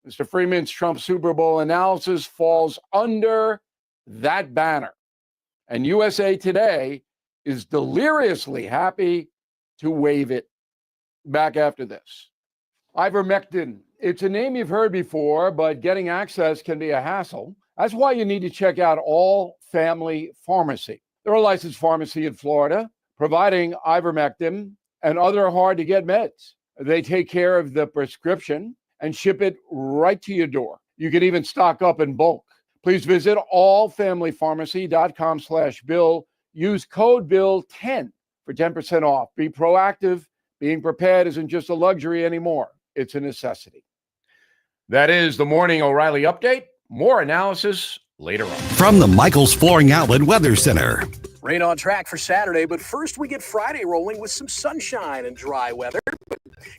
Mr. Freeman's Trump Super Bowl analysis falls under that banner. And USA Today is deliriously happy to wave it. Back after this. Ivermectin. It's a name you've heard before, but getting access can be a hassle. That's why you need to check out All Family Pharmacy. They're a licensed pharmacy in Florida, providing ivermectin and other hard-to-get meds. They take care of the prescription and ship it right to your door. You can even stock up in bulk. Please visit allfamilypharmacy.com/Bill. Use code BILL10 for 10% off. Be proactive. Being prepared isn't just a luxury anymore. It's a necessity. That is the Morning O'Reilly Update. More analysis later on. From the Michaels Flooring Outlet Weather Center. Rain on track for Saturday, but first we get Friday rolling with some sunshine and dry weather.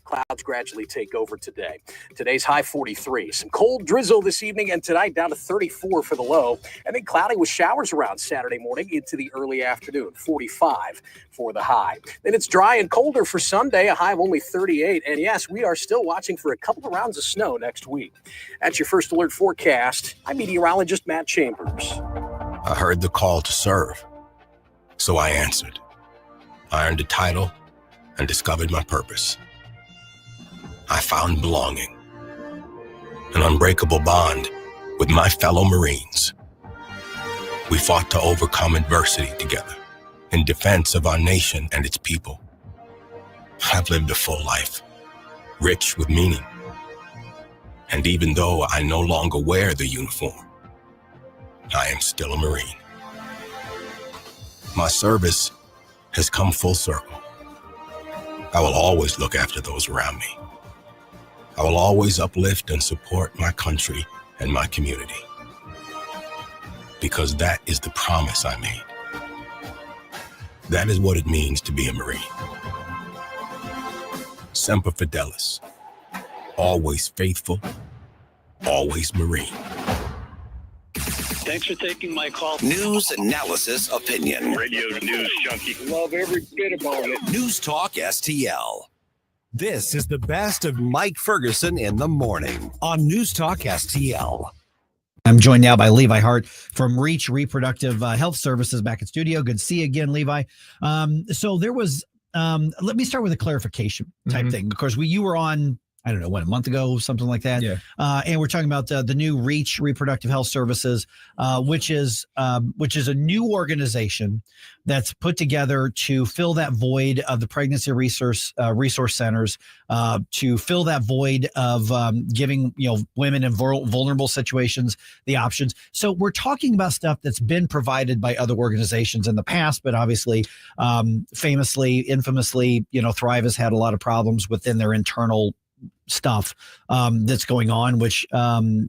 Clouds gradually take over today. Today's high 43. Some cold drizzle this evening and tonight down to 34 for the low. And then cloudy with showers around Saturday morning into the early afternoon. 45 for the high. Then it's dry and colder for Sunday, a high of only 38. And yes, we are still watching for a couple of rounds of snow next week. That's your first alert forecast. I'm meteorologist Matt Chambers. I heard the call to serve, so I answered. I earned a title and discovered my purpose. I found belonging, an unbreakable bond with my fellow Marines. We fought to overcome adversity together in defense of our nation and its people. I've lived a full life, rich with meaning. And even though I no longer wear the uniform, I am still a Marine. My service has come full circle. I will always look after those around me. I will always uplift and support my country and my community. Because that is the promise I made. That is what it means to be a Marine. Semper Fidelis. Always faithful, always Marine. Thanks for taking my call. News, analysis, opinion. Radio news junkie. Love every bit about it. News Talk STL. This is the best of Mike Ferguson in the morning on News Talk STL. I'm joined now by Levi Hart from Reach Reproductive Health Services back in studio. Good to see you again, Levi. So there was, let me start with a clarification type thing, because you were on, I don't know, a month ago, something like that. Yeah. And we're talking about the new Reach Reproductive Health Services, which is a new organization that's put together to fill that void of the pregnancy resource centers, to fill that void of giving women in vulnerable situations the options. So we're talking about stuff that's been provided by other organizations in the past, but obviously, infamously, Thrive has had a lot of problems within their internal stuff that's going on, which has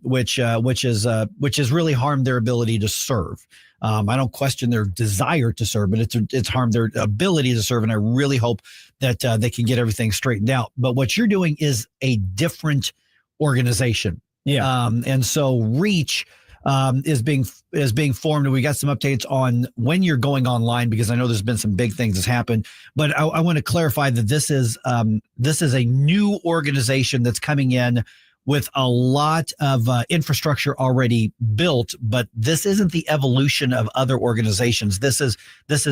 really harmed their ability to serve. I don't question their desire to serve, but it's harmed their ability to serve. And I really hope that they can get everything straightened out. But what you're doing is a different organization. Yeah. And so Reach is being formed, and we got some updates on when you're going online, because I know there's been some big things that's happened. But I want to clarify that this is a new organization that's coming in with a lot of infrastructure already built, but this isn't the evolution of other organizations. This is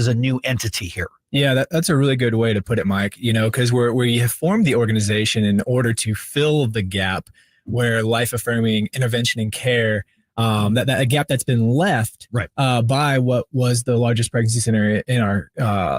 a new entity here. Yeah, that's a really good way to put it, Mike. Because we have formed the organization in order to fill the gap where life-affirming intervention and care, that a gap that's been left by what was the largest pregnancy center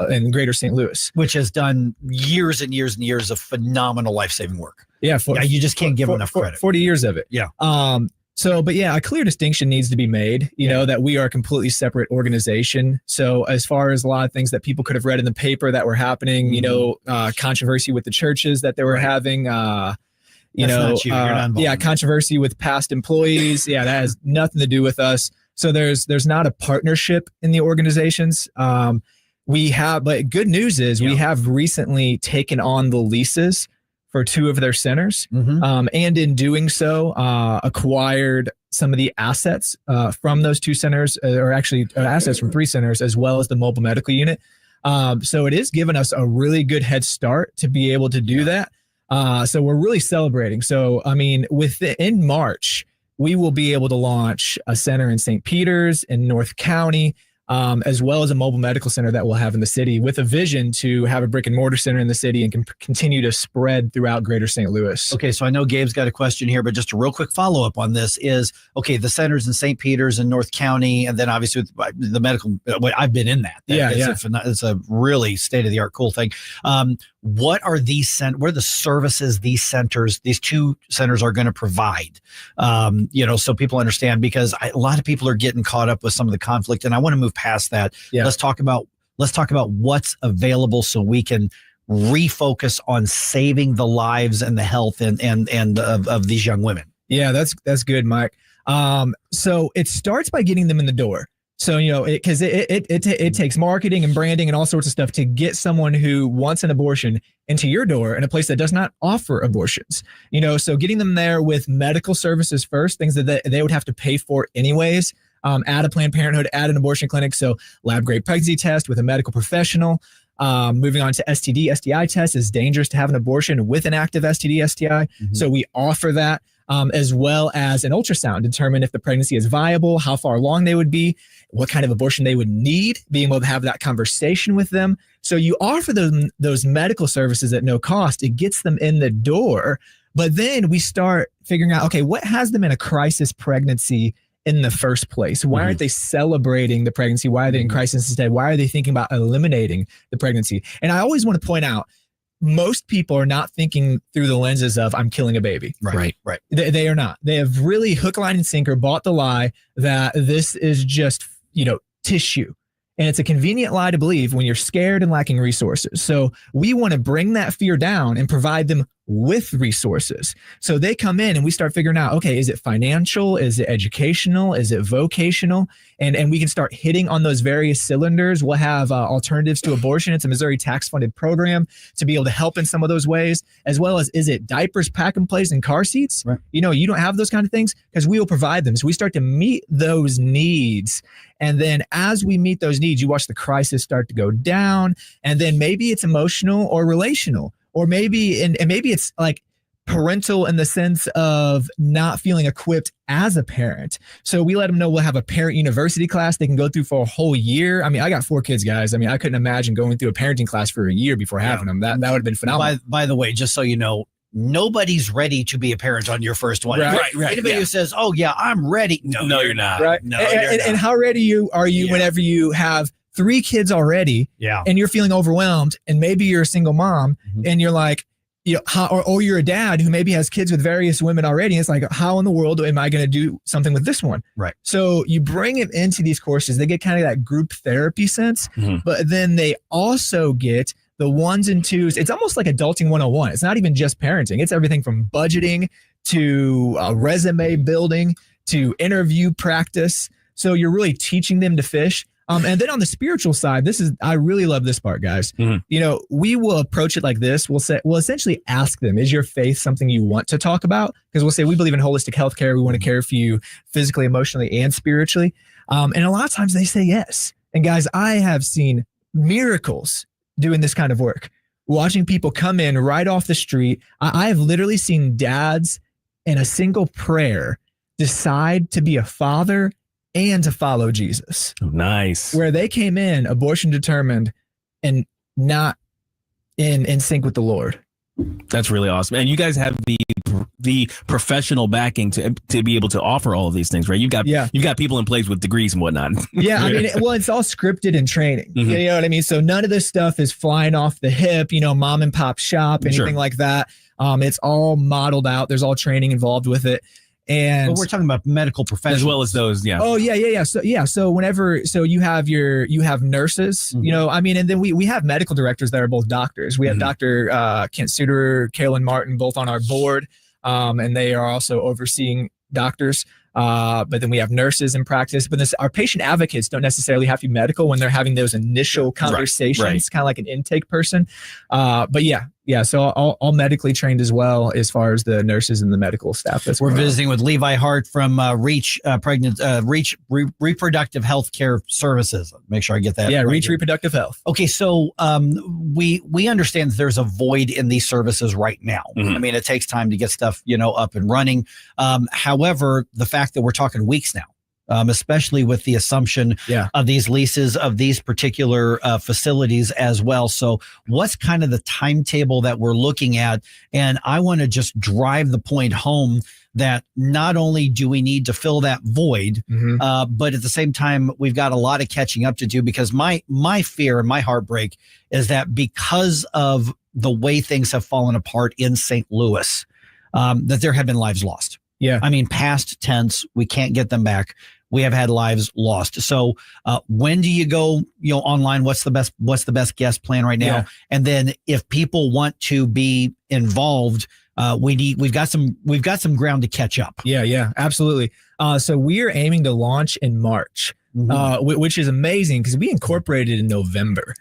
in Greater St. Louis, which has done years and years and years of phenomenal life-saving work. Yeah, you just can't give enough credit. 40 years of it. Yeah. But a clear distinction needs to be made, that we are a completely separate organization. So as far as a lot of things that people could have read in the paper that were happening, controversy with the churches that they were having, controversy with past employees. Yeah, that has nothing to do with us. So there's not a partnership in the organizations. But good news is we have recently taken on the leases for 2 of their centers, and in doing so, acquired some of the assets from those 2 centers, or actually assets from 3 centers, as well as the mobile medical unit. So it is giving us a really good head start to be able to do that. So we're really celebrating. So, I mean, in March, we will be able to launch a center in St. Peters in North County, as well as a mobile medical center that we'll have in the city, with a vision to have a brick and mortar center in the city and can continue to spread throughout greater St. Louis. Okay, so I know Gabe's got a question here, but just a real quick follow-up on this is, okay, the centers in St. Peters and North County, and then obviously with the medical, I've been in that. It's a really state-of-the-art cool thing. What are what are the services these two centers are going to provide? So people understand, because a lot of people are getting caught up with some of the conflict, and I want to move past that. Yeah. Let's talk about what's available so we can refocus on saving the lives and the health and of these young women. Yeah, that's good, Mike. So it starts by getting them in the door. So, because it takes marketing and branding and all sorts of stuff to get someone who wants an abortion into your door in a place that does not offer abortions. So getting them there with medical services first, things that they would have to pay for anyways, at a Planned Parenthood, at an abortion clinic. So lab grade pregnancy test with a medical professional. Moving on to STD, STI test. Is dangerous to have an abortion with an active STD, STI. Mm-hmm. So we offer that. As well as an ultrasound, determine if the pregnancy is viable, how far along they would be, what kind of abortion they would need, being able to have that conversation with them. So you offer them those medical services at no cost. It gets them in the door. But then we start figuring out, okay, what has them in a crisis pregnancy in the first place? Why aren't they celebrating the pregnancy? Why are they in crisis instead? Why are they thinking about eliminating the pregnancy? And I always want to point out, most people are not thinking through the lenses of I'm killing a baby. Right. They are not. They have really hook, line, and sinker bought the lie that this is just, tissue. And it's a convenient lie to believe when you're scared and lacking resources. So we want to bring that fear down and provide them with resources. So they come in and we start figuring out, okay, is it financial? Is it educational? Is it vocational? And we can start hitting on those various cylinders. We'll have alternatives to abortion. It's a Missouri tax-funded program to be able to help in some of those ways, as well as, is it diapers, pack and plays, and car seats? Right. You don't have those kind of things, because we will provide them. So we start to meet those needs. And then as we meet those needs, you watch the crisis start to go down. And then maybe it's emotional or relational, or maybe, and maybe it's like parental in the sense of not feeling equipped as a parent. So we let them know we'll have a parent university class they can go through for a whole year. I mean, I got 4 kids, guys. I mean, I couldn't imagine going through a parenting class for a year before having them. That would have been phenomenal. By the way, just so you know, nobody's ready to be a parent on your first one. Right. Anybody who says, "Oh yeah, I'm ready," no, you're not. Right. No, and how ready are you whenever you have 3 kids already? Yeah. And you're feeling overwhelmed, and maybe you're a single mom, and you're like, or you're a dad who maybe has kids with various women already. And it's like, how in the world am I going to do something with this one? Right. So you bring them into these courses. They get kind of that group therapy sense, but then they also get the 1s and 2s. It's almost like adulting 101. It's not even just parenting. It's everything from budgeting to resume building to interview practice. So you're really teaching them to fish. And then on the spiritual side, I really love this part, guys. We will approach it like this. We'll essentially ask them, is your faith something you want to talk about? Because we'll say, we believe in holistic healthcare. We want to care for you physically, emotionally, and spiritually. And a lot of times they say yes. And guys, I have seen miracles doing this kind of work, watching people come in right off the street. I have literally seen dads in a single prayer decide to be a father and to follow Jesus. Oh, nice. Where they came in abortion determined and not in sync with the Lord. That's really awesome. And you guys have the professional backing to be able to offer all of these things, right? You've got people in place with degrees and whatnot. Yeah, I mean, it's all scripted and training. You know what I mean? So none of this stuff is flying off the hip, mom and pop shop, anything like that. It's all modeled out. There's all training involved with it. But we're talking about medical professionals as well as those. Yeah. Oh yeah. So you have nurses, and then we have medical directors that are both doctors. We have Dr. Kent Suter, Carolyn Martin, both on our board. And they are also overseeing doctors. But then we have nurses in practice. But our patient advocates don't necessarily have to be medical when they're having those initial conversations, kind of like an intake person. But yeah. So all medically trained as well as far as the nurses and the medical staff. We're visiting with Levi Hart from Reach Reproductive Healthcare Services. Make sure I get that. Yeah, right Reach here. Reproductive Health. Okay, so we understand that there's a void in these services right now. I mean, it takes time to get stuff up and running. However, the fact that we're talking weeks now, especially with the assumption of these leases of these particular facilities as well. So what's kind of the timetable that we're looking at? And I want to just drive the point home that not only do we need to fill that void, but at the same time, we've got a lot of catching up to do, because my fear and my heartbreak is that because of the way things have fallen apart in St. Louis, that there have been lives lost. Yeah. I mean, past tense, we can't get them back. We have had lives lost. So when do you go, online? What's the best guest plan right now? Yeah. And then if people want to be involved, we've got some ground to catch up. Yeah, absolutely. So we are aiming to launch in March, which is amazing because we incorporated in November.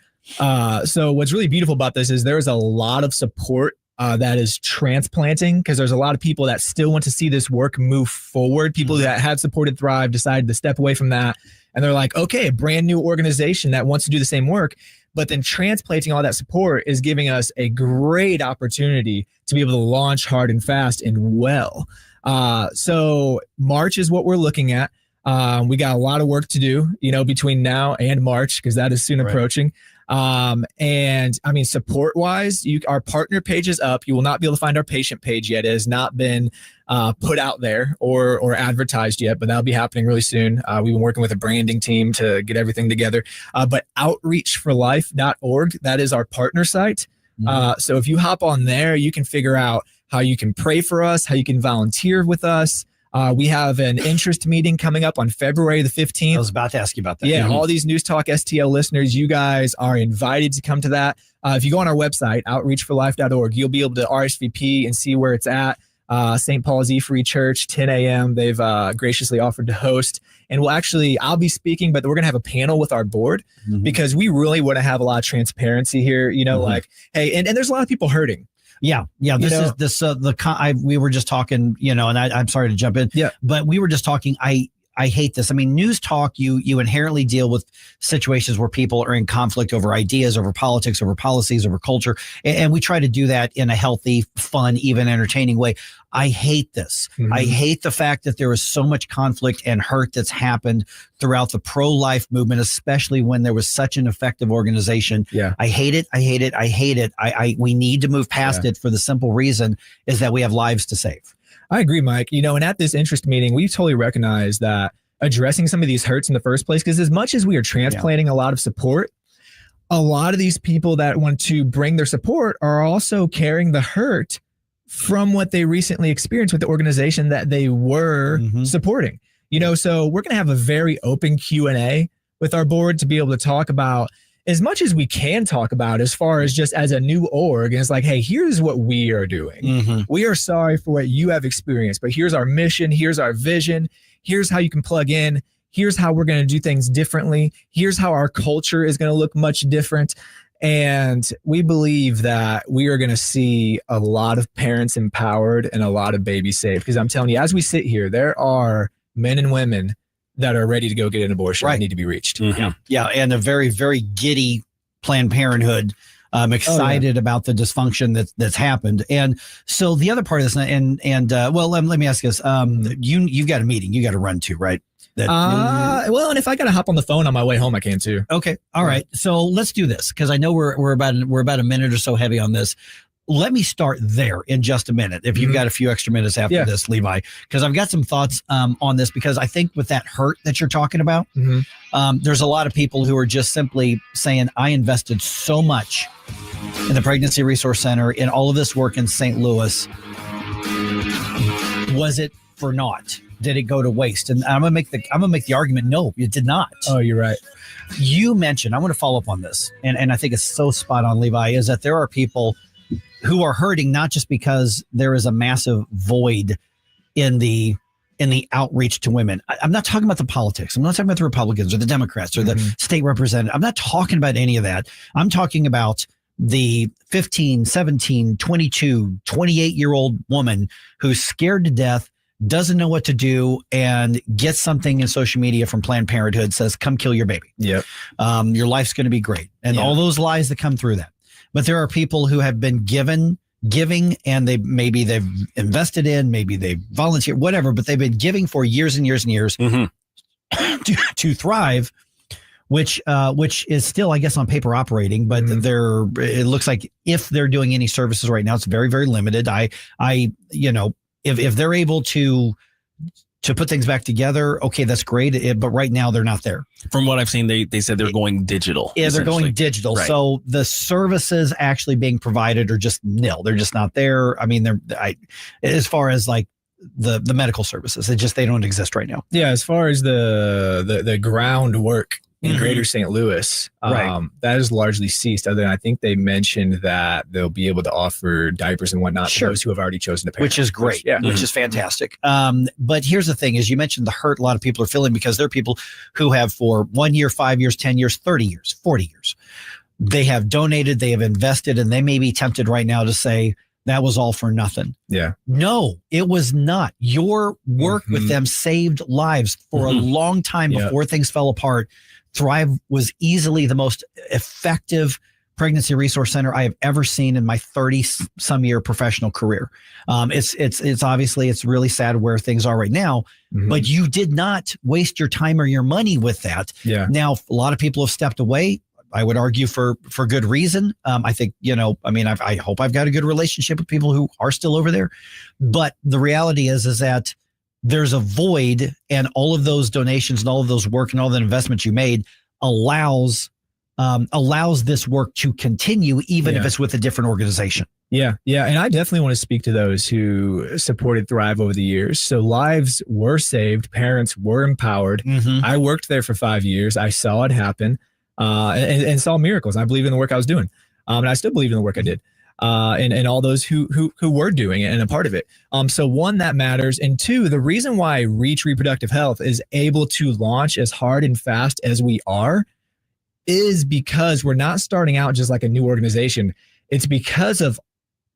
So what's really beautiful about this is there's a lot of support that is transplanting, because there's a lot of people that still want to see this work move forward. People that had supported Thrive decided to step away from that. And they're like, okay, a brand new organization that wants to do the same work. But then transplanting all that support is giving us a great opportunity to be able to launch hard and fast and well. So March is what we're looking at. We got a lot of work to do, between now and March, because that is soon approaching. And I mean, support wise, our partner page is up. You will not be able to find our patient page yet. It has not been put out there or advertised yet, but that'll be happening really soon. We've been working with a branding team to get everything together. But outreachforlife.org, that is our partner site. So if you hop on there, you can figure out how you can pray for us, how you can volunteer with us. We have an interest meeting coming up on February the 15th. I was about to ask you about that. Yeah, all these News Talk STL listeners, you guys are invited to come to that. If you go on our website, outreachforlife.org, you'll be able to RSVP and see where it's at. St. Paul's E-Free Church, 10 a.m. They've graciously offered to host. And I'll be speaking, but we're going to have a panel with our board because we really want to have a lot of transparency here. Like, hey, and there's a lot of people hurting. Yeah. We were just talking, and I'm sorry to jump in. Yeah. But we were just talking. I hate this. I mean, news talk, you inherently deal with situations where people are in conflict over ideas, over politics, over policies, over culture. And we try to do that in a healthy, fun, even entertaining way. I hate this. I hate the fact that there is so much conflict and hurt that's happened throughout the pro-life movement, especially when there was such an effective organization. Yeah. I hate it. We need to move past it for the simple reason is that we have lives to save. I agree, Mike. And at this interest meeting, we totally recognize that addressing some of these hurts in the first place, because as much as we are transplanting a lot of support, a lot of these people that want to bring their support are also carrying the hurt from what they recently experienced with the organization that they were supporting. So we're going to have a very open Q&A with our board to be able to talk about as much as we can talk about as far as just as a new org. And it's like, hey, here's what we are doing. We are sorry for what you have experienced, but here's our mission. Here's our vision. Here's how you can plug in. Here's how we're going to do things differently. Here's how our culture is going to look much different. And we believe that we are going to see a lot of parents empowered and a lot of babies saved. Because I'm telling you, as we sit here, there are men and women that are ready to go get an abortion that need to be reached. Yeah. And a very, very giddy Planned Parenthood. I'm excited about the dysfunction that's happened. And so the other part of this, let me ask you this. You've got a meeting you got to run to, right? And if I got to hop on the phone on my way home, I can too. Okay. All right. So let's do this, because I know we're about a minute or so heavy on this. Let me start there in just a minute, if you've got a few extra minutes after this, Levi, because I've got some thoughts on this, because I think with that hurt that you're talking about, there's a lot of people who are just simply saying, I invested so much in the Pregnancy Resource Center, in all of this work in St. Louis. Was it for naught? Did it go to waste? And I'm gonna make the argument, no, it did not. Oh, you're right. You mentioned, I want to follow up on this, and I think it's so spot on, Levi, is that there are people who are hurting not just because there is a massive void in the in the outreach to women. I'm not talking about the politics. I'm not talking about the Republicans or the Democrats or the state representative. I'm not talking about any of that. I'm talking about the 15, 17, 22, 28-year-old woman who's scared to death, doesn't know what to do, and gets something in social media from Planned Parenthood, says, come kill your baby. Yep. Your life's going to be great. And all those lies that come through that. But there are people who have been giving, and maybe they've invested in, maybe they volunteer, whatever, but they've been giving for years and years and years to thrive, which is still, I guess, on paper operating, but it looks like if they're doing any services right now, it's very, very limited. If they're able to put things back together, okay, that's great. But right now they're not there. From what I've seen, they said they're going digital. Yeah, they're going digital. Right. So the services actually being provided are just nil. They're just not there. I mean, as far as like the medical services, they don't exist right now. Yeah, as far as the groundwork in Greater St. Louis, that is largely ceased. Other than I think they mentioned that they'll be able to offer diapers and whatnot for those who have already chosen to parent. Which is great, which is fantastic. But here's the thing, as you mentioned, the hurt a lot of people are feeling, because there are people who have for 1 year, 5 years, 10 years, 30 years, 40 years. They have donated, they have invested, and they may be tempted right now to say, that was all for nothing. Yeah. No, it was not. Your work with them saved lives for a long time before things fell apart. Thrive was easily the most effective pregnancy resource center I have ever seen in my 30-some year professional career. It's obviously, it's really sad where things are right now, but you did not waste your time or your money with that. Yeah. Now, a lot of people have stepped away. I would argue for good reason. I think, I hope I've got a good relationship with people who are still over there. But the reality is that there's a void, and all of those donations and all of those work and all the investments you made allows this work to continue, even if it's with a different organization. Yeah. Yeah. And I definitely want to speak to those who supported Thrive over the years. So lives were saved. Parents were empowered. I worked there for 5 years. I saw it happen and saw miracles. I believe in the work I was doing. And I still believe in the work I did. And all those who were doing it and a part of it. So one, that matters. And two, the reason why Reach Reproductive Health is able to launch as hard and fast as we are is because we're not starting out just like a new organization. It's because of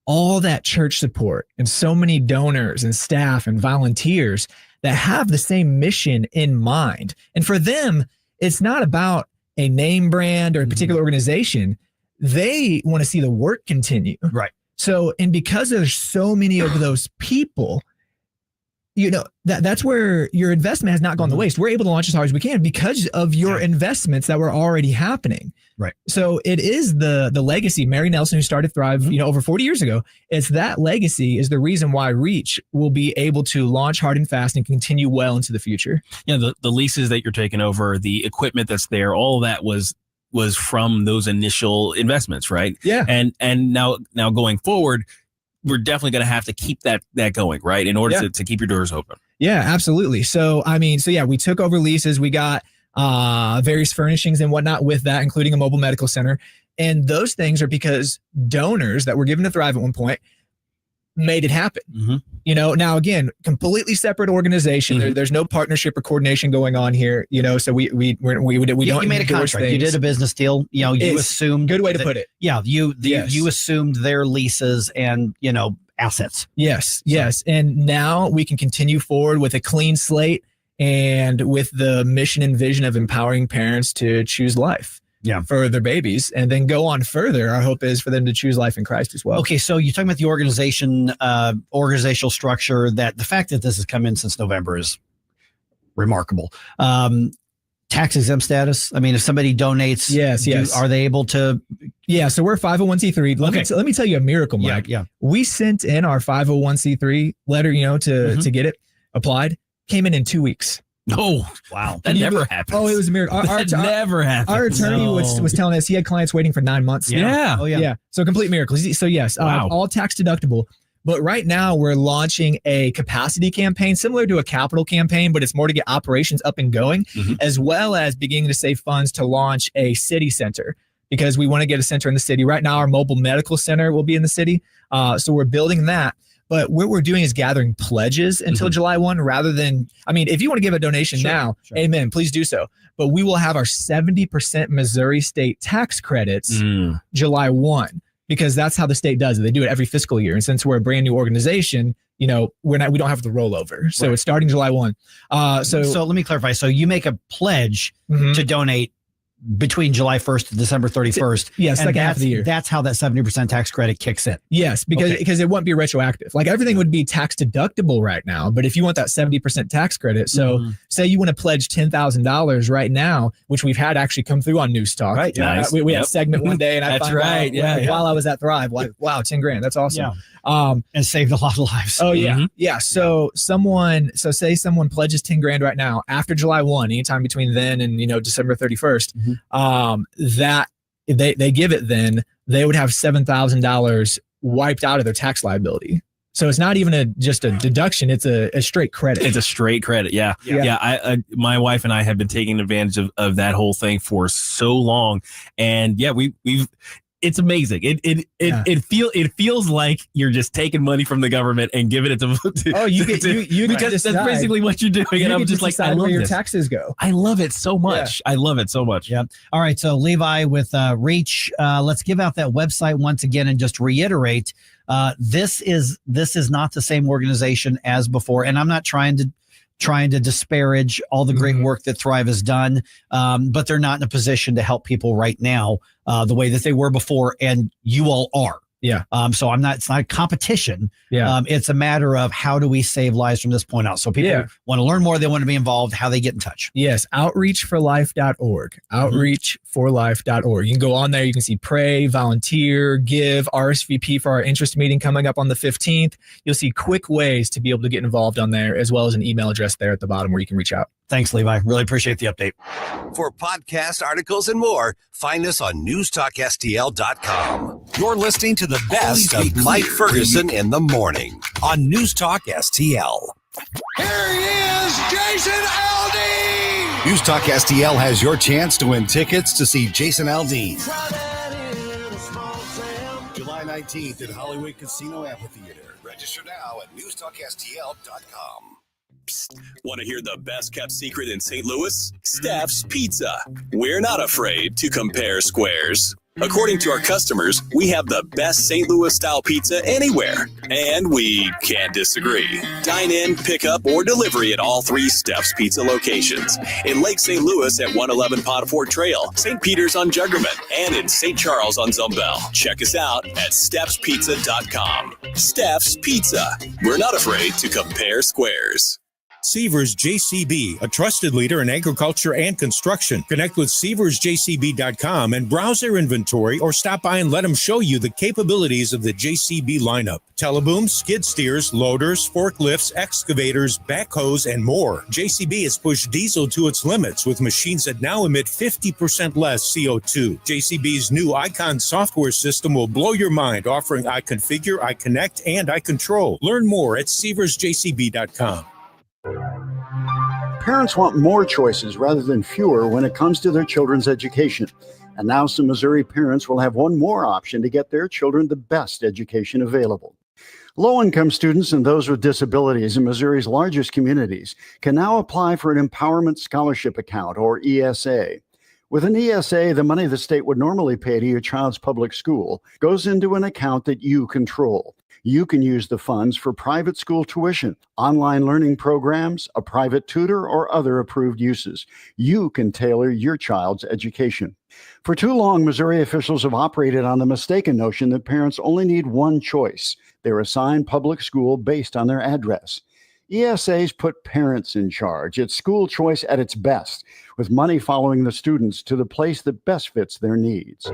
all that church support and so many donors and staff and volunteers that have the same mission in mind. And for them, it's not about a name brand or a particular organization. They want to see the work continue. Right. So, and because there's so many of those people, that's where your investment has not gone to waste. We're able to launch as hard as we can because of your investments that were already happening. Right. So it is the legacy. Mary Nelson, who started Thrive, over 40 years ago, it's that legacy is the reason why Reach will be able to launch hard and fast and continue well into the future. Yeah. The leases that you're taking over, the equipment that's there, all of that was from those initial investments, right? Yeah. And now going forward, we're definitely going to have to keep that going, right? In order to keep your doors open. Yeah, absolutely. So, we took over leases. We got various furnishings and whatnot with that, including a mobile medical center. And those things are because donors that were given to Thrive at one point made it happen. Now again, completely separate organization. There's no partnership or coordination going on here. So we don't. You made a contract. Things. You did a business deal. You assumed. Good way to put it. Yeah. You assumed their leases and assets. Yes. And now we can continue forward with a clean slate and with the mission and vision of empowering parents to choose life. Yeah, for their babies, and then go on further. Our hope is for them to choose life in Christ as well. Okay, so you're talking about the organizational structure. That the fact that this has come in since November is remarkable. Tax exempt status. I mean, if somebody donates, yes, are they able to? Yeah, so we're 501c3. Let me tell you a miracle, Mike. Yeah. We sent in our 501c3 letter, to get it applied. Came in 2 weeks. Oh, wow. That never happened. Oh, it was a miracle. That never happened. Our attorney was telling us he had clients waiting for 9 months. Yeah. Oh, yeah. So complete miracle. So yes, all tax deductible. But right now we're launching a capacity campaign similar to a capital campaign, but it's more to get operations up and going, as well as beginning to save funds to launch a city center because we want to get a center in the city. Right now, our mobile medical center will be in the city. So we're building that. But what we're doing is gathering pledges until July 1 rather than, I mean, if you want to give a donation now, amen, please do so. But we will have our 70% Missouri state tax credits July 1, because that's how the state does it. They do it every fiscal year. And since we're a brand new organization, we don't have the rollover. So it's starting July 1. So let me clarify. So you make a pledge to donate between July 1st to December 31st. Yes, like half of the year. That's how that 70% tax credit kicks in. Yes, because it won't be retroactive. Like everything would be tax deductible right now, but if you want that 70% tax credit, so say you want to pledge $10,000 right now, which we've had actually come through on News Talk. Right. Nice. We had a segment one day, and I That's found right. out while I was at Thrive, like, wow, $10,000. That's awesome. And saved a lot of lives. Oh yeah. Yeah. So say someone pledges $10,000 right now after July 1, anytime between then and, December 31st, that they give it, then they would have $7,000 wiped out of their tax liability. So it's not even just a deduction; it's a straight credit. It's a straight credit. Yeah. My wife and I have been taking advantage of that whole thing for so long, and we've. It's amazing. It feels like you're just taking money from the government and giving it to you because that's basically what you're doing. And I'm just like, I love where your this. taxes go. I love it so much. I love it so much. Yeah. All right. So Levi with Reach, let's give out that website once again and just reiterate. This is not the same organization as before, and I'm not trying to disparage all the great work that Thrive has done, but they're not in a position to help people right now the way that they were before, and you all are. Yeah. So it's not a competition. Yeah. It's a matter of how do we save lives from this point out. So people want to learn more, they want to be involved, how they get in touch. Yes. Outreachforlife.org. Outreachforlife.org. You can go on there. You can see pray, volunteer, give, RSVP for our interest meeting coming up on the 15th. You'll see quick ways to be able to get involved on there, as well as an email address there at the bottom where you can reach out. Thanks, Levi. Really appreciate the update. For podcasts, articles, and more, find us on newstalkstl.com. You're listening to the best of Mike Ferguson in the morning on News Talk STL. Here he is, Jason Aldean! News Talk STL has your chance to win tickets to see Jason Aldean. July 19th at Hollywood Casino Amphitheater. Register now at newstalkstl.com. Want to hear the best kept secret in St. Louis? Steph's Pizza. We're not afraid to compare squares. According to our customers, we have the best St. Louis style pizza anywhere. And we can't disagree. Dine in, pick up, or delivery at all 3 Steph's Pizza locations. In Lake St. Louis at 111 Potterford Trail, St. Peter's on Juggerman, and in St. Charles on Zumbell. Check us out at Steph'sPizza.com. Steph's Pizza. We're not afraid to compare squares. Seavers JCB, a trusted leader in agriculture and construction. Connect with SeaversJCB.com and browse their inventory, or stop by and let them show you the capabilities of the JCB lineup. Telebooms, skid steers, loaders, forklifts, excavators, backhoes, and more. JCB has pushed diesel to its limits with machines that now emit 50% less CO2. JCB's new Icon software system will blow your mind, offering iConfigure, iConnect, and iControl. Learn more at SeaversJCB.com. Parents want more choices rather than fewer when it comes to their children's education. And now some Missouri parents will have one more option to get their children the best education available. Low-income students and those with disabilities in Missouri's largest communities can now apply for an Empowerment Scholarship Account, or ESA. With an ESA, the money the state would normally pay to your child's public school goes into an account that you control. You can use the funds for private school tuition, online learning programs, a private tutor, or other approved uses. You can tailor your child's education. For too long, Missouri officials have operated on the mistaken notion that parents only need one choice. They're assigned public school based on their address. ESAs put parents in charge. It's school choice at its best, with money following the students to the place that best fits their needs.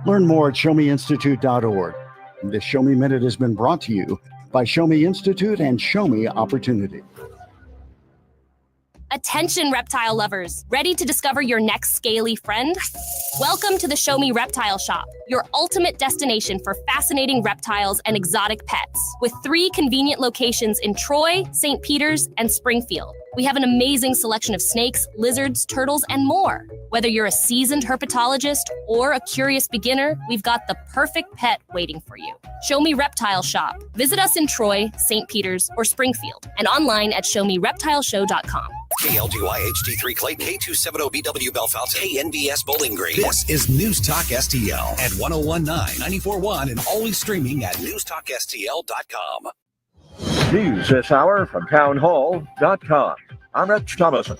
Learn more at showmeinstitute.org. This Show Me Minute has been brought to you by Show Me Institute and Show Me Opportunity. Attention, reptile lovers. Ready to discover your next scaly friend? Welcome to the Show Me Reptile Shop, your ultimate destination for fascinating reptiles and exotic pets, with 3 convenient locations in Troy, St. Peters, and Springfield. We have an amazing selection of snakes, lizards, turtles, and more. Whether you're a seasoned herpetologist or a curious beginner, we've got the perfect pet waiting for you. Show Me Reptile Shop. Visit us in Troy, St. Peters, or Springfield, and online at showmereptileshow.com. KLGY HD3 Clayton, K270BW Belfast, KNBS Bowling Green. This is News Talk STL at 1019, 94.1, and always streaming at newstalkstl.com. News this hour from townhall.com. I'm Rich Thomason.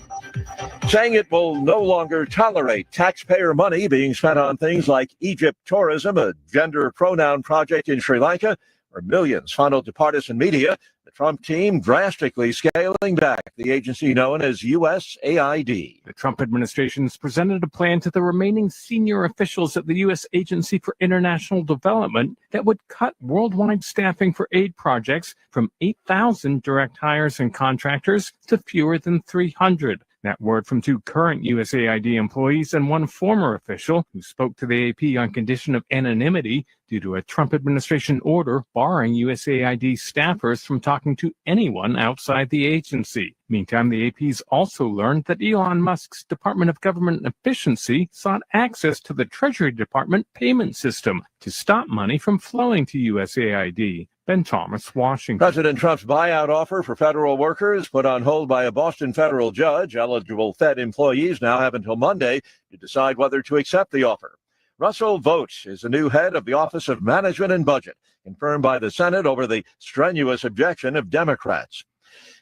Saying it will no longer tolerate taxpayer money being spent on things like Egypt tourism, a gender pronoun project in Sri Lanka, or millions funneled to partisan media, the Trump team drastically scaling back the agency known as USAID. The Trump administration's presented a plan to the remaining senior officials at the U.S. Agency for International Development that would cut worldwide staffing for aid projects from 8,000 direct hires and contractors to fewer than 300. That word from two current USAID employees and one former official who spoke to the AP on condition of anonymity due to a Trump administration order barring USAID staffers from talking to anyone outside the agency. Meantime, the AP's also learned that Elon Musk's Department of Government Efficiency sought access to the Treasury Department payment system to stop money from flowing to USAID. Ben Thomas, Washington. President Trump's buyout offer for federal workers put on hold by a Boston federal judge. Eligible Fed employees now have until Monday to decide whether to accept the offer. Russell Vought is the new head of the Office of Management and Budget, confirmed by the Senate over the strenuous objection of Democrats.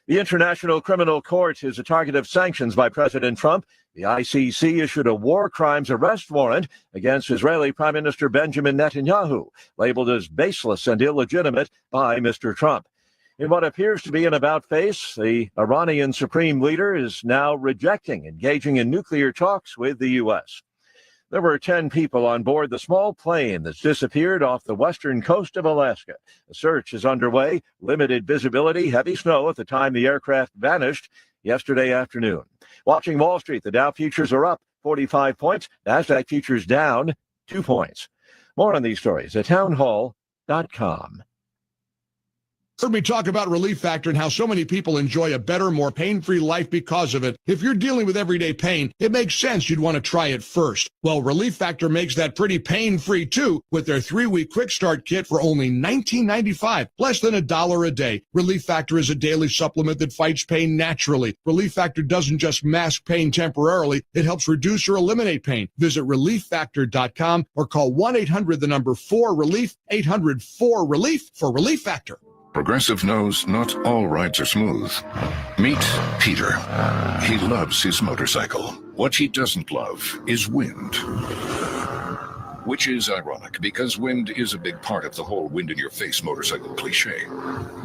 The International Criminal Court is a target of sanctions by President Trump. The ICC issued a war crimes arrest warrant against Israeli Prime Minister Benjamin Netanyahu, labeled as baseless and illegitimate by Mr. Trump. In what appears to be an about-face, the Iranian supreme leader is now rejecting engaging in nuclear talks with the U.S. There were 10 people on board the small plane that's disappeared off the western coast of Alaska. A search is underway. Limited visibility, heavy snow at the time the aircraft vanished yesterday afternoon. Watching Wall Street, the Dow futures are up 45 points. NASDAQ futures down 2 points. More on these stories at townhall.com. Heard me talk about Relief Factor and how so many people enjoy a better, more pain-free life because of it. If you're dealing with everyday pain, it makes sense you'd want to try it first. Well, Relief Factor makes that pretty pain-free too with their 3-week quick start kit for only $19.95, less than $1 a day. Relief Factor is a daily supplement that fights pain naturally. Relief Factor doesn't just mask pain temporarily, it helps reduce or eliminate pain. Visit relieffactor.com or call 1-800-4RELIEF, 800-4RELIEF for Relief Factor. Progressive knows not all rides are smooth. Meet Peter. He loves his motorcycle. What he doesn't love is wind. Which is ironic, because wind is a big part of the whole wind-in-your-face motorcycle cliche.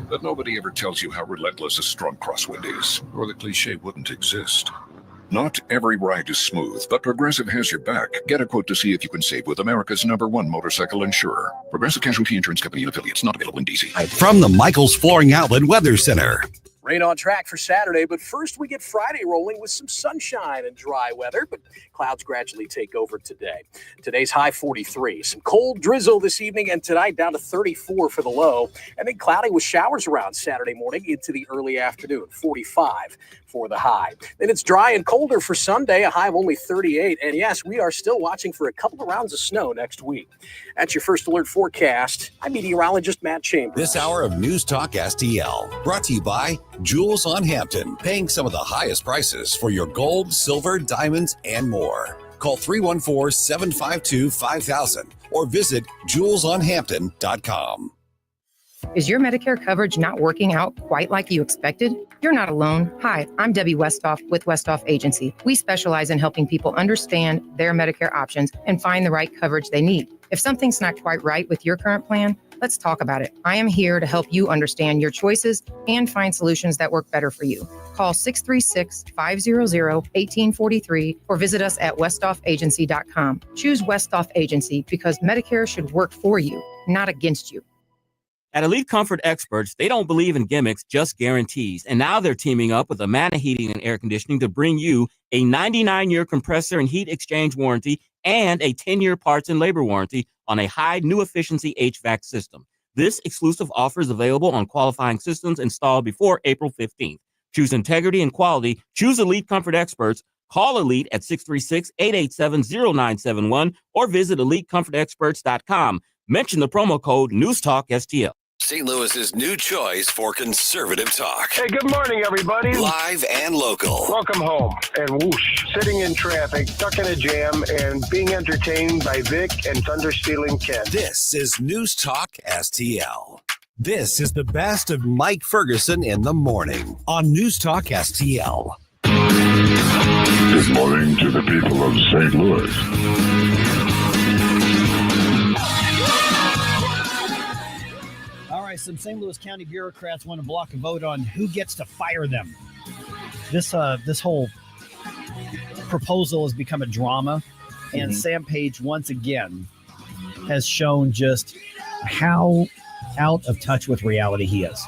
But nobody ever tells you how relentless a strong crosswind is, or the cliche wouldn't exist. Not every ride is smooth, but Progressive has your back. Get a quote to see if you can save with America's #1 motorcycle insurer. Progressive Casualty Insurance Company and affiliates, not available in D.C. From the Michaels Flooring Outlet Weather Center. Rain on track for Saturday, but first we get Friday rolling with some sunshine and dry weather, but clouds gradually take over today. Today's high 43. Some cold drizzle this evening and tonight down to 34 for the low, and then cloudy with showers around Saturday morning into the early afternoon, 45 for the high. Then it's dry and colder for Sunday, a high of only 38, and yes, we are still watching for a couple of rounds of snow next week. That's your first alert forecast. I'm meteorologist Matt Chambers. This hour of News Talk STL, brought to you by Jewels on Hampton, paying some of the highest prices for your gold, silver, diamonds, and more. Call 314-752-5000 or visit jewelsonhampton.com. Is your Medicare coverage not working out quite like you expected? You're not alone. Hi, I'm Debbie Westhoff with Westhoff Agency. We specialize in helping people understand their Medicare options and find the right coverage they need. If something's not quite right with your current plan, let's talk about it. I am here to help you understand your choices and find solutions that work better for you. Call 636-500-1843 or visit us at westoffagency.com. Choose Westhoff Agency because Medicare should work for you, not against you. At Elite Comfort Experts, they don't believe in gimmicks, just guarantees. And now they're teaming up with Amana Heating and Air Conditioning to bring you a 99-year compressor and heat exchange warranty and a 10-year parts and labor warranty on a high new efficiency HVAC system. This exclusive offer is available on qualifying systems installed before April 15th. Choose integrity and quality. Choose Elite Comfort Experts. Call Elite at 636-887-0971 or visit EliteComfortExperts.com. Mention the promo code NewsTalkSTL. St. Louis's new choice for conservative talk. Hey, good morning, everybody. Live and local. Welcome home. And whoosh, sitting in traffic, stuck in a jam, and being entertained by Vic and Thunder-Stealing Ken. This is News Talk STL. This is the best of Mike Ferguson in the morning on News Talk STL. Good morning to the people of St. Louis. All right, some St. Louis County bureaucrats want to block a vote on who gets to fire them. This whole proposal has become a drama, and Sam Page once again has shown just how out of touch with reality he is.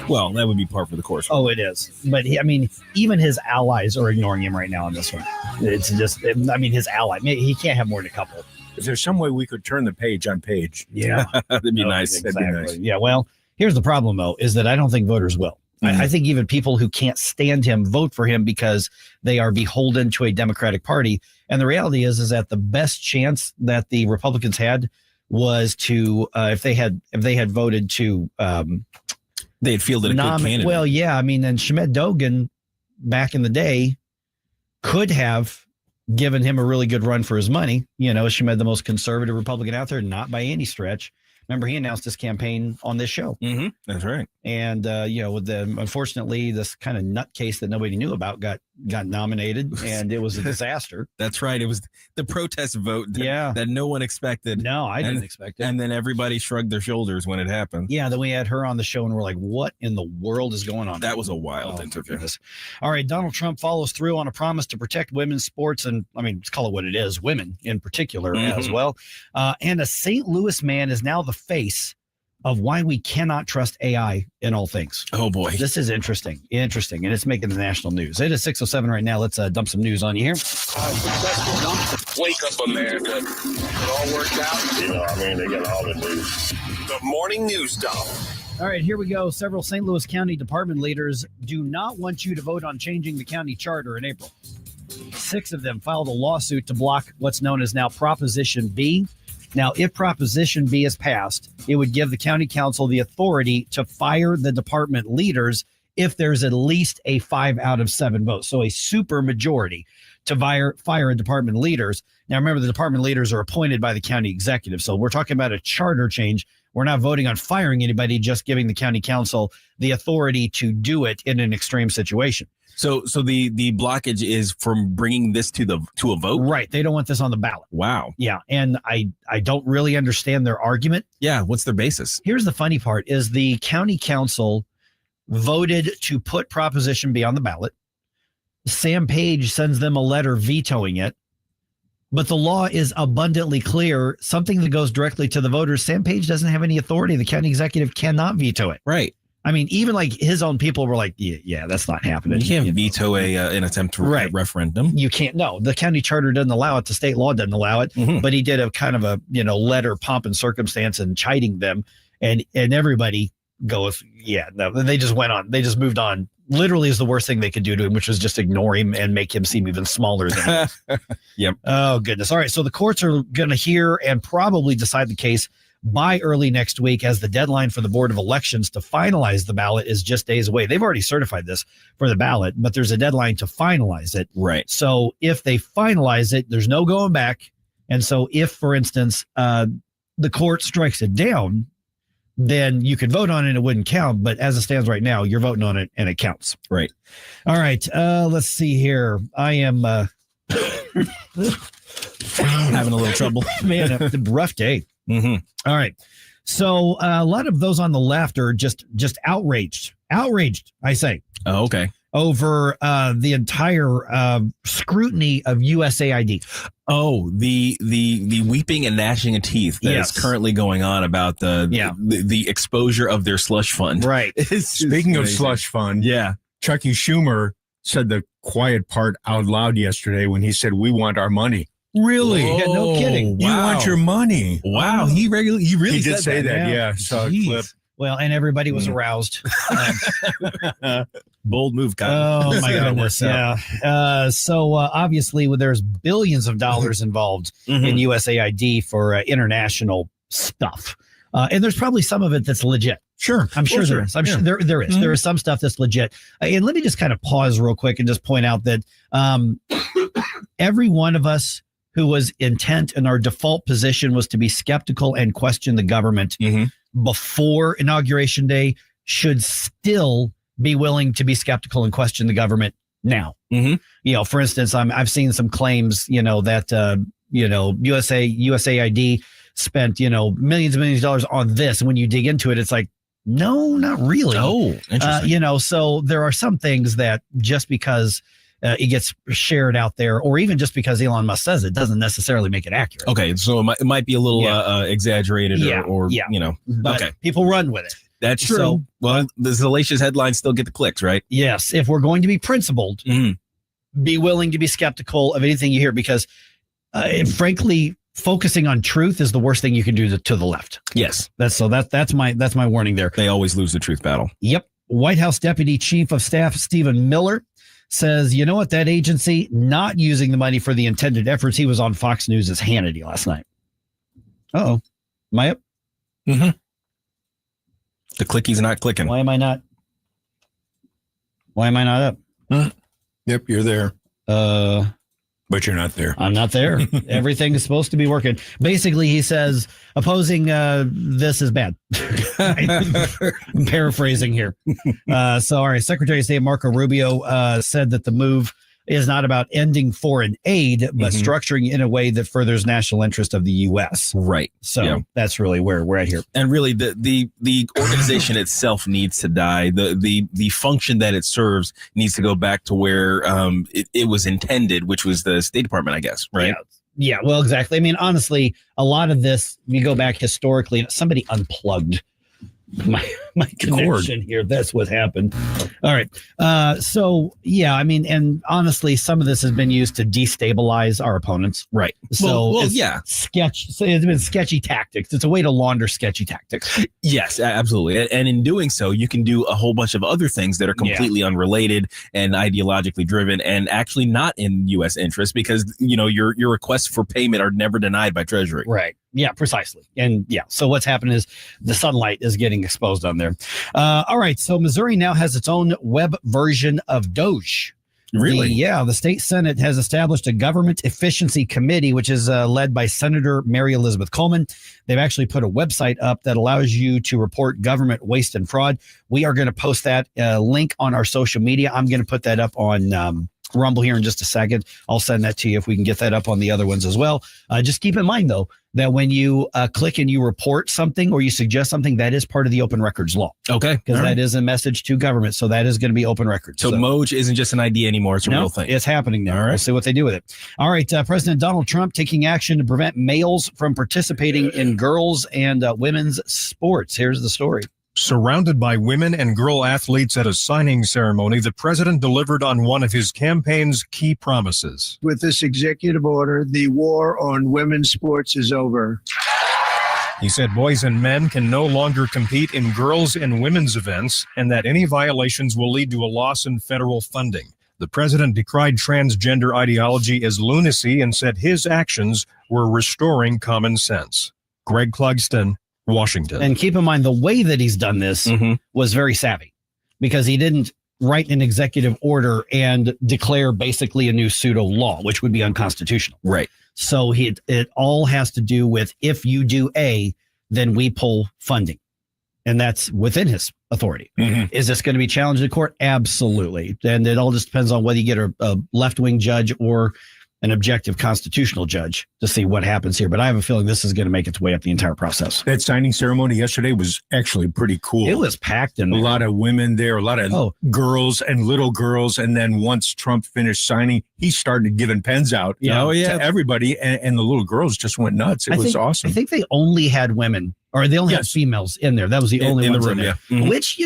Well, that would be par for the course. Oh, it is. But even his allies are ignoring him right now on this one. It's just, his ally, he can't have more than a couple. Is there some way we could turn the page on Page? Yeah. That'd be nice. Exactly. That'd be nice. Yeah, well, here's the problem, though, is that I don't think voters will. I think even people who can't stand him vote for him because they are beholden to a Democratic Party. And the reality is that the best chance that the Republicans had was to, if they had voted to, they had fielded a good candidate. Well, yeah, and Shamed Dogan back in the day could have given him a really good run for his money. Shamed, the most conservative Republican out there, not by any stretch. Remember, he announced his campaign on this show. Mm-hmm. That's right. And, with unfortunately, this kind of nutcase that nobody knew about got nominated, and it was a disaster. That's right. It was the protest vote that no one expected. No, I didn't expect it. And then everybody shrugged their shoulders when it happened. Yeah, then we had her on the show, and we're like, what in the world is going on? That was a wild interview. All right, Donald Trump follows through on a promise to protect women's sports, and let's call it what it is, women in particular as well. And a St. Louis man is now the face of why we cannot trust AI in all things. Oh, boy. This is interesting, and it's making the national news. It is 6:07 right now. Let's dump some news on you here. Wake up, America. It all worked out. They got all the news. The morning news dump. All right, here we go. Several St. Louis County department leaders do not want you to vote on changing the county charter in April. 6 of them filed a lawsuit to block what's known as now Proposition B. Now, if Proposition B is passed, it would give the county council the authority to fire the department leaders if there's at least a 5 out of 7 votes. So a super majority to fire department leaders. Now, remember, the department leaders are appointed by the county executive. So we're talking about a charter change. We're not voting on firing anybody, just giving the county council the authority to do it in an extreme situation. So the blockage is from bringing this to a vote? Right. They don't want this on the ballot. Wow. Yeah. And I don't really understand their argument. Yeah. What's their basis? Here's the funny part is the county council voted to put Proposition B on the ballot. Sam Page sends them a letter vetoing it. But the law is abundantly clear. Something that goes directly to the voters. Sam Page doesn't have any authority. The county executive cannot veto it. Right. Even like his own people were like, yeah, that's not happening. You can't veto an attempt to a referendum. You can't. No, the county charter doesn't allow it. The state law doesn't allow it. Mm-hmm. But he did a kind of a, letter, pomp and circumstance and chiding them. And everybody goes, yeah, no, they just went on. They just moved on. Literally is the worst thing they could do to him, which was just ignore him and make him seem even smaller than he is. Yep. Oh, goodness. All right. So the courts are going to hear and probably decide the case by early next week, as the deadline for the Board of Elections to finalize the ballot is just days away. They've already certified this for the ballot, but there's a deadline to finalize it. Right. So if they finalize it, there's no going back. And so if, for instance, the court strikes it down, then you could vote on it and it wouldn't count. But as it stands right now, you're voting on it and it counts. Right. All right. Let's see here. I am having a little trouble. Man, a rough day. Mm-hmm. All right. So a lot of those on the left are just outraged, I say. Oh, okay. Over the entire scrutiny of USAID. Oh, the weeping and gnashing of teeth that is currently going on about the exposure of their slush fund. Right. Speaking of slush fund, Chucky Schumer said the quiet part out loud yesterday when he said, "We want our money." Really? Yeah, no kidding. You want your money. Wow. He really did say that. Yeah. Saw a clip. Well, and everybody was aroused. Bold move, Cotton. Oh my goodness! Yeah. So obviously, there's billions of dollars involved in USAID for international stuff, and there's probably some of it that's legit. Sure, I'm sure there is. I'm sure there is. There is some stuff that's legit. And let me just kind of pause real quick and just point out that every one of us who was intent and our default position was to be skeptical and question the government before Inauguration Day should still be willing to be skeptical and question the government now. You know, for instance, I've seen some claims, that USAID spent, millions and millions of dollars on this. And when you dig into it, it's like, no, not really. Oh, interesting. So there are some things that just because it gets shared out there, or even just because Elon Musk says it, doesn't necessarily make it accurate. Okay, so it might be a little exaggerated, or But people run with it. That's true. So, well, the salacious headlines still get the clicks, right? Yes, if we're going to be principled, be willing to be skeptical of anything you hear, because frankly, focusing on truth is the worst thing you can do to the left. Yes, that's my warning there. They always lose the truth battle. Yep. White House Deputy Chief of Staff Stephen Miller says, you know what, that agency not using the money for the intended efforts. He was on Fox News as Hannity last night. Uh-oh. Am I up? The clicky's not clicking. Why am I not up? Yep, you're there. But you're not there. I'm not there. Everything is supposed to be working. Basically, he says opposing this is bad. I'm paraphrasing here. So, all right, Secretary of State Marco Rubio said that the move is not about ending foreign aid, but structuring in a way that furthers national interest of the U.S. Right. So that's really where we're at here. And really, the organization itself needs to die. The function that it serves needs to go back to where it was intended, which was the State Department, I guess. Right. Yeah. Well, exactly. I mean, honestly, a lot of this, you go back historically, somebody unplugged my connection here. That's what happened. All right. So yeah, I mean, and honestly, some of this has been used to destabilize our opponents. Right. So well, So it's been sketchy tactics. It's a way to launder sketchy tactics. Yes, absolutely. And in doing so, you can do a whole bunch of other things that are completely unrelated and ideologically driven and actually not in U.S. interest, because, your requests for payment are never denied by Treasury. Right. Yeah, precisely. And so what's happening is the sunlight is getting exposed on there. All right. So Missouri now has its own web version of Doge. Really? The state Senate has established a government efficiency committee, which is led by Senator Mary Elizabeth Coleman. They've actually put a website up that allows you to report government waste and fraud. We are going to post that link on our social media. I'm going to put that up on Rumble here in just a second. I'll send that to you if we can get that up on the other ones as well. Just keep in mind, though, that when you click and you report something or you suggest something, that is part of the open records law. Okay. Because that is a message to government. So that is going to be open records. So Moj isn't just an idea anymore. It's a real thing. It's happening now. All right. We'll see what they do with it. All right. President Donald Trump taking action to prevent males from participating in girls and women's sports. Here's the story. Surrounded by women and girl athletes at a signing ceremony, the president delivered on one of his campaign's key promises. With this executive order, the war on women's sports is over. He said boys and men can no longer compete in girls' and women's events, and that any violations will lead to a loss in federal funding. The president decried transgender ideology as lunacy and said his actions were restoring common sense. Greg Clugston, Washington. And keep in mind, the way that he's done this was very savvy, because he didn't write an executive order and declare basically a new pseudo law, which would be unconstitutional. Right. So it all has to do with, if you do A, then we pull funding. And that's within his authority. Is this going to be challenged in court? Absolutely. And it all just depends on whether you get a left-wing judge or an objective constitutional judge to see what happens here. But I have a feeling this is going to make its way up the entire process. That signing ceremony yesterday was actually pretty cool. It was packed in there. A lot of women there, a lot of girls and little girls. And then once Trump finished signing, he started giving pens out to everybody. And the little girls just went nuts. It was awesome. I think they only had women, or they only had females in there. That was the only ones in there. Which,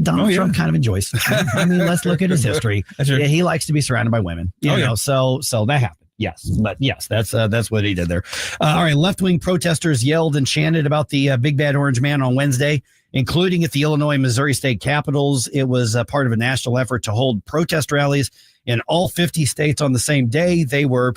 Donald Trump kind of enjoys. I mean, let's look at his history. He likes to be surrounded by women. You know, so that happened. Yes, but yes, that's what he did there. All right, left-wing protesters yelled and chanted about the Big Bad Orange Man on Wednesday, including at the Illinois and Missouri state capitals. It was part of a national effort to hold protest rallies in all 50 states on the same day. They were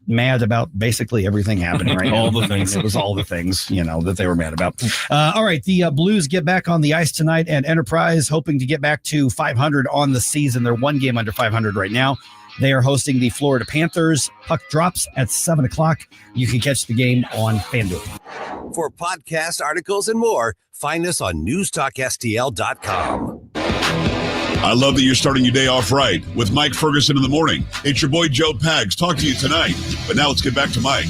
mad about basically everything happening right now. All the things. It was all the things, that they were mad about. All right, the Blues get back on the ice tonight, and Enterprise hoping to get back to 500 on the season. They're one game under 500 right now. They are hosting the Florida Panthers. Puck drops at 7 o'clock. You can catch the game on FanDuel. For podcasts, articles, and more, find us on newstalkstl.com. I love that you're starting your day off right with Mike Ferguson in the morning. It's your boy Joe Pags. Talk to you tonight. But now let's get back to Mike.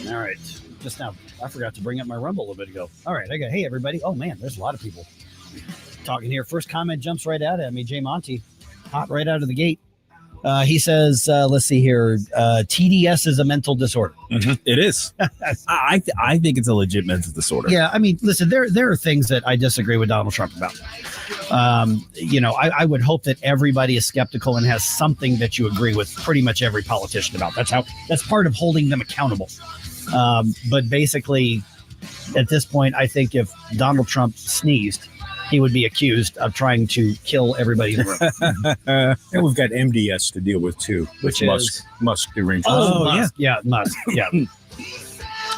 All right. Just now, I forgot to bring up my Rumble a little bit ago. All right. Hey, everybody. Oh, man, there's a lot of people talking here. First comment jumps right out at me. Jay Monty, hot right out of the gate. He says, let's see here. TDS is a mental disorder. Mm-hmm. It is. I think it's a legit mental disorder. Yeah. I mean, listen, there are things that I disagree with Donald Trump about. I would hope that everybody is skeptical and has something that you agree with pretty much every politician about. That's part of holding them accountable. But basically, at this point, I think if Donald Trump sneezed, he would be accused of trying to kill everybody in the room. And we've got MDS to deal with too, which is Musk derangement. Oh, Musk. Yeah, Musk. Yeah,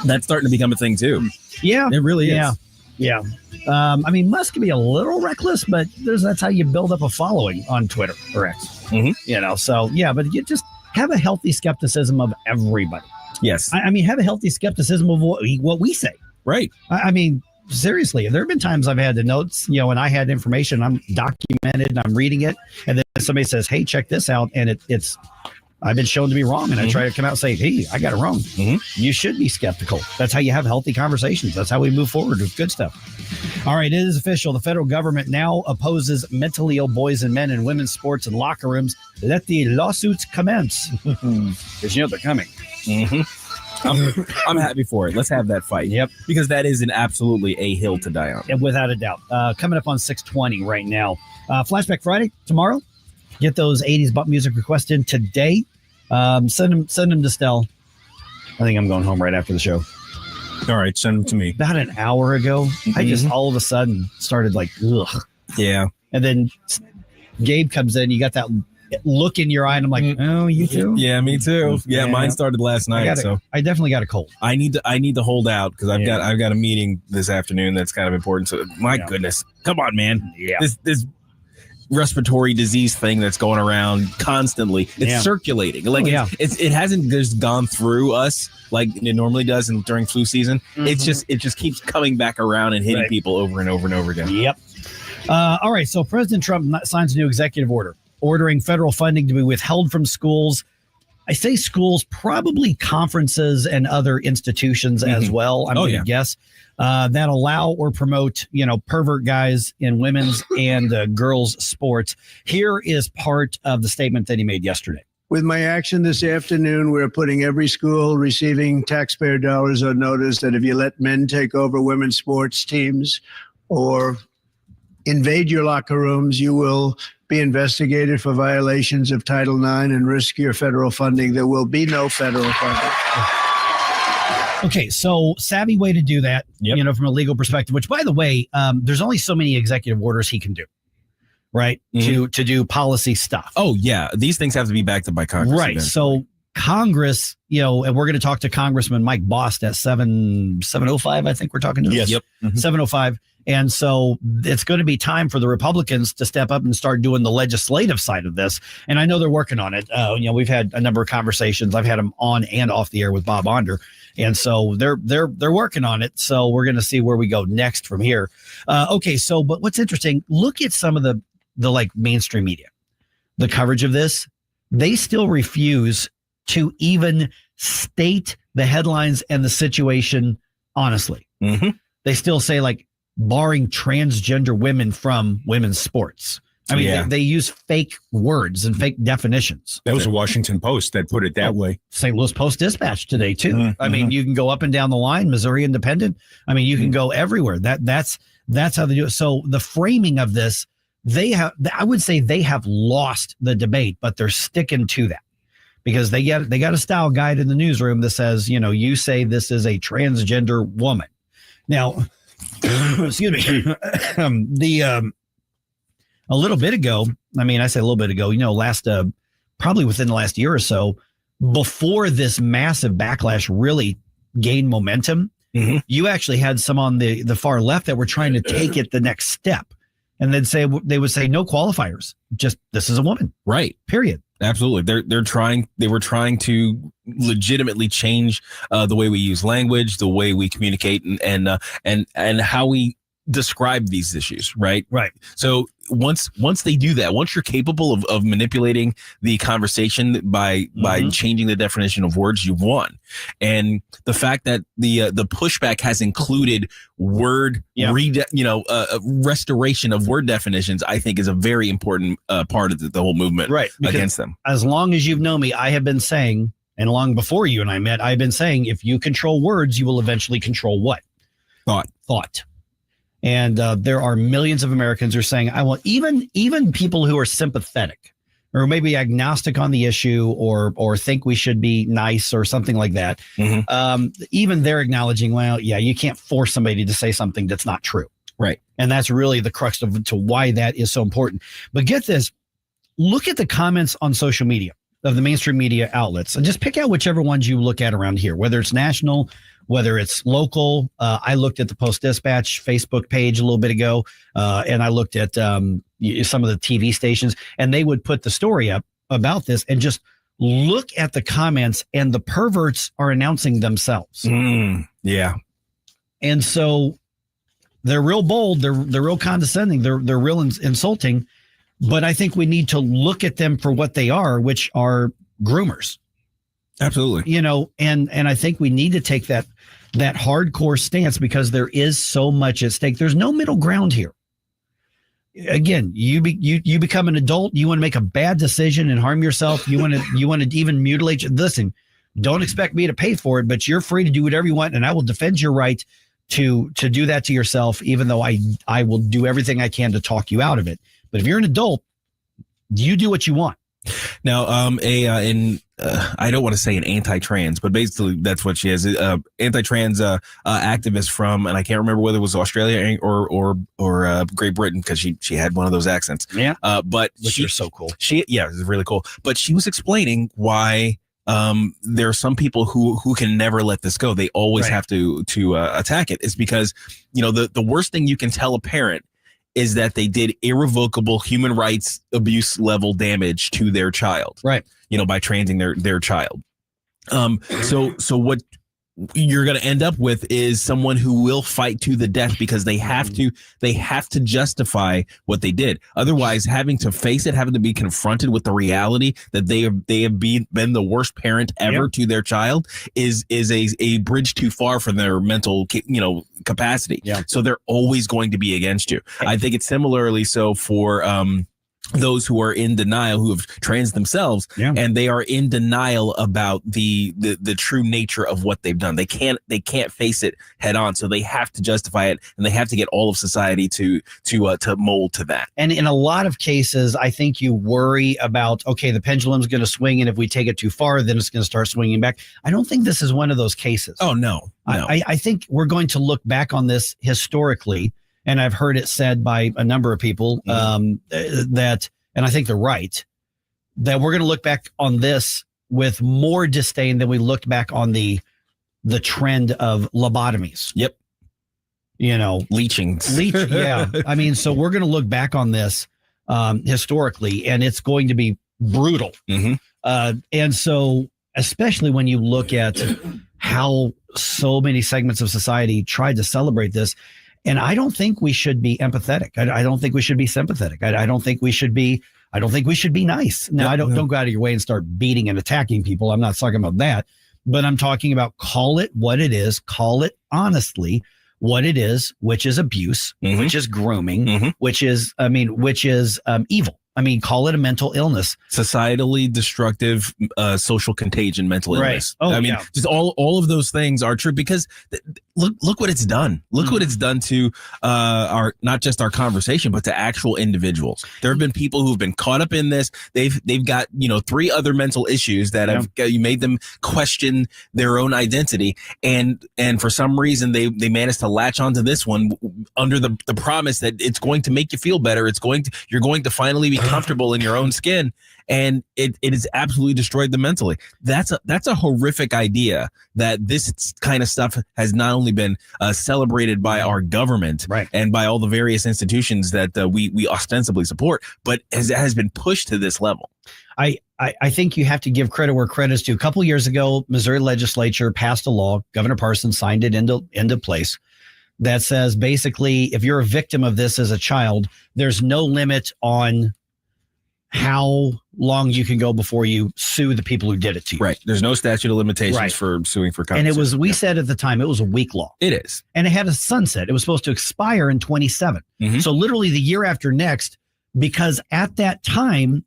that's starting to become a thing too. Yeah, it really is. Yeah. I mean, Musk can be a little reckless, but that's how you build up a following on Twitter or X. Mm-hmm. So yeah, but you just have a healthy skepticism of everybody. Yes, I mean, have a healthy skepticism of what we say. Right. I mean, seriously, there have been times I've had the notes, and I had information, I'm documented, and I'm reading it, and then somebody says, "Hey, check this out," and it's I've been shown to be wrong, and I try to come out and say, "Hey, I got it wrong." You should be skeptical. That's how you have healthy conversations. That's how we move forward with good stuff. All right, it is official. The federal government now opposes mentally ill boys and men in women's sports and locker rooms. Let the lawsuits commence. Because they're coming. I'm happy for it. Let's have that fight. Yep. Because that is absolutely a hill to die on. Yeah, without a doubt. Coming up on 6:20 right now. Flashback Friday tomorrow. Get those 80s butt music requests in today. Send them to Stell. I think I'm going home right after the show. All right, send them to me. About an hour ago, I just all of a sudden started like, ugh. Yeah. And then Gabe comes in. You got that look in your eye, and I'm like, oh, you too? Yeah, me too. Yeah, mine started last night. I definitely got a cold. I need to hold out because I've got a meeting this afternoon that's kind of important. So my goodness, come on, man. Yeah. This respiratory disease thing that's going around constantly. It's circulating. Like it hasn't just gone through us like it normally does during flu season. It just keeps coming back around and hitting people over and over and over again. Yep. All right. So President Trump signs a new executive order ordering federal funding to be withheld from schools. I say schools, probably conferences and other institutions as well. I'm going to guess that allow or promote, pervert guys in women's and girls' sports. Here is part of the statement that he made yesterday. With my action this afternoon, we're putting every school receiving taxpayer dollars on notice that if you let men take over women's sports teams or invade your locker rooms, you will be investigated for violations of Title IX and risk your federal funding. There will be no federal funding. Okay, so savvy way to do that, from a legal perspective, which, by the way, there's only so many executive orders he can do, right, to do policy stuff. Oh, yeah. These things have to be backed up by Congress. Right, so Congress, and we're going to talk to Congressman Mike Bost at 7:05, I think we're talking to him. Yes. Yep. 7:05. And so it's going to be time for the Republicans to step up and start doing the legislative side of this. And I know they're working on it. We've had a number of conversations. I've had them on and off the air with Bob Onder. And so they're working on it. So we're going to see where we go next from here. Okay. So, but what's interesting, look at some of the like mainstream media, the coverage of this. They still refuse to even state the headlines and the situation honestly. They still say like, barring transgender women from women's sports. I mean, they use fake words and fake definitions. That was a Washington Post that put it that way. St. Louis Post-Dispatch today, too. I mean, you can go up and down the line, Missouri Independent. I mean, you can go everywhere. That's how they do it. So the framing of this, I would say they have lost the debate, but they're sticking to that because they got a style guide in the newsroom that says, you say this is a transgender woman. Now, excuse me, a little bit ago, I say a little bit ago, probably within the last year or so, before this massive backlash really gained momentum, you actually had some on the far left that were trying to take it the next step. And they would say no qualifiers, just this is a woman. Right. Period. Absolutely. They were trying to legitimately change the way we use language, the way we communicate and how we describe these issues. Right. Right. So once they do that, once you're capable of manipulating the conversation by changing the definition of words, you've won. And the fact that the pushback has included word restoration of word definitions, I think is a very important part of the whole movement against them. As long as you've known me, I have been saying, and long before you and I met, I've been saying, if you control words, you will eventually control what? Thought. And there are millions of Americans who are saying, I want even people who are sympathetic or maybe agnostic on the issue or think we should be nice or something like that. Even they're acknowledging, well, yeah, you can't force somebody to say something that's not true. Right. And that's really the crux to why that is so important. But get this, look at the comments on social media of the mainstream media outlets and just pick out whichever ones you look at around here, whether it's national, whether it's local. I looked at the Post-Dispatch Facebook page a little bit ago, and I looked at some of the TV stations, and they would put the story up about this and just look at the comments, and the perverts are announcing themselves. Yeah. And so they're real bold. They're real condescending. They're real insulting. But I think we need to look at them for what they are, which are groomers. Absolutely. And I think we need to take that hardcore stance because there is so much at stake. There's no middle ground here. Again, you become an adult. You want to make a bad decision and harm yourself. You want to even mutilate. Listen, don't expect me to pay for it, but you're free to do whatever you want, and I will defend your right to do that to yourself, even though I will do everything I can to talk you out of it. But if you're an adult, you do what you want. Now, I don't want to say an anti-trans, but basically that's what she is. Anti-trans activist from, and I can't remember whether it was Australia or Great Britain because she had one of those accents. Yeah. But which are so cool. Yeah, it's really cool. But she was explaining why there are some people who can never let this go. They always have to attack it. It's because the worst thing you can tell a parent is that they did irrevocable human rights abuse level damage to their child. Right. By transing their child. So what you're going to end up with is someone who will fight to the death because they have to justify what they did. Otherwise, having to face it, having to be confronted with the reality that they have been the worst parent ever to their child is a bridge too far for their mental, capacity. Yeah. So they're always going to be against you. I think it's similarly so for, those who are in denial, who have trans themselves, and they are in denial about the true nature of what they've done. They can't face it head on, so they have to justify it, and they have to get all of society to mold to that. And in a lot of cases, I think you worry about, okay, the pendulum's going to swing, and if we take it too far, then it's going to start swinging back. I don't think this is one of those cases. Oh no. I think we're going to look back on this historically. And I've heard it said by a number of people that, and I think they're right, that we're going to look back on this with more disdain than we looked back on the trend of lobotomies. Yep. Leeching. Yeah. So we're going to look back on this historically, and it's going to be brutal. And so, especially when you look at how so many segments of society tried to celebrate this. And I don't think we should be empathetic. I don't think we should be sympathetic. I don't think we should be nice. Now, don't go out of your way and start beating and attacking people. I'm not talking about that, but I'm talking about call it what it is, call it honestly what it is, which is abuse, which is grooming, which is evil. Call it a mental illness. Societally destructive, social contagion, mental illness. Right. Oh, just all of those things are true because look what it's done. Look what it's done to our not just our conversation, but to actual individuals. There have been people who've been caught up in this. They've got 3 other mental issues that have made them question their own identity, and for some reason they managed to latch onto this one under the promise that it's going to make you feel better. You're going to finally be comfortable in your own skin, and it has absolutely destroyed them mentally. That's a horrific idea that this kind of stuff has not only been celebrated by our government and by all the various institutions that we ostensibly support, but has been pushed to this level. I think you have to give credit where credit is due. A couple of years ago, Missouri legislature passed a law. Governor Parsons signed it into place that says basically if you're a victim of this as a child, there's no limit on how long you can go before you sue the people who did it to you. Right. There's no statute of limitations for suing for compensation. And we said at the time, it was a weak law. It is. And it had a sunset. It was supposed to expire in 27. So literally the year after next, because at that time,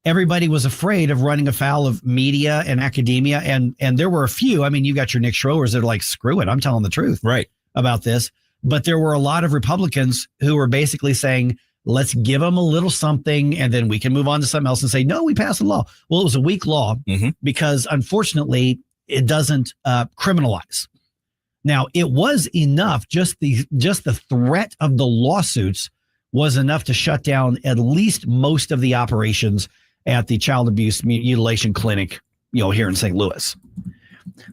everybody was afraid of running afoul of media and academia. And there were a few, I mean, you got your Nick Schroers that are like, screw it, I'm telling the truth about this. But there were a lot of Republicans who were basically saying, let's give them a little something and then we can move on to something else and say, no, we passed a law. Well, it was a weak law because unfortunately it doesn't criminalize. Now, it was enough, just the threat of the lawsuits was enough to shut down at least most of the operations at the child abuse mutilation clinic, here in St. Louis.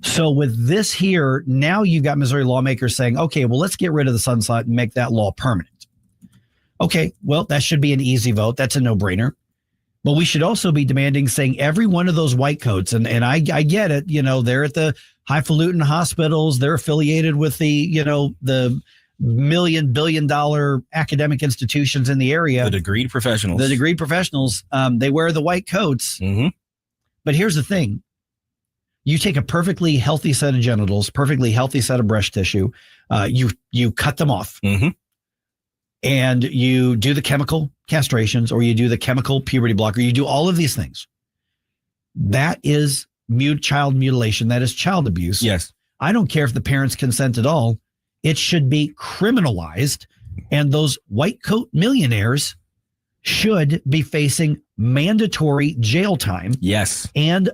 So with this here, now you've got Missouri lawmakers saying, okay, well, let's get rid of the sunset and make that law permanent. Okay, well, that should be an easy vote. That's a no-brainer. But we should also be demanding saying every one of those white coats, and I get it, they're at the highfalutin hospitals, they're affiliated with the billion-billion-dollar academic institutions in the area. The degreed professionals. They wear the white coats. But here's the thing. You take a perfectly healthy set of genitals, perfectly healthy set of breast tissue, you cut them off. And you do the chemical castrations or you do the chemical puberty blocker. You do all of these things. That is child mutilation. That is child abuse. Yes. I don't care if the parents consent at all. It should be criminalized. And those white coat millionaires should be facing mandatory jail time. Yes. And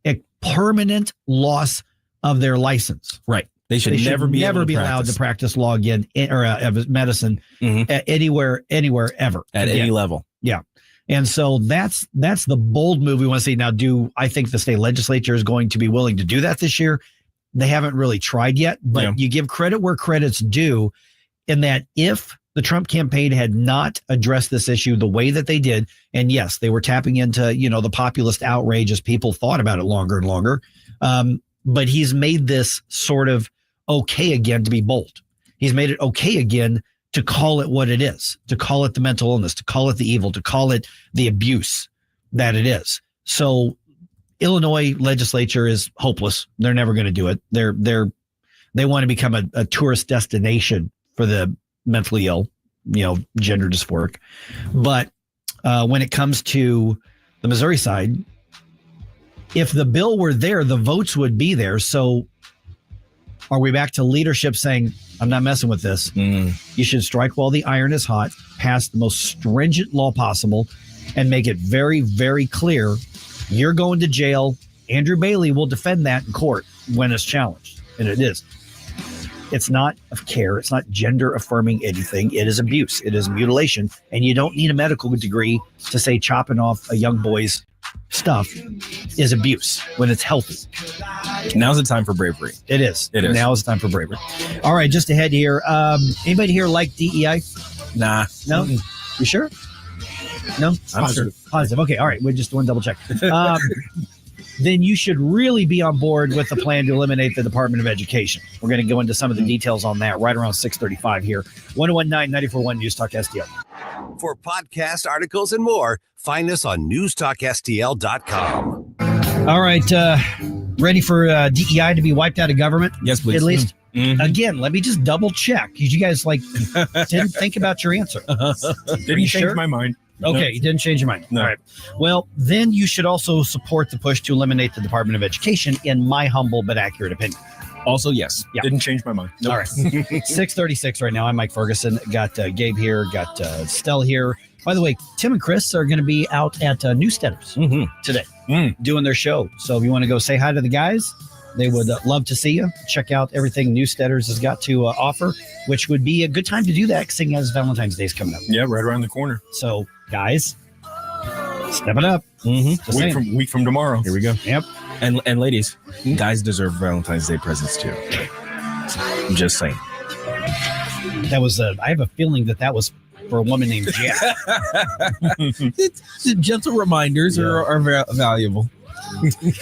a permanent loss of their license. Right. They should never be allowed to practice law again or medicine anywhere, ever. At any level. Yeah. And so that's the bold move we want to see. Now, I think the state legislature is going to be willing to do that this year? They haven't really tried yet, but you give credit where credit's due in that if the Trump campaign had not addressed this issue the way that they did, and yes, they were tapping into, the populist outrage as people thought about it longer and longer. But he's made this sort of okay again to be bold. He's made it okay again to call it what it is, to call it the mental illness, to call it the evil, to call it the abuse that it is. So Illinois legislature is hopeless. They're never going to do it. They want to become a tourist destination for the mentally ill, gender dysphoric. But when it comes to the Missouri side, if the bill were there, the votes would be there. So are we back to leadership saying, I'm not messing with this? You should strike while the iron is hot, pass the most stringent law possible, and make it very, very clear you're going to jail. Andrew Bailey will defend that in court when it's challenged. And it is. It's not of care. It's not gender affirming anything. It is abuse. It is mutilation. And you don't need a medical degree to say chopping off a young boy's stuff is abuse when it's healthy. Now's the time for bravery. It is. Now is the time for bravery. All right, just ahead here. Anybody here like DEI? Nah. No? You sure? No? I'm sure. Positive. Okay, all right. We just want to double check. Then you should really be on board with the plan to eliminate the Department of Education. We're going to go into some of the details on that right around 6:35 here. 1019-94.1 News Talk STL. For podcasts, articles, and more, find us on newstalkstl.com. All right. Ready for DEI to be wiped out of government? Yes, please. At least. Again, let me just double check. You guys didn't think about your answer. Didn't change my mind. Okay, you didn't change your mind. No. All right. Well, then you should also support the push to eliminate the Department of Education, in my humble but accurate opinion. Also, yes. Yeah. Didn't change my mind. Nope. All right. 6:36 right now. I'm Mike Ferguson. Got Gabe here. Got Stell here. By the way, Tim and Chris are going to be out at Newsteaders today doing their show. So if you want to go say hi to the guys, they would love to see you. Check out everything Newsteaders has got to offer, which would be a good time to do that, seeing as Valentine's Day is coming up. Yeah, right around the corner. So, guys, step it up. Week from tomorrow. Here we go. Yep. And ladies, guys deserve Valentine's Day presents too. I'm just saying. That was I have a feeling that was for a woman named Jack. Gentle reminders are valuable.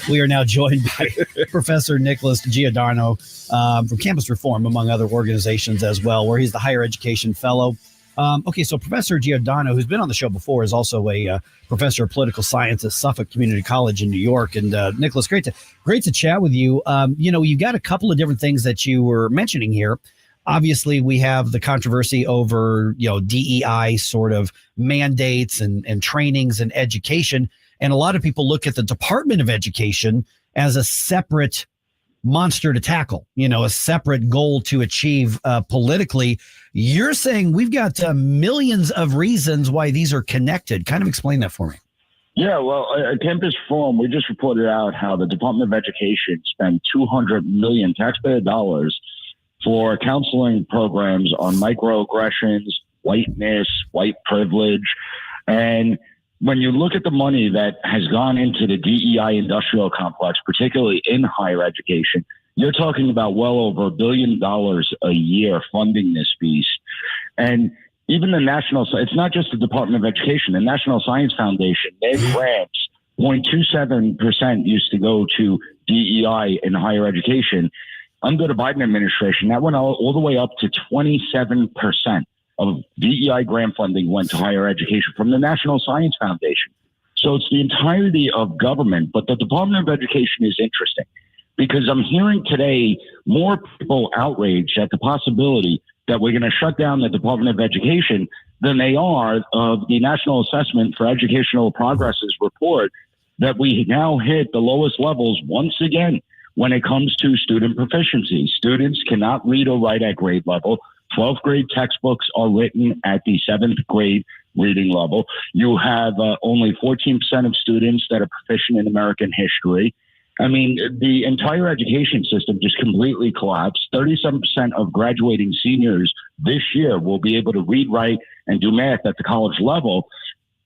We are now joined by Professor Nicholas Giordano from Campus Reform, among other organizations as well, where he's the higher education fellow. So Professor Giordano, who's been on the show before, is also a professor of political science at Suffolk Community College in New York. And Nicholas, great to chat with you. You've got a couple of different things that you were mentioning here. Obviously, we have the controversy over, DEI sort of mandates and trainings and education. And a lot of people look at the Department of Education as a separate monster to tackle, a separate goal to achieve politically. You're saying we've got millions of reasons why these are connected. Kind of explain that for me. Yeah, well, at Campus Reform, we just reported out how the Department of Education spent $200 million taxpayer dollars for counseling programs on microaggressions, whiteness, white privilege. And when you look at the money that has gone into the DEI industrial complex, particularly in higher education, you're talking about well over $1 billion a year funding this beast. And even the it's not just the Department of Education, the National Science Foundation, their grants, 0.27% used to go to DEI in higher education. Under the Biden administration, that went all the way up to 27% of DEI grant funding went to higher education from the National Science Foundation. So it's the entirety of government, but the Department of Education is interesting because I'm hearing today more people outraged at the possibility that we're going to shut down the Department of Education than they are of the National Assessment for Educational Progress's report that we now hit the lowest levels once again when it comes to student proficiency. Students cannot read or write at grade level. 12th grade textbooks are written at the 7th grade reading level. You have only 14% of students that are proficient in American history. I mean, the entire education system just completely collapsed. 37% of graduating seniors this year will be able to read, write, and do math at the college level.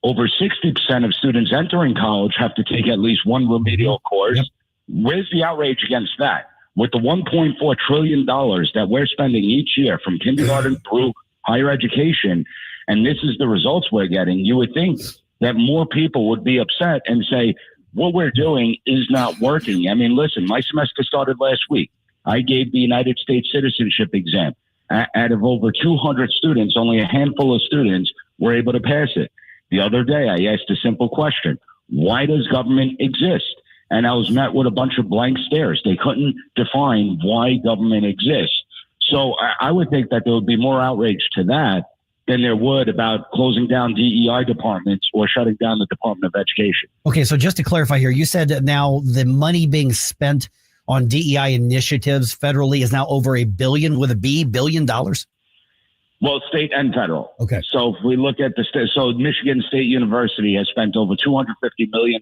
Over 60% of students entering college have to take at least one remedial course. Yep. Where's the outrage against that? With the $1.4 trillion that we're spending each year from kindergarten through higher education, and this is the results we're getting, you would think that more people would be upset and say, what we're doing is not working. I mean, listen, my semester started last week. I gave the United States citizenship exam. Out of over 200 students, only a handful of students were able to pass it. The other day, I asked a simple question. Why does government exist? And I was met with a bunch of blank stares. They couldn't define why government exists. So I would think that there would be more outrage to that than there would about closing down DEI departments or shutting down the Department of Education. Okay, so just to clarify here, you said that now the money being spent on DEI initiatives federally is now over $1 billion with a B, $1 billion? Well, state and federal. Okay. So if we look at the state, so Michigan State University has spent over $250 million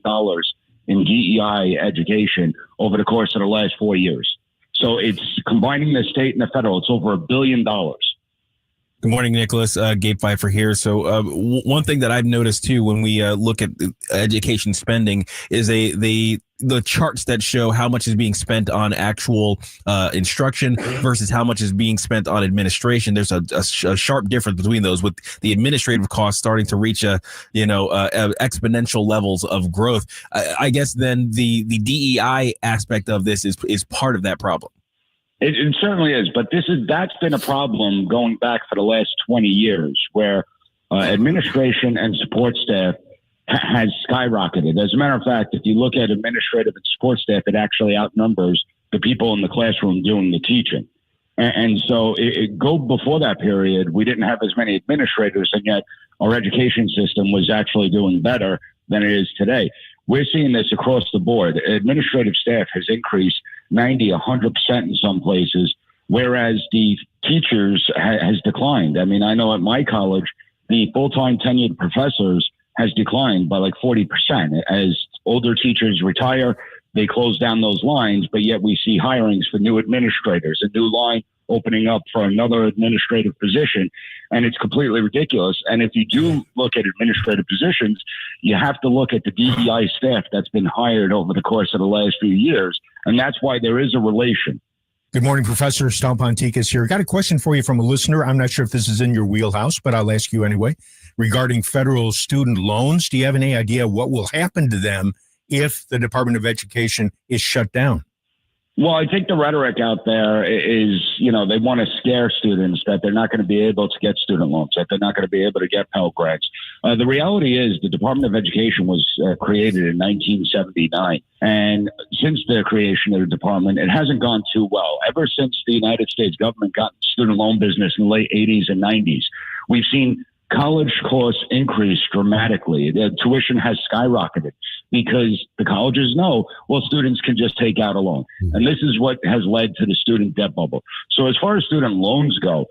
in DEI education over the course of the last 4 years. So it's combining the state and the federal. It's over $1 billion. Good morning, Nicholas. Gabe Pfeiffer here. So one thing that I've noticed too when we look at education spending is the charts that show how much is being spent on actual instruction versus how much is being spent on administration. There's a sharp difference between those, with the administrative costs starting to reach exponential levels of growth. I guess then the DEI aspect of this is part of that problem. It certainly is, but that's been a problem going back for the last 20 years, where administration and support staff has skyrocketed. As a matter of fact, if you look at administrative and support staff, it actually outnumbers the people in the classroom doing the teaching. And so go before that period, we didn't have as many administrators, and yet our education system was actually doing better than it is today. We're seeing this across the board. Administrative staff has increased 90, 100% in some places, whereas the teachers has declined. I mean, I know at my college, the full-time tenured professors has declined by like 40%. As older teachers retire, they close down those lines, but yet we see hirings for new administrators, a new line opening up for another administrative position, and it's completely ridiculous. And if you do look at administrative positions, you have to look at the DEI staff that's been hired over the course of the last few years, and that's why there is a relation. Good morning, Professor Stampontikis here. Got a question for you from a listener. I'm not sure if this is in your wheelhouse, but I'll ask you anyway. Regarding federal student loans, do you have any idea what will happen to them if the Department of Education is shut down? Well, I think the rhetoric out there is, they want to scare students that they're not going to be able to get student loans, that they're not going to be able to get Pell Grants. The reality is the Department of Education was created in 1979. And since the creation of the department, it hasn't gone too well. Ever since the United States government got into student loan business in the late 80s and 90s, we've seen college costs increase dramatically. The tuition has skyrocketed because the colleges know, well, students can just take out a loan. And this is what has led to the student debt bubble. So as far as student loans go,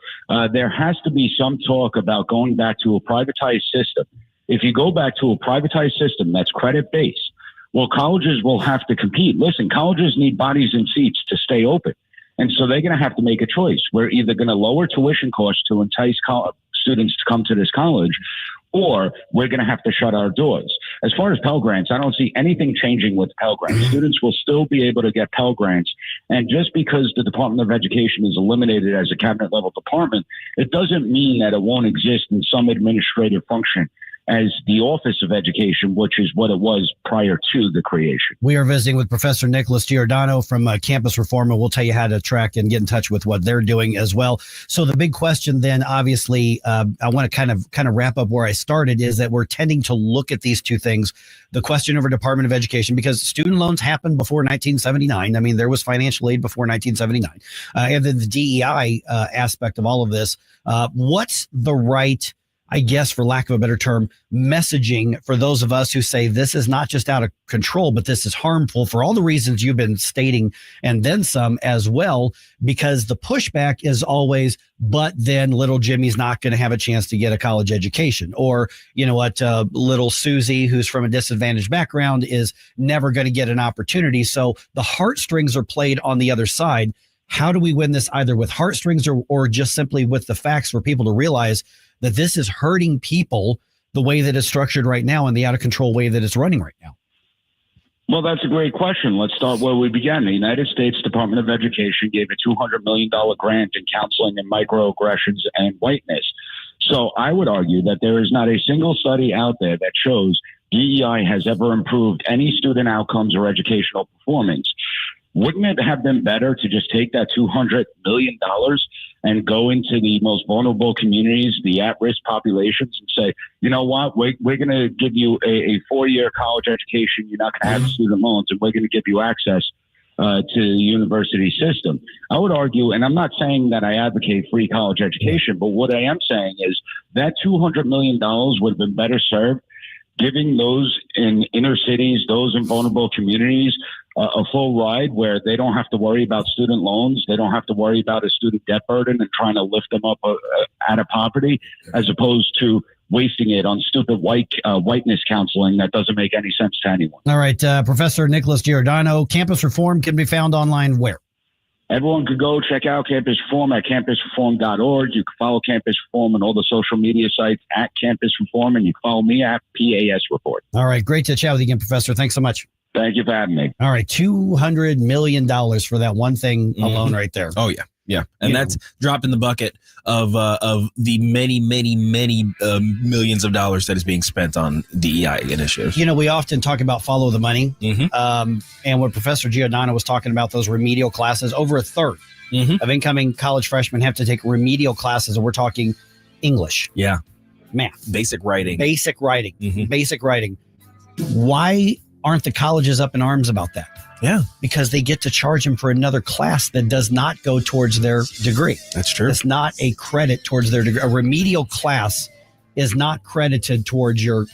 there has to be some talk about going back to a privatized system. If you go back to a privatized system that's credit-based, well, colleges will have to compete. Listen, colleges need bodies and seats to stay open. And so they're going to have to make a choice. We're either going to lower tuition costs to entice students to come to this college, or we're going to have to shut our doors. As far as Pell Grants, I don't see anything changing with Pell Grants. Students will still be able to get Pell Grants. And just because the Department of Education is eliminated as a cabinet level department, it doesn't mean that it won't exist in some administrative function as the Office of Education, which is what it was prior to the creation. We are visiting with Professor Nicholas Giordano from Campus Reform, and we'll tell you how to track and get in touch with what they're doing as well. So the big question then, obviously, I want to kind of wrap up where I started, is that we're tending to look at these two things. The question over Department of Education, because student loans happened before 1979. I mean, there was financial aid before 1979. And then the DEI aspect of all of this. What's the right, I guess, for lack of a better term, messaging for those of us who say this is not just out of control, but this is harmful for all the reasons you've been stating, and then some as well, because the pushback is always, but then little Jimmy's not going to have a chance to get a college education. Or, you know what, little Susie, who's from a disadvantaged background, is never going to get an opportunity. So the heartstrings are played on the other side. How do we win this, either with heartstrings or just simply with the facts, for people to realize that this is hurting people the way that it's structured right now and the out of control way that it's running right now? Well, that's a great question. Let's start where we began. The United States Department of Education gave a $200 million grant in counseling and microaggressions and whiteness. So I would argue that there is not a single study out there that shows DEI has ever improved any student outcomes or educational performance. Wouldn't it have been better to just take that $200 million and go into the most vulnerable communities, the at-risk populations, and say, you know what, we're going to give you a 4-year college education. You're not going to have student loans, and we're going to give you access to the university system. I would argue, and I'm not saying that I advocate free college education, but what I am saying is that $200 million would have been better served giving those in inner cities, those in vulnerable communities, a full ride where they don't have to worry about student loans. They don't have to worry about a student debt burden and trying to lift them up out of poverty, as opposed to wasting it on stupid whiteness counseling that doesn't make any sense to anyone. All right. Professor Nicholas Giordano, Campus Reform can be found online where? Everyone could go check out Campus Reform at campusreform.org. You can follow Campus Reform on all the social media sites at Campus Reform, and you can follow me at PAS Report. All right. Great to chat with you again, Professor. Thanks so much. Thank you for having me. All right. $200 million for that one thing alone right there. Oh, yeah. Yeah. And that's dropping the bucket of the many millions of dollars that is being spent on DEI initiatives. You know, we often talk about follow the money. And when Professor Giordano was talking about those remedial classes, over a third of incoming college freshmen have to take remedial classes. And we're talking English. Yeah. Math. Basic writing. Basic writing. Basic writing. Why aren't the colleges up in arms about that? Yeah. Because they get to charge them for another class that does not go towards their degree. That's true. It's not a credit towards their degree. A remedial class is not credited towards your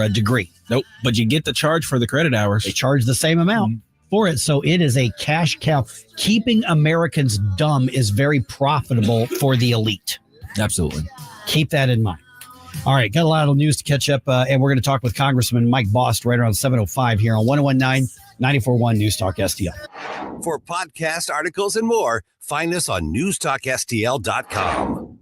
degree. Nope. But you get the charge for the credit hours. They charge the same amount. for it. So it is a cash cow. Keeping Americans dumb is very profitable for the elite. Absolutely. Keep that in mind. All right, got a lot of news to catch up, and we're going to talk with Congressman Mike Bost right around 7:05 here on 101.9 94.1 News Talk STL. For podcast articles and more, find us on newstalkstl.com.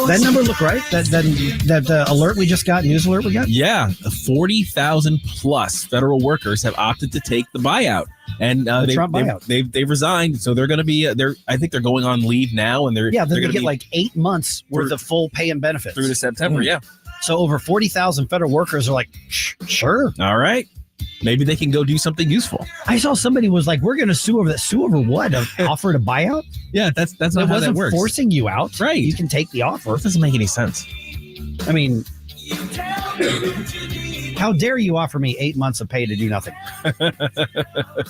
That number look right? That alert we just got, news alert we got? Yeah, 40,000 plus federal workers have opted to take the buyout. And Trump buyout. They've resigned, so they're going to be I think they're going on leave now, and they're going to get be like 8 months worth of full pay and benefits through to September. Yeah, so over 40,000 federal workers are like, sure, all right, maybe they can go do something useful. I saw somebody was like, we're going to sue over that. Sue over what? Offered a buyout? Yeah, that's not how that works. Forcing you out, right? You can take the offer. It doesn't make any sense. I mean, how dare you offer me 8 months of pay to do nothing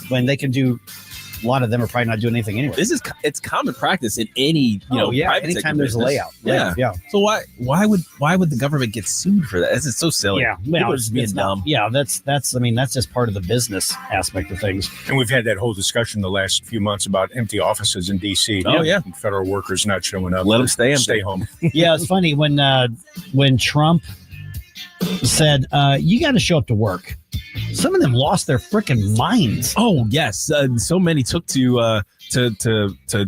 when they can do? A lot of them are probably not doing anything anyway. It's common practice in any private anytime there's business. a layout. Yeah. So why would the government get sued for that? It's so silly. Yeah, people are just being dumb. Yeah, that's just part of the business aspect of things. And we've had that whole discussion the last few months about empty offices in D.C. Oh yeah, and federal workers not showing up. Let them stay home. Yeah, it's funny when Trump said you got to show up to work. Some of them lost their freaking minds. Oh yes, so many took to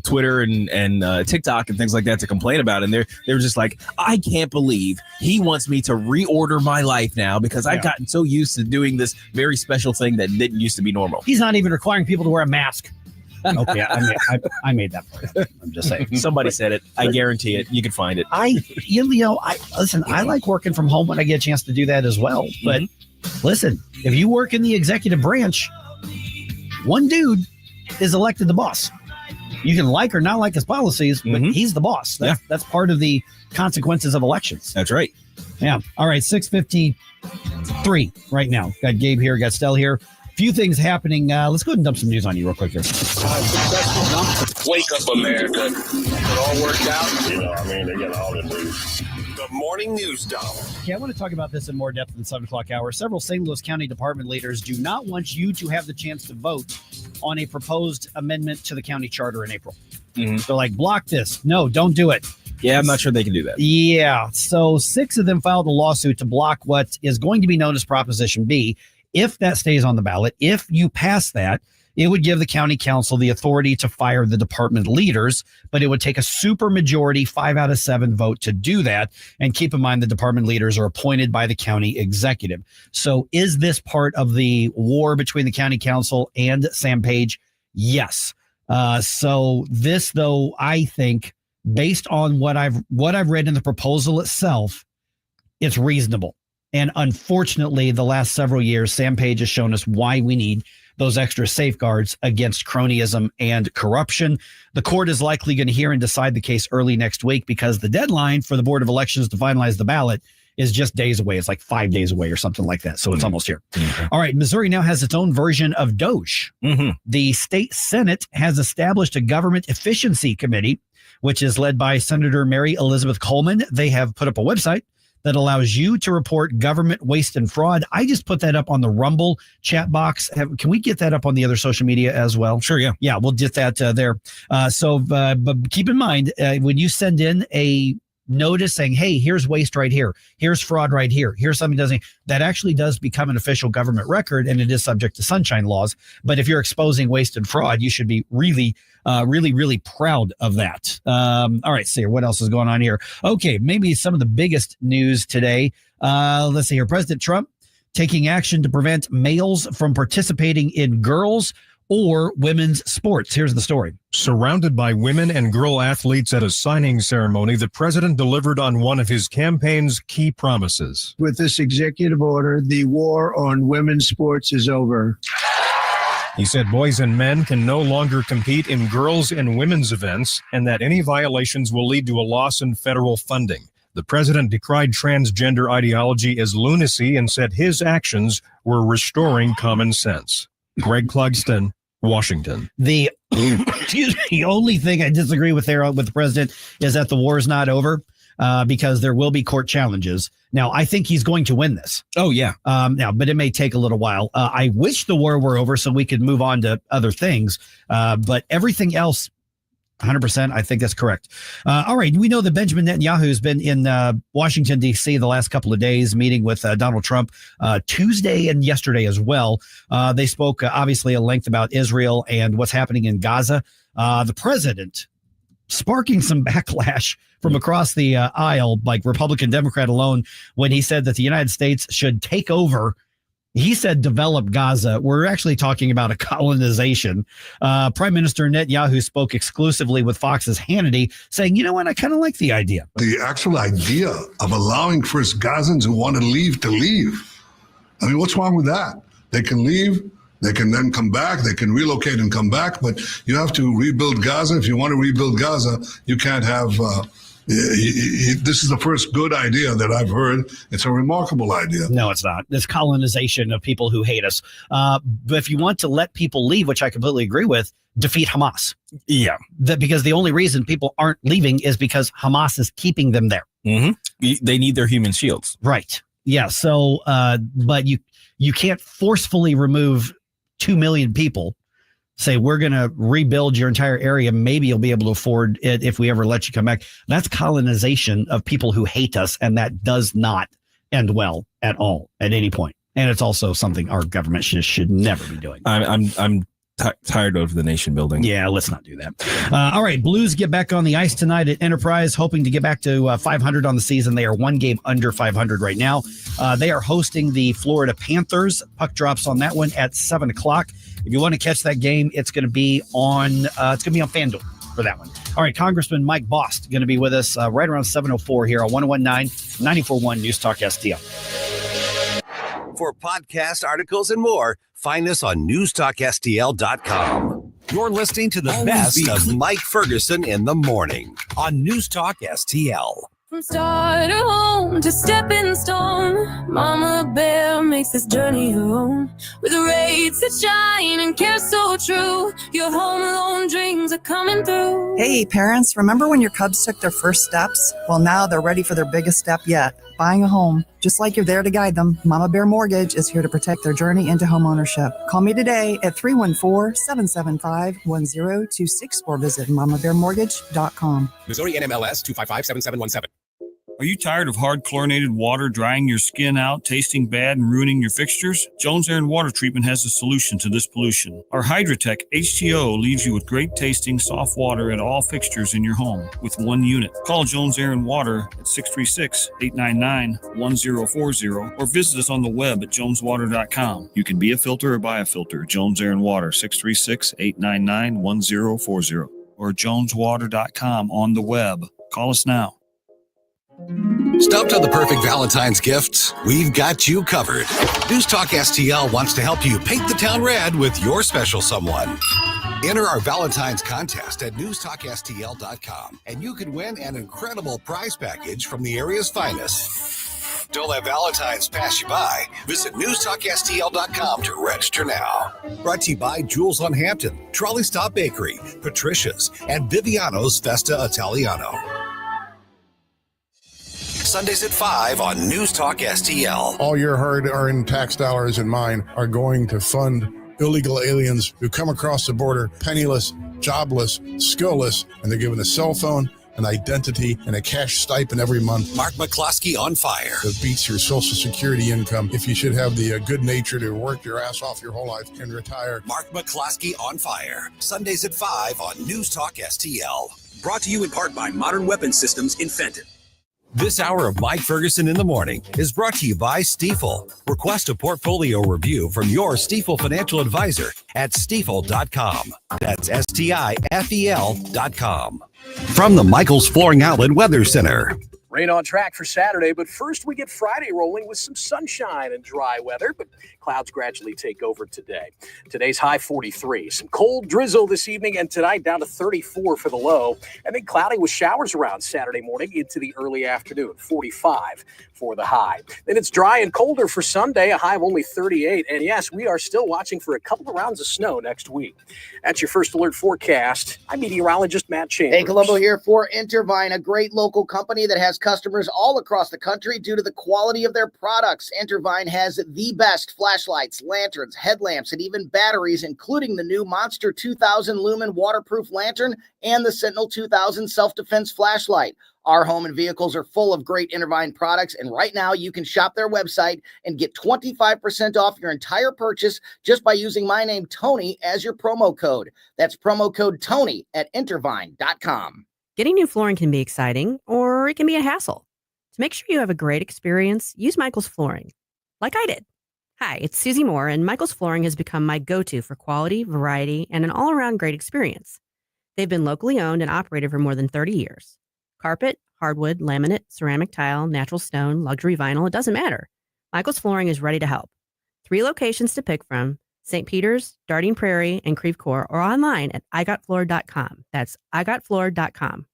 Twitter and TikTok and things like that to complain about it. And they were just like, I can't believe he wants me to reorder my life now because I've gotten so used to doing this very special thing that didn't used to be normal. He's not even requiring people to wear a mask. Okay, I made that part. I'm just saying. Somebody said it. I guarantee it. You can find it. Listen, I like working from home when I get a chance to do that as well. But listen, if you work in the executive branch, one dude is elected the boss. You can like or not like his policies, but he's the boss. That's part of the consequences of elections. That's right. Yeah. All right, 6:53 right now. Got Gabe here, got Stell here. Few things happening. Let's go ahead and dump some news on you real quick here. Wake up, America. It all worked out. They get all the news. The Morning News Dump. Okay, I want to talk about this in more depth in the 7 o'clock hour. Several St. Louis County department leaders do not want you to have the chance to vote on a proposed amendment to the county charter in April. They're like, block this. No, don't do it. Yeah, I'm not sure they can do that. Yeah. So 6 of them filed a lawsuit to block what is going to be known as Proposition B. If that stays on the ballot, if you pass that, it would give the county council the authority to fire the department leaders, but it would take a super majority, 5 out of 7 vote to do that. And keep in mind, the department leaders are appointed by the county executive. So is this part of the war between the county council and Sam Page? Yes. So this, though, I think, based on what I've read in the proposal itself, it's reasonable. And unfortunately, the last several years, Sam Page has shown us why we need those extra safeguards against cronyism and corruption. The court is likely going to hear and decide the case early next week because the deadline for the Board of Elections to finalize the ballot is just days away. It's like 5 days away or something like that. So it's almost here. All right. Missouri now has its own version of Doge. The state Senate has established a government efficiency committee, which is led by Senator Mary Elizabeth Coleman. They have put up a website that allows you to report government waste and fraud. I just put that up on the Rumble chat box. Can we get that up on the other social media as well? Sure, yeah. Yeah, we'll get that there. But keep in mind, when you send in a notice saying, hey, here's waste right here, here's fraud right here, here's something doesn't, that actually does become an official government record, and it is subject to sunshine laws. But if you're exposing waste and fraud, you should be really proud of that. All right, see what else is going on here. Okay, maybe some of the biggest news today. Let's see here. President Trump taking action to prevent males from participating in girls or women's sports. Here's the story. Surrounded by women and girl athletes at a signing ceremony, the president delivered on one of his campaign's key promises. With this executive order, the war on women's sports is over. He said boys and men can no longer compete in girls and women's events, and that any violations will lead to a loss in federal funding. The president decried transgender ideology as lunacy and said his actions were restoring common sense. Greg Clugston, Washington. The only thing I disagree with there with the president is that the war is not over. because there will be court challenges. Now, I think he's going to win this. Oh, yeah. But it may take a little while. I wish the war were over so we could move on to other things. But everything else, 100%, I think that's correct. All right. We know that Benjamin Netanyahu has been in Washington, D.C. the last couple of days, meeting with Donald Trump Tuesday and yesterday as well. They spoke, obviously, at length about Israel and what's happening in Gaza. The president sparking some backlash from across the aisle, like Republican, Democrat alone, when he said that the United States should take over. He said develop Gaza. We're actually talking about a colonization. Prime Minister Netanyahu spoke exclusively with Fox's Hannity, saying, you know what, I kind of like the idea. The actual idea of allowing first Gazans who want to leave. I mean, what's wrong with that? They can leave. They can then come back. They can relocate and come back. But you have to rebuild Gaza. If you want to rebuild Gaza, you can't have... this is the first good idea that I've heard. It's a remarkable idea. No, it's not. This colonization of people who hate us. But if you want to let people leave, which I completely agree with, defeat Hamas. Yeah. Because the only reason people aren't leaving is because Hamas is keeping them there. Mm-hmm. They need their human shields. Right. Yeah. So, but you can't forcefully remove 2 million people. Say, we're going to rebuild your entire area. Maybe you'll be able to afford it if we ever let you come back. That's colonization of people who hate us. And that does not end well at all at any point. And it's also something our government should never be doing. I'm tired of the nation building. Yeah, let's not do that. All right. Blues get back on the ice tonight at Enterprise, hoping to get back to 500 on the season. They are one game under 500 right now. They are hosting the Florida Panthers. Puck drops on that one at 7:00. If you want to catch that game, it's going to be on FanDuel for that one. All right, Congressman Mike Bost going to be with us right around 7:04 here on 101.9 94.1 News Talk STL. For podcasts, articles, and more, find us on newstalkstl.com. You're listening to the best of Mike Ferguson in the morning on News Talk STL. From starter home to stepping stone, Mama Bear makes this journey her own. With rays that shine and care so true, your home alone dreams are coming through. Hey parents, remember when your Cubs took their first steps? Well, now they're ready for their biggest step yet, buying a home. Just like you're there to guide them, Mama Bear Mortgage is here to protect their journey into homeownership. Call me today at 314-775-1026 or visit mamabearmortgage.com. Missouri NMLS 2557717. Are you tired of hard chlorinated water drying your skin out, tasting bad, and ruining your fixtures? Jones Air and Water Treatment has a solution to this pollution. Our Hydratech H2O leaves you with great tasting, soft water at all fixtures in your home with one unit. Call Jones Air and Water at 636-899-1040 or visit us on the web at joneswater.com. You can be a filter or buy a filter. Jones Air and Water, 636-899-1040 or joneswater.com on the web. Call us now. Stumped on the perfect Valentine's gifts? We've got you covered. News Talk STL wants to help you paint the town red with your special someone. Enter our Valentine's contest at newstalkstl.com, and you can win an incredible prize package from the area's finest. Don't let Valentine's pass you by. Visit newstalkstl.com to register now. Brought to you by Jules on Hampton, Trolley Stop Bakery, Patricia's, and Viviano's Festa Italiano. Sundays at 5 on News Talk STL. All your hard-earned tax dollars and mine are going to fund illegal aliens who come across the border penniless, jobless, skillless, and they're given a cell phone, an identity, and a cash stipend every month. Mark McCloskey on fire. That beats your Social Security income if you should have the good nature to work your ass off your whole life and retire. Mark McCloskey on fire. Sundays at 5 on News Talk STL. Brought to you in part by Modern Weapon Systems in Fenton. This hour of Mike Ferguson in the Morning is brought to you by Stifel. Request a portfolio review from your Stifel financial advisor at stifel.com. That's STIFEL.com. From the Michaels Flooring Outlet Weather Center. Rain on track for Saturday, but first we get Friday rolling with some sunshine and dry weather, but clouds gradually take over today. Today's high 43. Some cold drizzle this evening and tonight down to 34 for the low. And then cloudy with showers around Saturday morning into the early afternoon, 45 for the high. Then it's dry and colder for Sunday, a high of only 38. And yes, we are still watching for a couple of rounds of snow next week. That's your First Alert forecast. I'm meteorologist Matt Chambers. Hey, Colombo here for Intervine, a great local company that has customers all across the country due to the quality of their products. Intervine has the best flashlights, lanterns, headlamps, and even batteries, including the new Monster 2000 Lumen waterproof lantern and the Sentinel 2000 self-defense flashlight. Our home and vehicles are full of great Intervine products, and right now you can shop their website and get 25% off your entire purchase just by using my name, Tony, as your promo code. That's promo code Tony at intervine.com. Getting new flooring can be exciting, or it can be a hassle. To make sure you have a great experience, use Michael's Flooring, like I did. Hi, it's Susie Moore, and Michael's Flooring has become my go-to for quality, variety, and an all-around great experience. They've been locally owned and operated for more than 30 years. Carpet, hardwood, laminate, ceramic tile, natural stone, luxury vinyl, it doesn't matter. Michael's Flooring is ready to help. 3 locations to pick from: St. Peter's, Darting Prairie, and Creve Coeur, or online at igotfloor.com. That's igotfloor.com.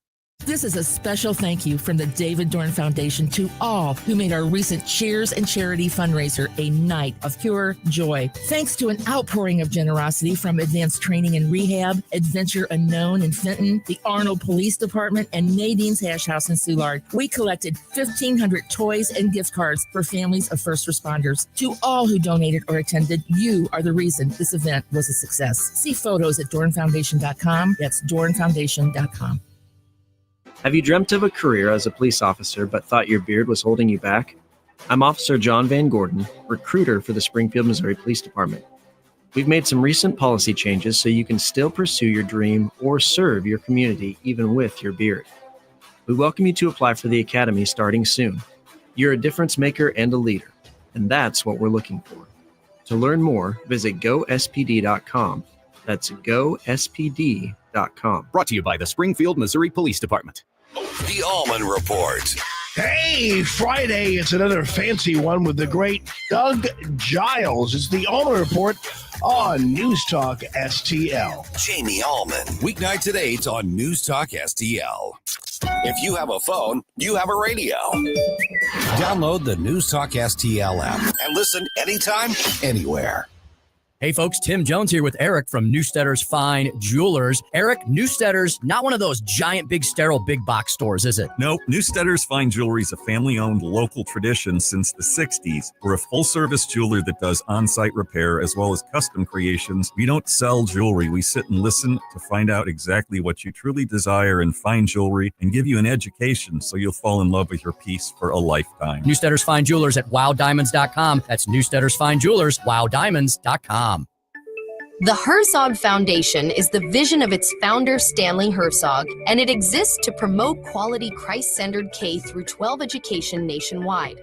This is a special thank you from the David Dorn Foundation to all who made our recent Cheers and Charity fundraiser a night of pure joy. Thanks to an outpouring of generosity from Advanced Training and Rehab, Adventure Unknown in Fenton, the Arnold Police Department, and Nadine's Hash House in Soulard, we collected 1,500 toys and gift cards for families of first responders. To all who donated or attended, you are the reason this event was a success. See photos at dornfoundation.com. That's dornfoundation.com. Have you dreamt of a career as a police officer but thought your beard was holding you back? I'm Officer John Van Gordon, recruiter for the Springfield, Missouri Police Department. We've made some recent policy changes so you can still pursue your dream or serve your community even with your beard. We welcome you to apply for the Academy starting soon. You're a difference maker and a leader, and that's what we're looking for. To learn more, visit gospd.com. That's gospd.com. Brought to you by the Springfield, Missouri Police Department. The Allman Report. Hey, Friday, it's another fancy one with the great Doug Giles. It's the Allman Report on News Talk STL. Jamie Allman. Weeknights at 8 on News Talk STL. If you have a phone, you have a radio. Download the News Talk STL app and listen anytime, anywhere. Hey folks, Tim Jones here with Eric from Newstetter's Fine Jewelers. Eric, Newstetter's not one of those giant, big, sterile, big box stores, is it? Nope. Newstetter's Fine Jewelry is a family-owned local tradition since the 60s. We're a full-service jeweler that does on-site repair as well as custom creations. We don't sell jewelry. We sit and listen to find out exactly what you truly desire in fine jewelry and give you an education so you'll fall in love with your piece for a lifetime. Newstetter's Fine Jewelers at wowdiamonds.com. That's Newstetter's Fine Jewelers, wowdiamonds.com. The Herzog Foundation is the vision of its founder, Stanley Herzog, and it exists to promote quality Christ-centered K-12 education nationwide.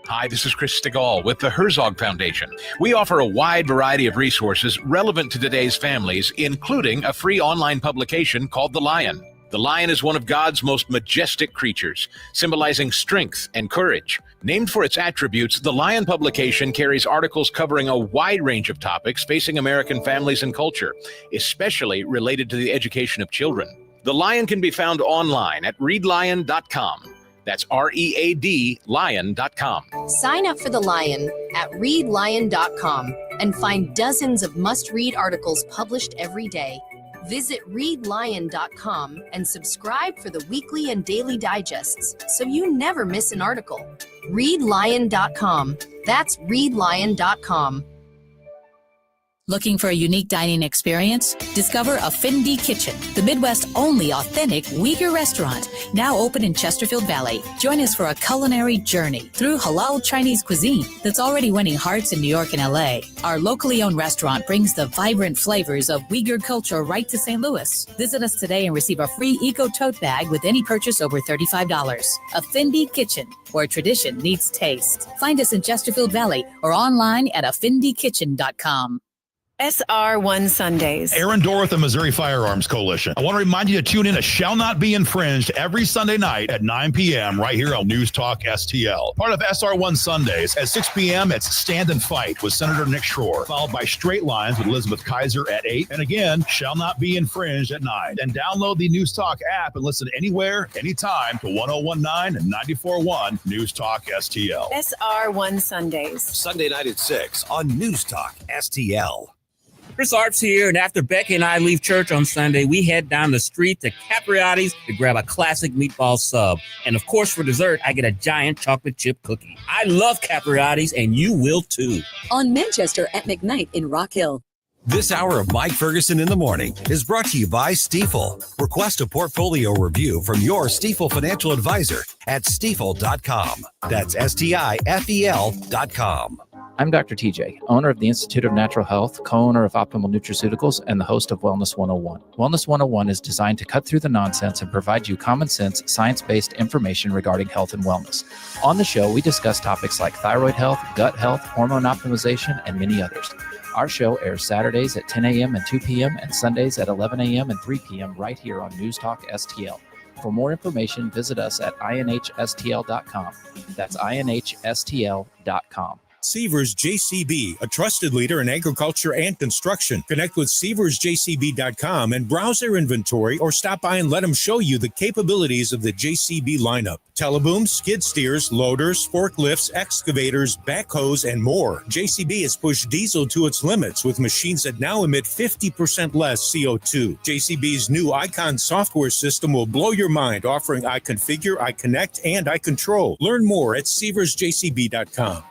Hi, this is Chris Stegall with the Herzog Foundation. We offer a wide variety of resources relevant to today's families, including a free online publication called The Lion. The lion is one of God's most majestic creatures, symbolizing strength and courage. Named for its attributes, the Lion publication carries articles covering a wide range of topics facing American families and culture, especially related to the education of children. The Lion can be found online at readlion.com. That's READ lion.com. Sign up for The Lion at readlion.com and find dozens of must-read articles published every day. Visit readlion.com and subscribe for the weekly and daily digests so you never miss an article. Readlion.com. That's readlion.com. Looking for a unique dining experience? Discover Affinity Kitchen, the Midwest's only authentic Uyghur restaurant, now open in Chesterfield Valley. Join us for a culinary journey through halal Chinese cuisine that's already winning hearts in New York and LA. Our locally owned restaurant brings the vibrant flavors of Uyghur culture right to St. Louis. Visit us today and receive a free eco tote bag with any purchase over $35. Affinity Kitchen, where tradition meets taste. Find us in Chesterfield Valley or online at affindykitchen.com. SR1 Sundays. Aaron Dorothy, Missouri Firearms Coalition. I want to remind you to tune in to Shall Not Be Infringed every Sunday night at 9 p.m. right here on News Talk STL. Part of SR1 Sundays at 6 p.m. it's Stand and Fight with Senator Nick Shore, followed by Straight Lines with Elizabeth Kaiser at 8. And again, Shall Not Be Infringed at 9. And download the News Talk app and listen anywhere, anytime to 1019 and 94.1 News Talk STL. SR1 Sundays. Sunday night at 6 on News Talk STL. Chris Arps here, and after Becky and I leave church on Sunday, we head down the street to Capriotti's to grab a classic meatball sub. And of course, for dessert, I get a giant chocolate chip cookie. I love Capriotti's, and you will too. On Manchester at McKnight in Rock Hill. This hour of Mike Ferguson in the Morning is brought to you by Stifel. Request a portfolio review from your Stifel financial advisor at stifel.com. That's STIFEL.com. I'm Dr. TJ, owner of the Institute of Natural Health, co-owner of Optimal Nutraceuticals, and the host of Wellness 101. Wellness 101 is designed to cut through the nonsense and provide you common sense, science-based information regarding health and wellness. On the show, we discuss topics like thyroid health, gut health, hormone optimization, and many others. Our show airs Saturdays at 10 a.m. and 2 p.m. and Sundays at 11 a.m. and 3 p.m. right here on News Talk STL. For more information, visit us at inhstl.com. That's inhstl.com. Seavers JCB, a trusted leader in agriculture and construction. Connect with SeaversJCB.com and browse their inventory or stop by and let them show you the capabilities of the JCB lineup. Telebooms, skid steers, loaders, forklifts, excavators, backhoes, and more. JCB has pushed diesel to its limits with machines that now emit 50% less CO2. JCB's new Icon software system will blow your mind, offering iConfigure, iConnect, and iControl. Learn more at SeaversJCB.com.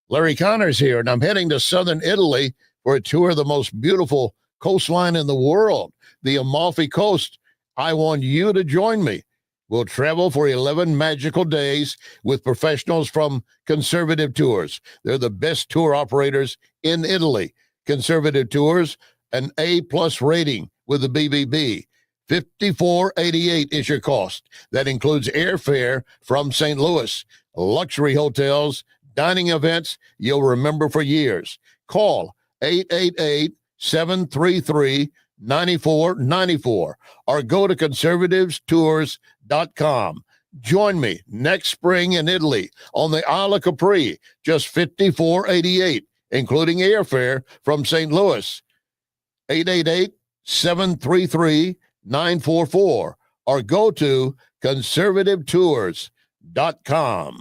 Larry Connors here, and I'm heading to southern Italy for a tour of the most beautiful coastline in the world, the Amalfi Coast. I want you to join me. We'll travel for 11 magical days with professionals from Conservative Tours. They're the best tour operators in Italy. Conservative Tours, an A+ rating with the BBB. $54.88 is your cost. That includes airfare from St. Louis, luxury hotels, dining events you'll remember for years. Call 888-733-9494 or go to conservativestours.com. Join me next spring in Italy on the Isle of Capri, just $54.88, including airfare from St. Louis. 888-733-9494 or go to conservativetours.com.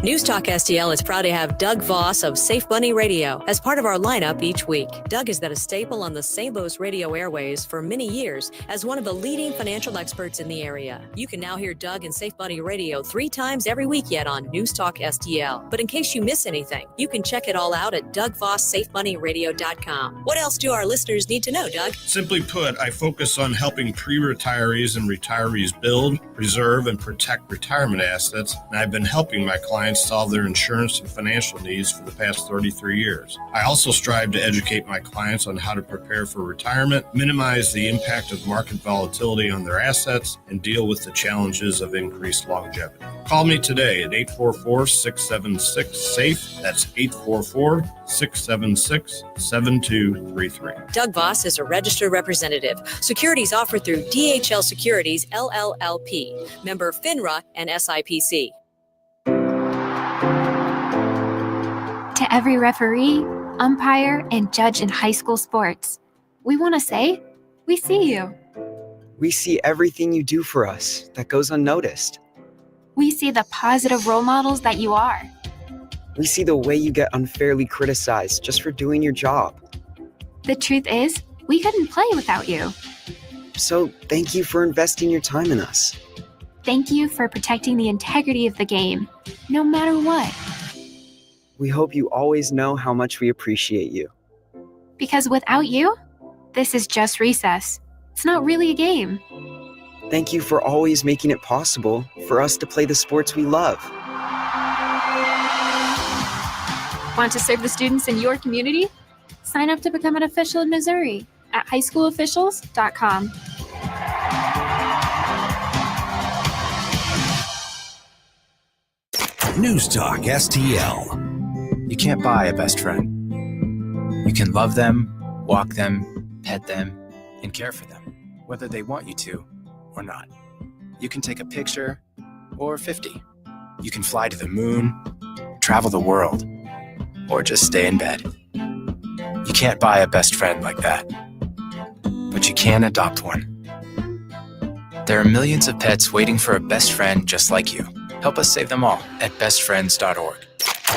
News Talk STL is proud to have Doug Voss of Safe Bunny Radio as part of our lineup each week. Doug has been a staple on the St. Louis radio airways for many years as one of the leading financial experts in the area. You can now hear Doug and Safe Bunny Radio 3 times every week yet on News Talk STL. But in case you miss anything, you can check it all out at DougVossSafeBunnyRadio.com. What else do our listeners need to know, Doug? Simply put, I focus on helping pre-retirees and retirees build, preserve, and protect retirement assets, and I've been helping my clients solve their insurance and financial needs for the past 33 years. I also strive to educate my clients on how to prepare for retirement, minimize the impact of market volatility on their assets, and deal with the challenges of increased longevity. Call me today at 844-676-SAFE. That's 844-676-7233. Doug Voss is a registered representative. Securities offered through DHL Securities, LLLP. Member FINRA and SIPC. To every referee, umpire, and judge in high school sports, we want to say, we see you. We see everything you do for us that goes unnoticed. We see the positive role models that you are. We see the way you get unfairly criticized just for doing your job. The truth is, we couldn't play without you. So thank you for investing your time in us. Thank you for protecting the integrity of the game, no matter what. We hope you always know how much we appreciate you. Because without you, this is just recess. It's not really a game. Thank you for always making it possible for us to play the sports we love. Want to serve the students in your community? Sign up to become an official in Missouri at highschoolofficials.com. News Talk STL. You can't buy a best friend, You can love them, walk them, pet them, and care for them, whether they want you to or not. You can take a picture or 50. You can fly to the moon, travel the world, or just stay in bed. You can't buy a best friend like that, but you can adopt one. There are millions of pets waiting for a best friend just like you. Help us save them all at bestfriends.org.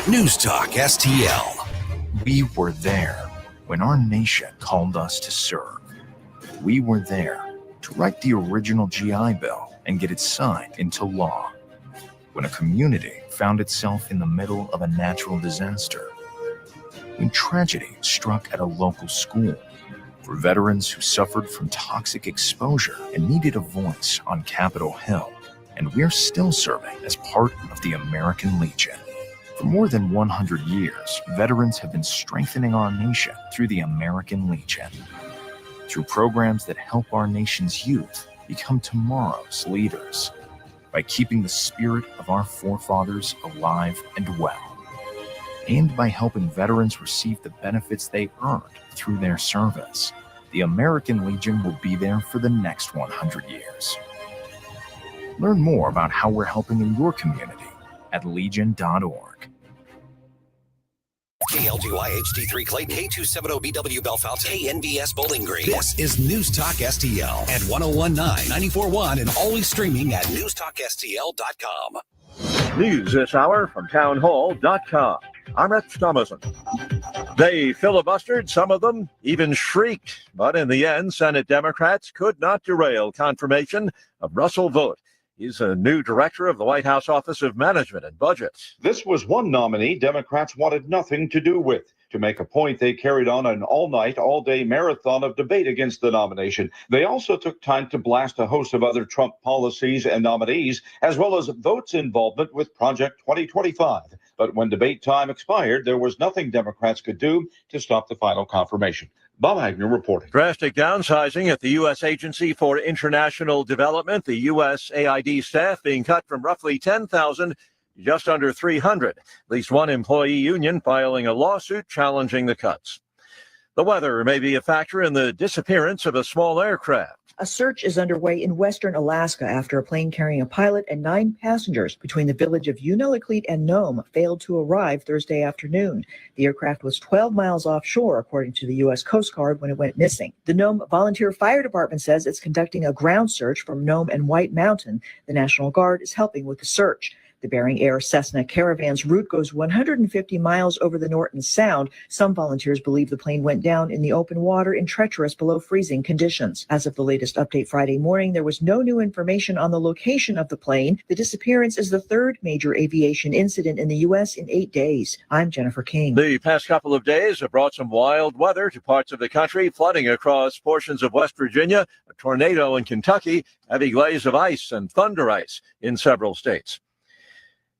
News Talk STL. We were there when our nation called us to serve. We were there to write the original GI Bill and get it signed into law. When a community found itself in the middle of a natural disaster. When tragedy struck at a local school. For veterans who suffered from toxic exposure and needed a voice on Capitol Hill. And we're still serving as part of the American Legion. For more than 100 years, veterans have been strengthening our nation through the American Legion. Through programs that help our nation's youth become tomorrow's leaders. By keeping the spirit of our forefathers alive and well. And by helping veterans receive the benefits they earned through their service. The American Legion will be there for the next 100 years. Learn more about how we're helping in your community at legion.org. KLGY HD3 Clayton, K270BW Bellefontaine, KNBS Bowling Green. This is News Talk STL at 1019, 94.1, and always streaming at newstalkstl.com. News this hour from townhall.com. I'm Rex Thomason. They filibustered, some of them even shrieked, but in the end, Senate Democrats could not derail confirmation of Russell Vought. He's a new director of the White House Office of Management and Budget. This was one nominee Democrats wanted nothing to do with. To make a point, they carried on an all-night, all-day marathon of debate against the nomination. They also took time to blast a host of other Trump policies and nominees, as well as Vought's involvement with Project 2025. But when debate time expired, there was nothing Democrats could do to stop the final confirmation. Bob Agnew reporting. Drastic downsizing at the U.S. Agency for International Development, the USAID staff being cut from roughly 10,000 to just under 300. At least one employee union filing a lawsuit challenging the cuts. The weather may be a factor in the disappearance of a small aircraft. A search is underway in western Alaska after a plane carrying a pilot and 9 passengers between the village of Unalakleet and Nome failed to arrive Thursday afternoon. The aircraft was 12 miles offshore, according to the U.S. Coast Guard, when it went missing. The Nome Volunteer Fire Department says it's conducting a ground search from Nome and White Mountain. The National Guard is helping with the search. The Bering Air Cessna Caravan's route goes 150 miles over the Norton Sound. Some volunteers believe the plane went down in the open water in treacherous below freezing conditions. As of the latest update Friday morning, there was no new information on the location of the plane. The disappearance is the third major aviation incident in the U.S. in 8 days. I'm Jennifer King. The past couple of days have brought some wild weather to parts of the country, flooding across portions of West Virginia, a tornado in Kentucky, heavy glaze of ice and thunder ice in several states.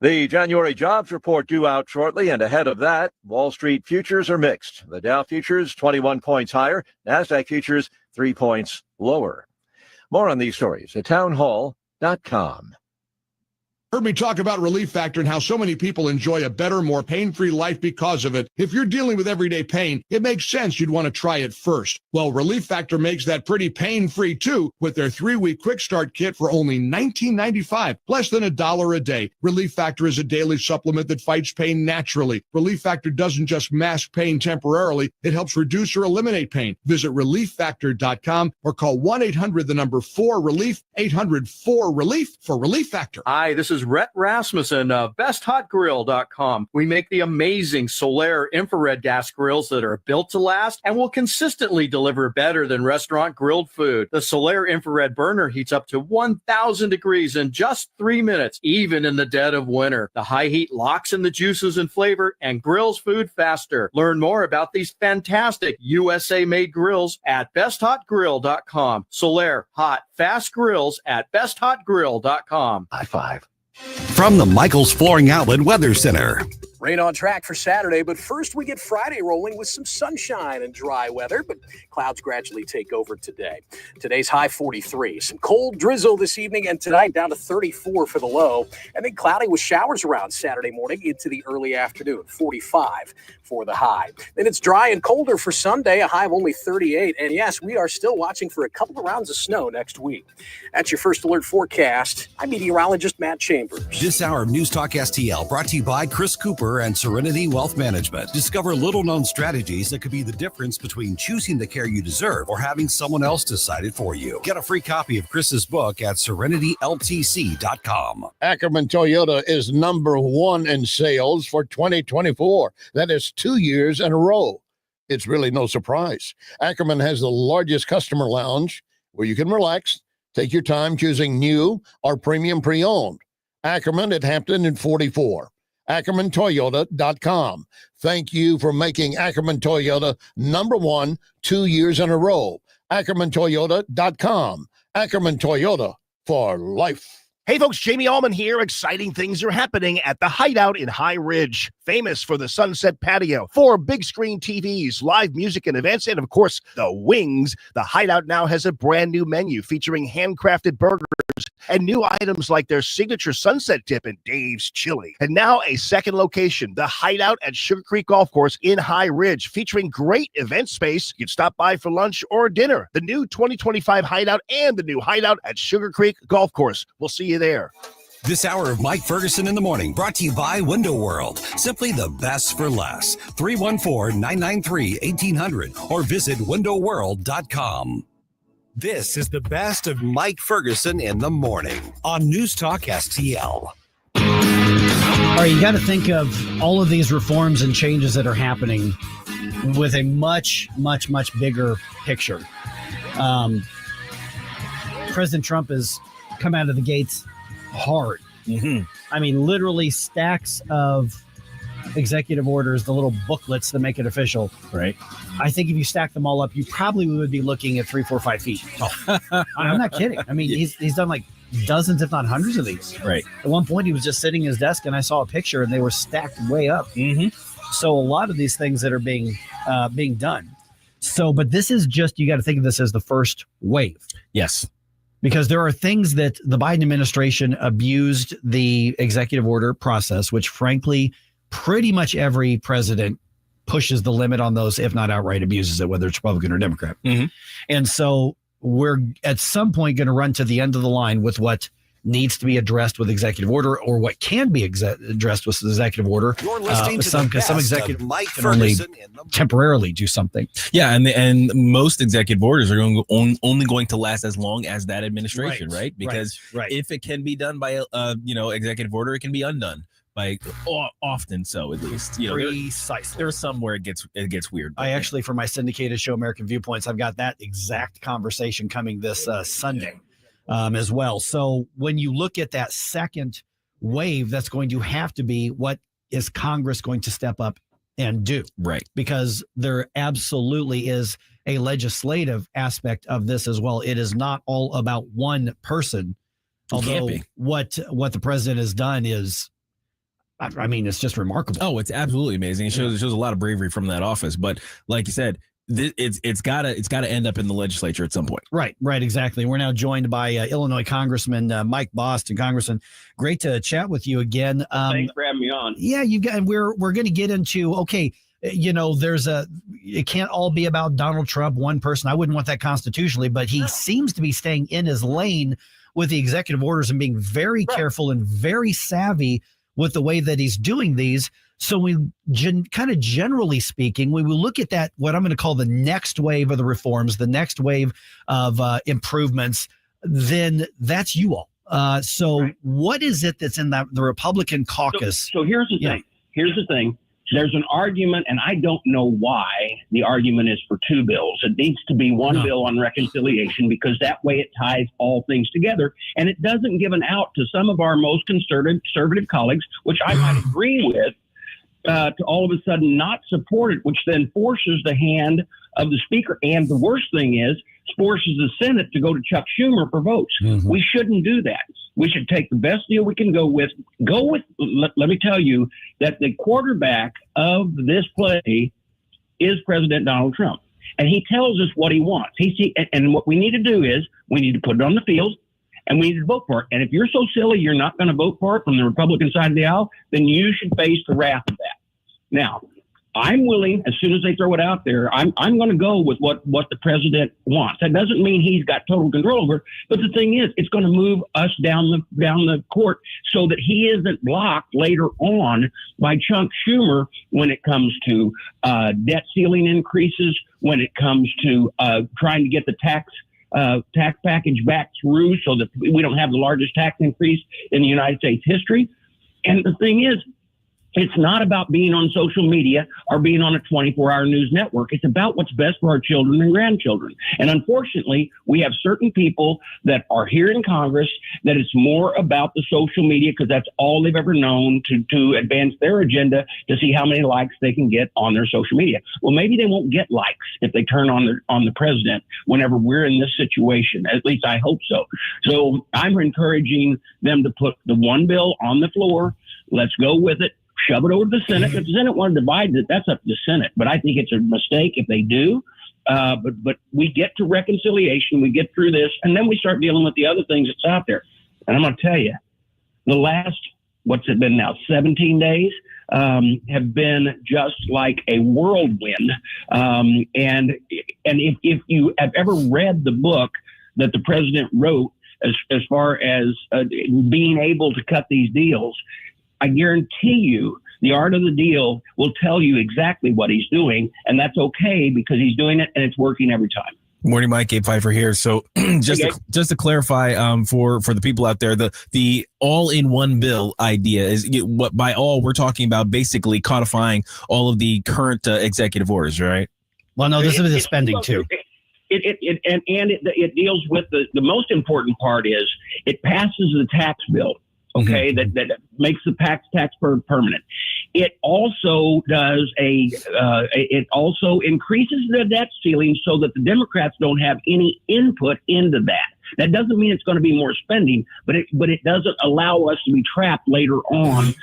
The January jobs report due out shortly, and ahead of that, Wall Street futures are mixed. The Dow futures 21 points higher, NASDAQ futures 3 points lower. More on these stories at townhall.com. Heard me talk about Relief Factor and how so many people enjoy a better, more pain-free life because of it. If you're dealing with everyday pain, it makes sense you'd want to try it first. Well, Relief Factor makes that pretty pain-free too with their 3-week quick start kit for only $19.95, less than $1 a day. Relief Factor is a daily supplement that fights pain naturally. Relief Factor doesn't just mask pain temporarily, it helps reduce or eliminate pain. Visit relieffactor.com or call 1-800-4RELIEF, 800-4RELIEF for Relief Factor. Hi, this is Rhett Rasmussen of BestHotGrill.com. We make the amazing Solaire infrared gas grills that are built to last and will consistently deliver better than restaurant grilled food. The Solaire infrared burner heats up to 1,000 degrees in just 3 minutes, even in the dead of winter. The high heat locks in the juices and flavor and grills food faster. Learn more about these fantastic USA-made grills at BestHotGrill.com. Solaire hot, fast grills at BestHotGrill.com. High five. From the Michaels Flooring Outlet Weather Center. Rain on track for Saturday, but first we get Friday rolling with some sunshine and dry weather, but clouds gradually take over today. Today's high 43. Some cold drizzle this evening and tonight down to 34 for the low. And then cloudy with showers around Saturday morning into the early afternoon, 45 for the high. Then it's dry and colder for Sunday, a high of only 38. And yes, we are still watching for a couple of rounds of snow next week. That's your First Alert forecast. I'm meteorologist Matt Chambers. This hour of News Talk STL brought to you by Chris Cooper and Serenity Wealth Management. Discover little-known strategies that could be the difference between choosing the care you deserve or having someone else decide it for you. Get a free copy of Chris's book at serenityltc.com. Ackerman Toyota is number one in sales for 2024. That is 2 years in a row. It's really no surprise. Ackerman has the largest customer lounge where you can relax, take your time choosing new or premium pre-owned. Ackerman at Hampton and 44. AckermanToyota.com. Thank you for making Ackerman Toyota number one 2 years in a row. AckermanToyota.com. Ackerman Toyota for life. Hey folks, Jamie Allman here. Exciting things are happening at the Hideout in High Ridge. Famous for the Sunset Patio, 4 big screen TVs, live music and events, and of course, the wings. The Hideout now has a brand new menu featuring handcrafted burgers and new items like their signature sunset dip and Dave's Chili. And now a second location, the Hideout at Sugar Creek Golf Course in High Ridge, featuring great event space. You can stop by for lunch or dinner. The new 2025 Hideout and the new Hideout at Sugar Creek Golf Course. We'll see you there. This hour of Mike Ferguson in the Morning brought to you by Window World. Simply the best for less. 314-993-1800 or visit windowworld.com. This is the best of Mike Ferguson in the Morning on News Talk STL. All right, you got to think of all of these reforms and changes that are happening with a much, much, much bigger picture. President Trump has come out of the gates hard. I mean, literally stacks of executive orders, the little booklets that make it official. Right. I think if you stack them all up, you probably would be looking at 3, 4, 5 feet tall. I'm not kidding. I mean, he's done like dozens, if not hundreds of these. Right. At one point, he was just sitting at his desk, and I saw a picture, and they were stacked way up. So a lot of these things that are being done. So, but this is just, you got to think of this as the first wave. Yes. Because there are things that the Biden administration abused the executive order process, which frankly, pretty much every president pushes the limit on those, if not outright abuses it, whether it's Republican or Democrat. And so we're at some point going to run to the end of the line with what needs to be addressed with executive order, or what can be addressed with executive order. You're listening to some executive Mike can only Ferguson temporarily do something. Yeah, and most executive orders are only going to last as long as that administration, right? Because if it can be done by executive order, it can be undone by often so, at least. Precisely. There's some where it gets weird. I actually, for my syndicated show American Viewpoints, I've got that exact conversation coming this Sunday. As well. So when you look at that second wave, that's going to have to be, what is Congress going to step up and do? Right. Because there absolutely is a legislative aspect of this as well. It is not all about one person. Although what the president has done is, I mean, it's just remarkable. Oh, it's absolutely amazing. It shows a lot of bravery from that office. But like you said, it's gotta end up in the legislature at some point. Right, exactly. We're now joined by Illinois Congressman Mike Boston. Congressman, great to chat with you again. Thanks for having me on. Yeah, we're going to get into, okay, it can't all be about Donald Trump, one person. I wouldn't want that constitutionally, but he seems to be staying in his lane with the executive orders and being very careful and very savvy with the way that he's doing these. So we kind of generally speaking, we will look at that, what I'm going to call the next wave of the reforms, the next wave of improvements, then that's you all. So what is it that's in the Republican caucus? So here's the thing. Here's the thing. There's an argument, and I don't know why the argument is for 2 bills. It needs to be one bill on reconciliation, because that way it ties all things together. And it doesn't give an out to some of our most conservative colleagues, which I might agree with, to all of a sudden not support it, which then forces the hand of the speaker. And the worst thing is, forces the Senate to go to Chuck Schumer for votes. Mm-hmm. We shouldn't do that. We should take the best deal we can go with. Let me tell you that the quarterback of this play is President Donald Trump. And he tells us what he wants. And what we need to do is we need to put it on the field and we need to vote for it. And if you're so silly you're not going to vote for it from the Republican side of the aisle, then you should face the wrath of that. Now, I'm willing, as soon as they throw it out there, I'm going to go with what the president wants. That doesn't mean he's got total control over it, but the thing is, it's going to move us down the court so that he isn't blocked later on by Chuck Schumer when it comes to debt ceiling increases, when it comes to trying to get the tax package back through so that we don't have the largest tax increase in the United States history. And the thing is, it's not about being on social media or being on a 24-hour news network. It's about what's best for our children and grandchildren. And unfortunately, we have certain people that are here in Congress that it's more about the social media because that's all they've ever known to advance their agenda, to see how many likes they can get on their social media. Well, maybe they won't get likes if they turn on the president whenever we're in this situation. At least I hope so. So I'm encouraging them to put the one bill on the floor. Let's go with it. Shove it over to the Senate. If the Senate want to divide it, that's up to the Senate. But I think it's a mistake if they do. But we get to reconciliation, we get through this, and then we start dealing with the other things that's out there. And I'm going to tell you, the last, what's it been now, 17 days, have been just like a whirlwind. And if you have ever read the book that the president wrote as far as being able to cut these deals, I guarantee you the art of the deal will tell you exactly what he's doing, and that's okay because he's doing it and it's working every time. Morning, Mike. Gabe Pfeiffer here. So just to clarify for the people out there, the all-in-one bill idea is what by all we're talking about basically codifying all of the current executive orders, right? Well, no, this is the spending too. It deals with the most important part is it passes the tax bill. Okay, that makes the tax permanent. It also does it also increases the debt ceiling so that the Democrats don't have any input into that. That doesn't mean it's going to be more spending, but it doesn't allow us to be trapped later on,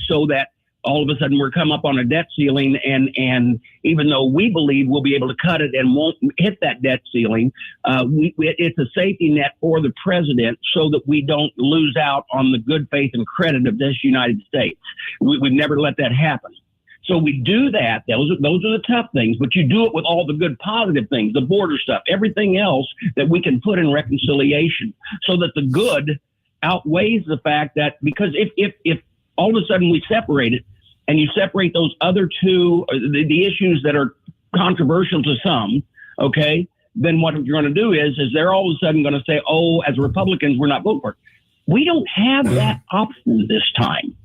so that all of a sudden we're come up on a debt ceiling, and even though we believe we'll be able to cut it and won't hit that debt ceiling, it's a safety net for the president so that we don't lose out on the good faith and credit of this United States. We've never let that happen. So we do that. Those are the tough things, but you do it with all the good positive things, the border stuff, everything else that we can put in reconciliation so that the good outweighs the fact that, because if all of a sudden we separate it, and you separate those other two, the issues that are controversial to some, okay, then what you're going to do is they're all of a sudden going to say, oh, as Republicans, we're not voting for it. We don't have that option this time.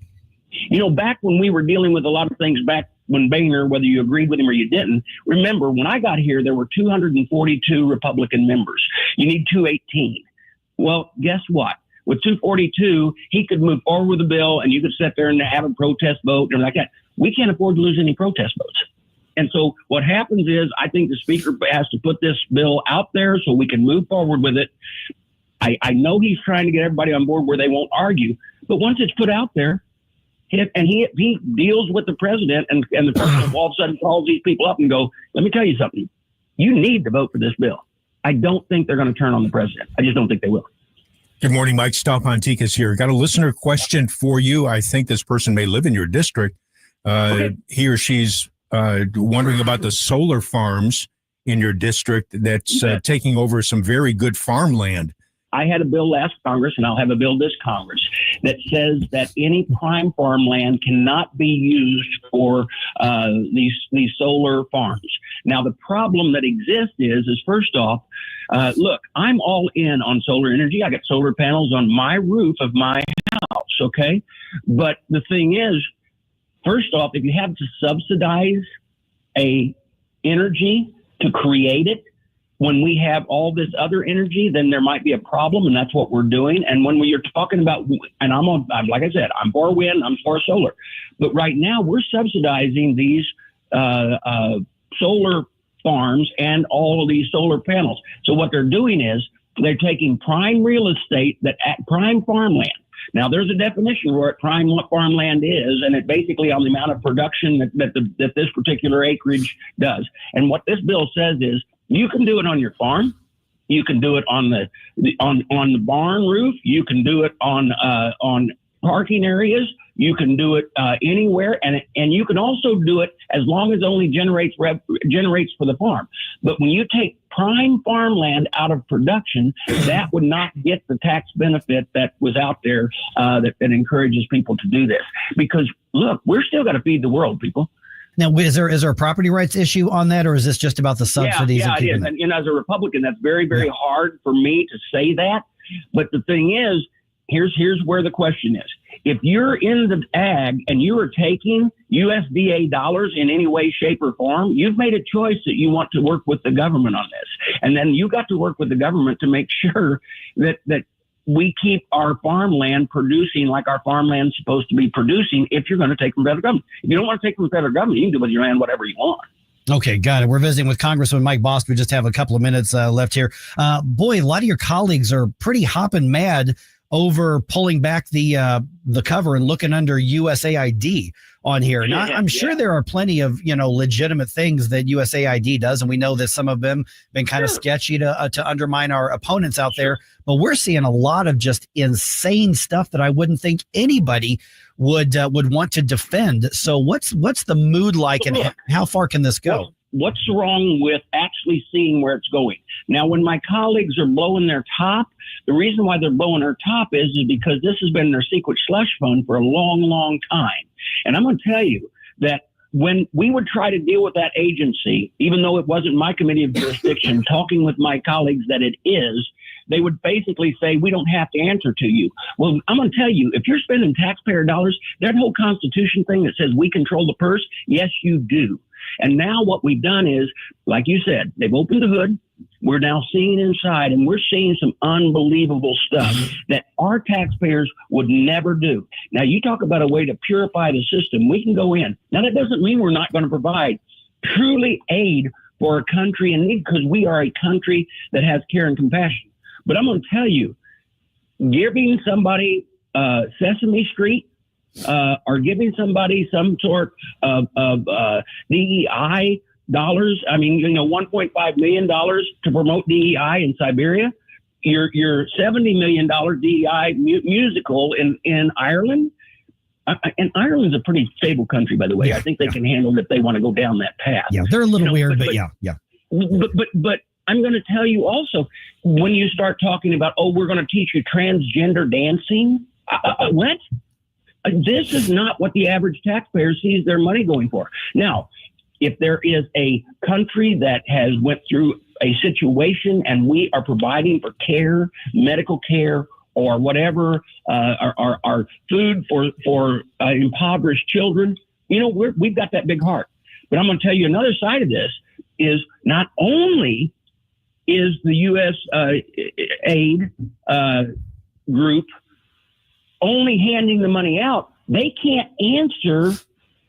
You know, back when we were dealing with a lot of things back when Boehner, whether you agreed with him or you didn't, remember, when I got here, there were 242 Republican members. You need 218. Well, guess what? With 242, he could move forward with the bill, and you could sit there and have a protest vote and like that. We can't afford to lose any protest votes. And so what happens is I think the speaker has to put this bill out there so we can move forward with it. I know he's trying to get everybody on board where they won't argue, but once it's put out there, and he deals with the president, and the president all of a sudden calls these people up and go, let me tell you something. You need to vote for this bill. I don't think they're going to turn on the president. I just don't think they will. Good morning, Mike. Stop Antikas here. Got a listener question for you. I think this person may live in your district. Okay. He or she's wondering about the solar farms in your district that's taking over some very good farmland. I had a bill last Congress, and I'll have a bill this Congress, that says that any prime farmland cannot be used for these solar farms. Now, the problem that exists is first off, look, I'm all in on solar energy. I got solar panels on my roof of my house, okay? But the thing is, first off, if you have to subsidize a energy to create it, when we have all this other energy, then there might be a problem, and that's what we're doing. And when you're talking about, and like I said, I'm for wind, I'm for solar, but right now we're subsidizing these solar farms and all of these solar panels. So what they're doing is they're taking prime real estate prime farmland. Now, there's a definition where prime farmland is, and it basically on the amount of production that this particular acreage does. And what this bill says is you can do it on your farm, you can do it on the barn roof, you can do it on parking areas, you can do it anywhere, and you can also do it as long as it only generates for the farm. But when you take prime farmland out of production, that would not get the tax benefit that was out there that encourages people to do this. Because look, we're still got to feed the world, people. Now, is there a property rights issue on that, or is this just about the subsidies? Yeah, it is. And as a Republican, that's very, very hard for me to say that. But the thing is, here's where the question is. If you're in the ag and you are taking USDA dollars in any way, shape, or form, you've made a choice that you want to work with the government on this. And then you got to work with the government to make sure that we keep our farmland producing like our farmland's supposed to be producing if you're going to take from the federal government. If you don't want to take from the federal government, you can do with your land whatever you want. Okay, got it. We're visiting with Congressman Mike Bost. We just have a couple of minutes left here. Boy, a lot of your colleagues are pretty hopping mad over pulling back the cover and looking under USAID on here. Now, I'm sure there are plenty of, legitimate things that USAID does, and we know that some of them been kind of sketchy to undermine our opponents out there. But we're seeing a lot of just insane stuff that I wouldn't think anybody would want to defend. So what's the mood like, and how far can this go? What's wrong with actually seeing where it's going? Now, when my colleagues are blowing their top, the reason why they're blowing their top is because this has been their secret slush fund for a long, long time. And I'm going to tell you that when we would try to deal with that agency, even though it wasn't my committee of jurisdiction, talking with my colleagues that it is, they would basically say, we don't have to answer to you. Well, I'm going to tell you, if you're spending taxpayer dollars, that whole Constitution thing that says we control the purse, yes, you do. And now what we've done is, like you said, they've opened the hood. We're now seeing inside, and we're seeing some unbelievable stuff that our taxpayers would never do. Now, you talk about a way to purify the system. We can go in. Now, that doesn't mean we're not going to provide truly aid for a country in need, because we are a country that has care and compassion. But I'm going to tell you, giving somebody Sesame Street, or giving somebody some sort of DEI dollars, $1.5 million to promote DEI in Siberia, your $70 million DEI musical in Ireland. And Ireland's a pretty stable country, by the way. I think they can handle it if they want to go down that path. Yeah, they're a little weird, but yeah. But I'm going to tell you also, when you start talking about, we're going to teach you transgender dancing, what? This is not what the average taxpayer sees their money going for. Now, if there is a country that has went through a situation and we are providing for care, medical care, or whatever, our food for impoverished children, we've got that big heart. But I'm going to tell you another side of this is not only is the U.S. aid group only handing the money out, they can't answer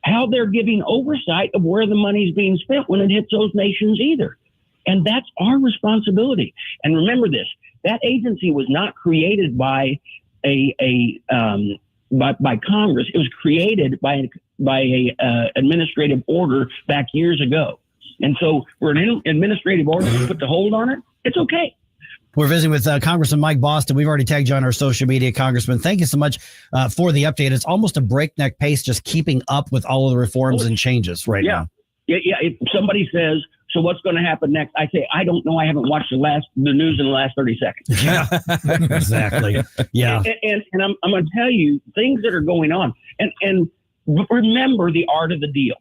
how they're giving oversight of where the money's being spent when it hits those nations either. And that's our responsibility. And remember this, that agency was not created by by Congress. It was created by a administrative order back years ago. And so for an administrative order to put the hold on it, it's okay. We're visiting with Congressman Mike Bost. We've already tagged you on our social media, Congressman. Thank you so much for the update. It's almost a breakneck pace, just keeping up with all of the reforms and changes right now. Yeah. If somebody says, so what's going to happen next? I say, I don't know. I haven't watched the news in the last 30 seconds. Yeah, exactly. Yeah. And I'm going to tell you things that are going on. And remember the art of the deal.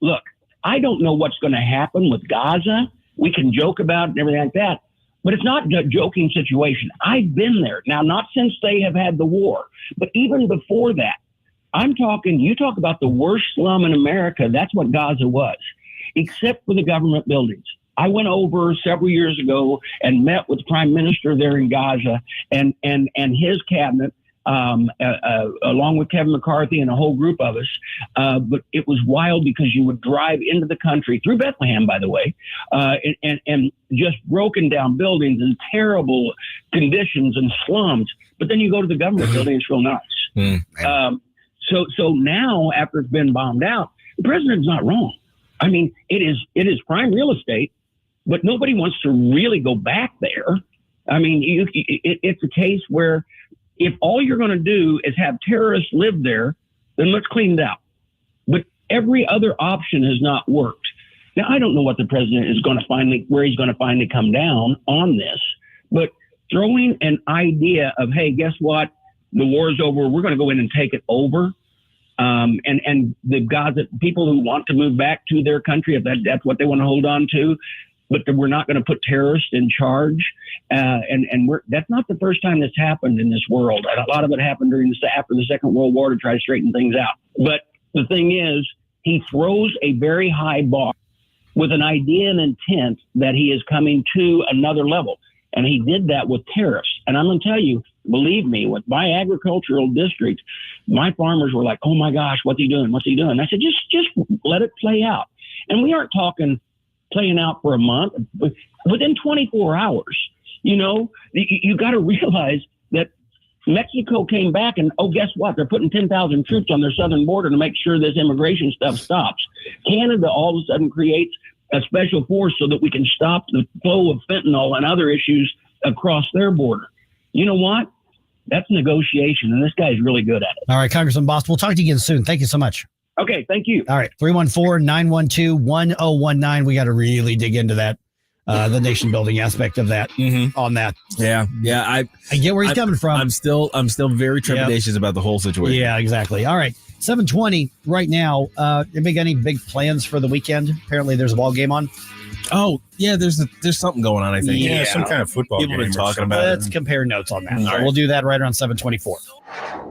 Look, I don't know what's going to happen with Gaza. We can joke about it and everything like that. But it's not a joking situation. I've been there. Now, not since they have had the war, but even before that. You talk about the worst slum in America. That's what Gaza was, except for the government buildings. I went over several years ago and met with the prime minister there in Gaza and his cabinet, along with Kevin McCarthy and a whole group of us. But it was wild because you would drive into the country through Bethlehem, by the way, and just broken down buildings and terrible conditions and slums. But then you go to the government building, it's real nice. So now, after it's been bombed out, the president's not wrong. I mean, it is prime real estate, but nobody wants to really go back there. I mean, it's a case where if all you're going to do is have terrorists live there, then let's clean it out. But every other option has not worked. Now, I don't know what the president is going to where he's going to finally come down on this, but throwing an idea of, hey, guess what? The war's over. We're going to go in and take it over. And the Gaza people who want to move back to their country, if that's what they want to hold on to, but we're not going to put terrorists in charge. That's not the first time this happened in this world. A lot of it happened after the Second World War to try to straighten things out. But the thing is, he throws a very high bar with an idea and intent that he is coming to another level. And he did that with tariffs. And I'm going to tell you, believe me, with my agricultural district, my farmers were like, oh my gosh, what's he doing? What's he doing? And I said, just let it play out. And we aren't talking playing out for a month, but within 24 hours, you got to realize that Mexico came back and, guess what? They're putting 10,000 troops on their southern border to make sure this immigration stuff stops. Canada all of a sudden creates a special force so that we can stop the flow of fentanyl and other issues across their border. You know what? That's negotiation, and this guy's really good at it. All right, Congressman Bost, we'll talk to you again soon. Thank you so much. Okay, thank you. All right, 314-912-1019. We got to really dig into that, the nation building aspect of that. On that. Yeah. I get where he's coming from. I'm still very trepidatious about the whole situation. Yeah, exactly. All right, 7:20 right now. Any big plans for the weekend? Apparently, there's a ball game on. Oh yeah, there's something going on. I think some kind of football. People have been talking about. Let's compare notes on that. All right. We'll do that right around 7:24.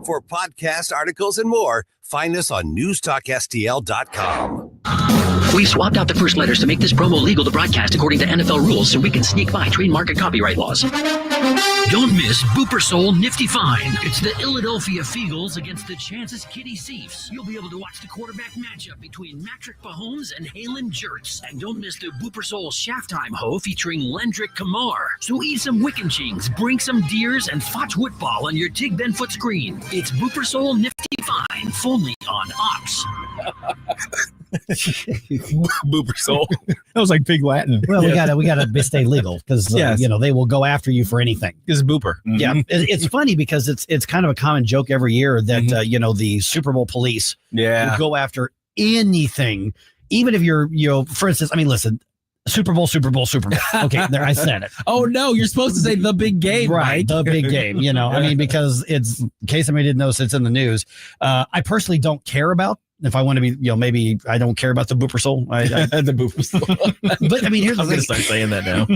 For podcast articles and more, find us on newstalkstl.com. We swapped out the first letters to make this promo legal to broadcast according to NFL rules so we can sneak by trademark and copyright laws. Don't miss Booper Soul Nifty Fine. It's the Philadelphia Eagles against the Kansas City Chiefs. You'll be able to watch the quarterback matchup between Patrick Mahomes and Halen Jerks. And don't miss the Booper Soul Shaftime Ho featuring Lendrick Kamar. So eat some Wickenchings, bring some deers, and watch football on your Tig Benfoot screen. It's Booper Soul Nifty Fine, only on Ox. Booper Soul. That was like pig Latin. Well, we gotta stay legal because they will go after you for anything. This is Booper. Yeah, it's funny because it's kind of a common joke every year that the Super Bowl police will go after anything, even if you're for instance. I mean, listen. Super Bowl. Okay, there I said it. Oh no, you're supposed to say the big game, right? The big game. I mean, because it's in case somebody didn't notice, it's in the news. I personally don't care about. If I want to be, maybe I don't care about the Booper Soul. The Booper Soul. But I mean, here's I'm going to start saying that now.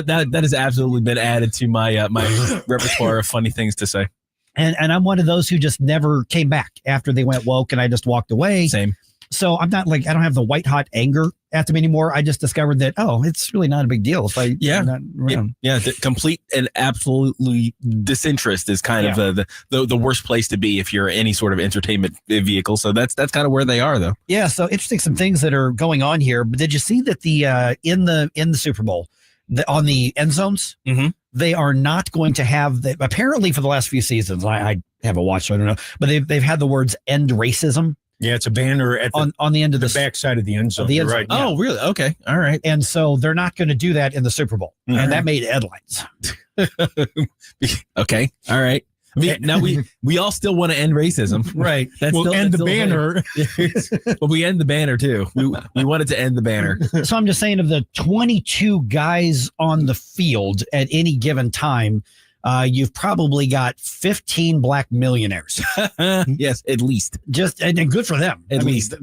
That has absolutely been added to my my repertoire of funny things to say. And I'm one of those who just never came back after they went woke, and I just walked away. Same. So I'm not I don't have the white hot anger at them anymore. I just discovered that, it's really not a big deal if I'm not around. The complete and absolutely disinterest is kind of the worst place to be if you're any sort of entertainment vehicle. So that's kind of where they are, though. Yeah. So interesting, some things that are going on here. But did you see that in the Super Bowl, on the end zones, they are not going to have apparently for the last few seasons. I haven't watched, so I don't know, but they've had the words "end racism." Yeah, it's a banner at on the end of the back side of the end zone. Right. Yeah. Oh, really? Okay. All right. And so they're not going to do that in the Super Bowl. And that made headlines. Okay. All right. I mean, now we all still want to end racism. Right. We'll end the banner. But we end the banner too. We wanted to end the banner. So I'm just saying, of the 22 guys on the field at any given time, you've probably got 15 black millionaires. Yes, at least. And good for them. At least.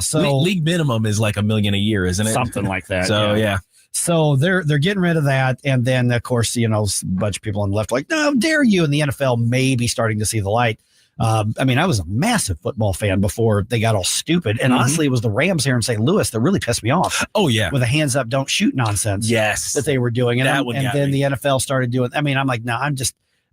So league minimum is like $1 million a year, isn't it? Something like that. So yeah. So they're getting rid of that, and then of course a bunch of people on the left like, no, dare you, and the NFL may be starting to see the light. I mean, I was a massive football fan before they got all stupid. And honestly, it was the Rams here in St. Louis that really pissed me off. Oh, yeah. With the hands up, don't shoot nonsense. Yes. That they were doing. And, then the NFL started doing, I mean, I'm like, no,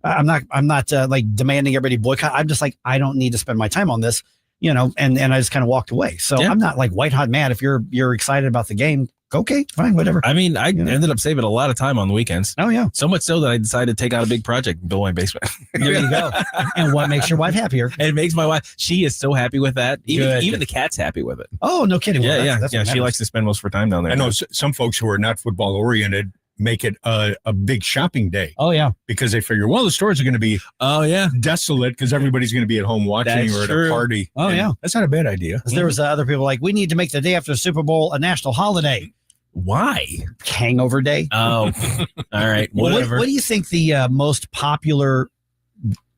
I'm not like demanding everybody boycott. I'm just like, I don't need to spend my time on this, and I just kind of walked away. So I'm not like white hot mad. If you're excited about the game, okay, fine, whatever. I mean, I ended up saving a lot of time on the weekends. Oh, yeah. So much so that I decided to take out a big project and build my basement. There you go. And what makes your wife happier? And it makes my wife, she is so happy with that. Even the cat's happy with it. Oh, no kidding. Yeah, Well, that's she likes to spend most of her time down there. I know some folks who are not football oriented make it a big shopping day. Oh, yeah. Because they figure, well, the stores are going to be desolate because everybody's going to be at home watching or at a party. Oh, yeah. That's not a bad idea. There was other people like, we need to make the day after the Super Bowl a national holiday. Why? Hangover day. Oh, all right. Whatever. What do you think the most popular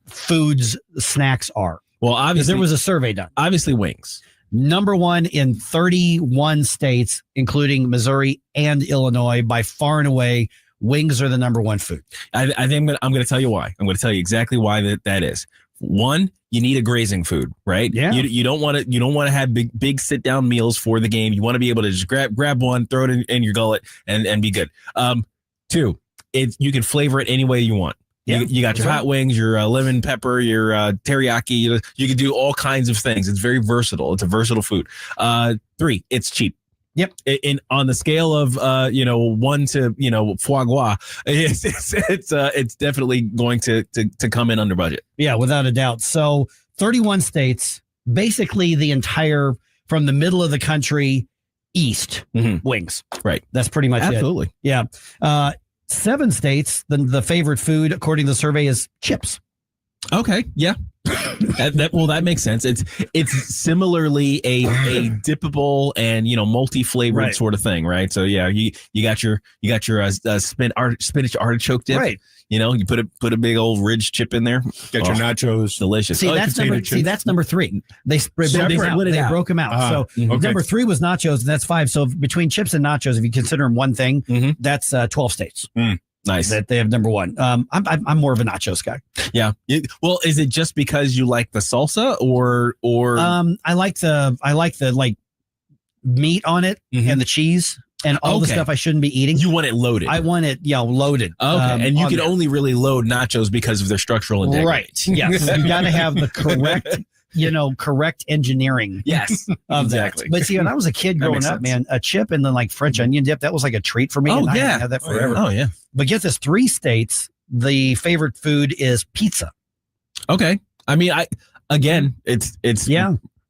snacks are? Well, obviously, there was a survey done. Obviously, wings. Number one in 31 states, including Missouri and Illinois, by far and away, wings are the number one food. I think I'm going to tell you why. I'm going to tell you exactly why that is. One, you need a grazing food, right? Yeah. You don't want to have big sit down meals for the game. You want to be able to just grab one, throw it in your gullet, and be good. Two, you can flavor it any way you want. Yeah, you got your hot wings, your lemon pepper, your teriyaki. You can do all kinds of things. It's very versatile. It's a versatile food. Three, it's cheap. Yep. On the scale of 1 to foie gras, it's definitely going to come in under budget. Yeah, without a doubt. So 31 states, basically the entire from the middle of the country east, wings. Right. That's pretty much Absolutely. it. Yeah. 7 states, the favorite food according to the survey is chips. Okay. Yeah. That makes sense. It's similarly a dippable and multi-flavored sort of thing, right? So yeah, you got your spinach artichoke dip, right? You put a big old ridge chip in there. Get your nachos, delicious. That's number 3. They broke them out. So number 3 was nachos, and that's 5. So between chips and nachos, if you consider them one thing, that's 12 states. Nice that they have number 1. I'm more of a nachos guy. Yeah. Well, is it just because you like the salsa or I like the meat on it and the cheese and all the stuff I shouldn't be eating. You want it loaded. I want it loaded. Okay. And you can only really load nachos because of their structural integrity. Right. Yes. You got to have the correct engineering. Yes. Of exactly. That. But see, when I was a kid growing up, man, a chip and then like French onion dip, that was like a treat for me. Oh, and yeah. I had that forever. Oh, yeah. But get this, 3 states, the favorite food is pizza. Okay. I mean, it's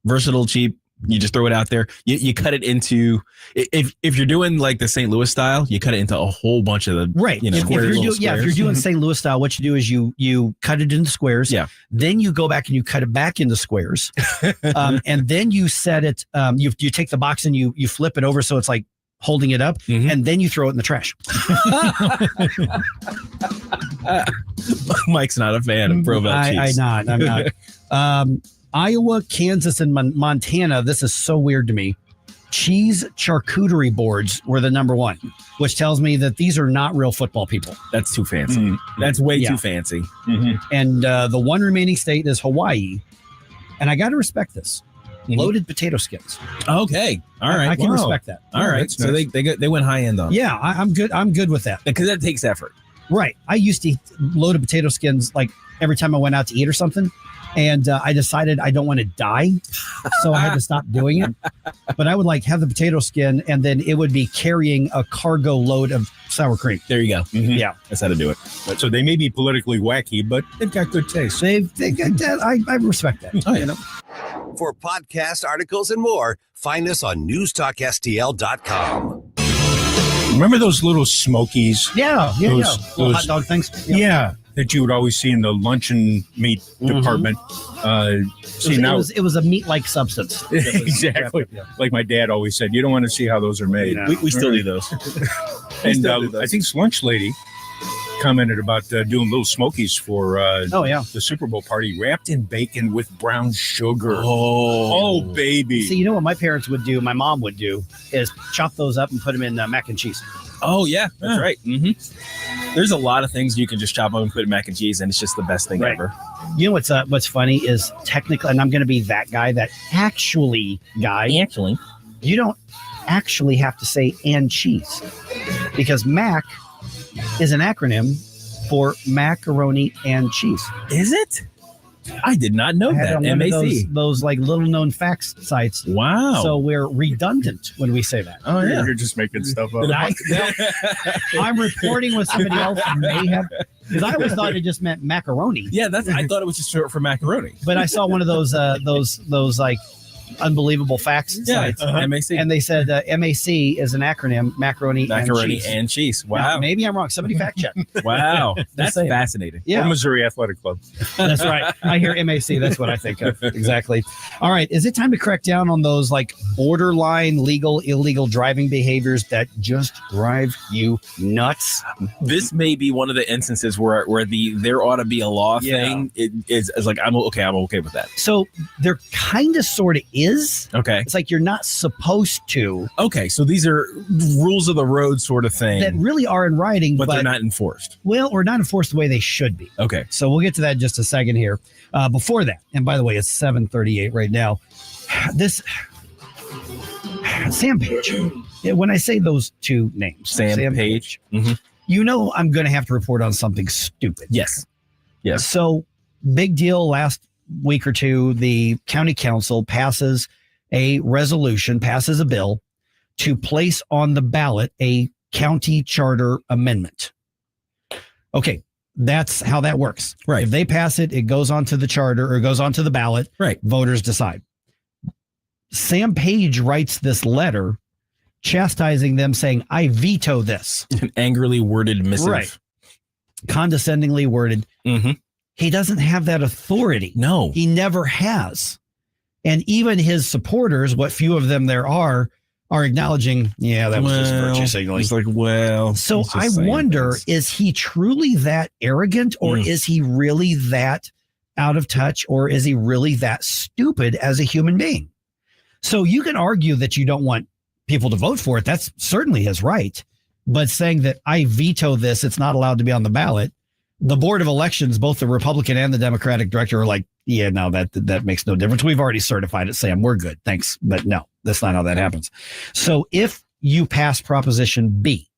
versatile, cheap. You just throw it out there. You cut it into, if you're doing like the St. Louis style, you cut it into a whole bunch of the right. If you're doing St. Louis style, what you do is you cut it into squares. Yeah. Then you go back and you cut it back into squares, and then you set it. You take the box and you flip it over so it's like holding it up, and then you throw it in the trash. Mike's not a fan of Provel cheese. I'm not. Iowa, Kansas, and Montana. This is so weird to me. Cheese charcuterie boards were the number 1, which tells me that these are not real football people. That's too fancy. That's way too fancy. And the one remaining state is Hawaii. And I got to respect this. Loaded potato skins. Okay. All right. I can respect that. All right. So they went high end on. Yeah, I'm good. I'm good with that. Because that takes effort. Right. I used to eat loaded potato skins like every time I went out to eat or something. And I decided I don't want to die, so I had to stop doing it. But I would have the potato skin, and then it would be carrying a cargo load of sour cream. There you go. Yeah, that's how to do it. So they may be politically wacky, but they've got good taste. They got that. I respect that. Oh, yeah. For podcasts, articles, and more, find us on newstalkstl.com. Remember those little smokies? Yeah. Little hot dog things. Yeah. That you would always see in the luncheon meat department. It was a meat-like substance. Exactly. Like my dad always said, you don't want to see how those are made. We still do those. And I think Lunch Lady commented about doing little smokies for the Super Bowl party, wrapped in bacon with brown sugar. Oh, baby. See, you know what my parents would do, my mom would do, is chop those up and put them in mac and cheese. Oh, yeah, that's right. Mm-hmm. There's a lot of things you can just chop up and put in mac and cheese, and it's just the best thing ever. You know what's funny is technically, and I'm going to be that guy, you don't actually have to say and cheese, because MAC is an acronym for macaroni and cheese. Is it? I did not know that. MAC. Those like little known facts sites. Wow. So we're redundant when we say that. Oh, yeah. You're just making stuff up. I'm reporting what somebody else may have, because I always thought it just meant macaroni. Yeah, I thought it was just short for macaroni. But I saw one of those like unbelievable facts sites, MAC, and they said MAC is an acronym, macaroni and cheese. Wow. Now, maybe I'm wrong. Somebody fact check. Wow, that's fascinating. Yeah, Or Missouri Athletic Club. That's right. I hear MAC. That's what I think of. Exactly. All right. Is it time to crack down on those like borderline legal, illegal driving behaviors that just drive you nuts? This may be one of the instances where there ought to be a law thing. It's like I'm okay with that. So there kind of sort of is. Okay. It's like you're not supposed to. Okay. So these are rules of the road sort of thing that really are in writing, but they're not enforced. Well, or not enforced the way they should be. Okay. So we'll get to that in just a second here. Before that, and by the way, it's 7:38 right now. This Sam Page. When I say those two names, Sam Page. Mm-hmm. You know I'm going to have to report on something stupid. Yes. So big deal last week or two, the county council passes a bill to place on the ballot a county charter amendment. Okay, that's how that works. Right. If they pass it, it goes onto the charter or goes onto the ballot. Right. Voters decide. Sam Page writes this letter chastising them, saying, I veto this. An angrily worded missive. Right. Condescendingly worded. Mm-hmm. He doesn't have that authority. No. He never has. And even his supporters, what few of them there are acknowledging, that was just virtue signaling. It's like, well. So I wonder, is he truly that arrogant, or is he really that out of touch, or is he really that stupid as a human being? So you can argue that you don't want people to vote for it. That's certainly his right. But saying that I veto this, it's not allowed to be on the ballot. The board of elections, both the Republican and the Democratic director, are like, yeah, no, that makes no difference. We've already certified it, Sam. We're good. Thanks. But no, that's not how that happens. So if you pass Proposition B,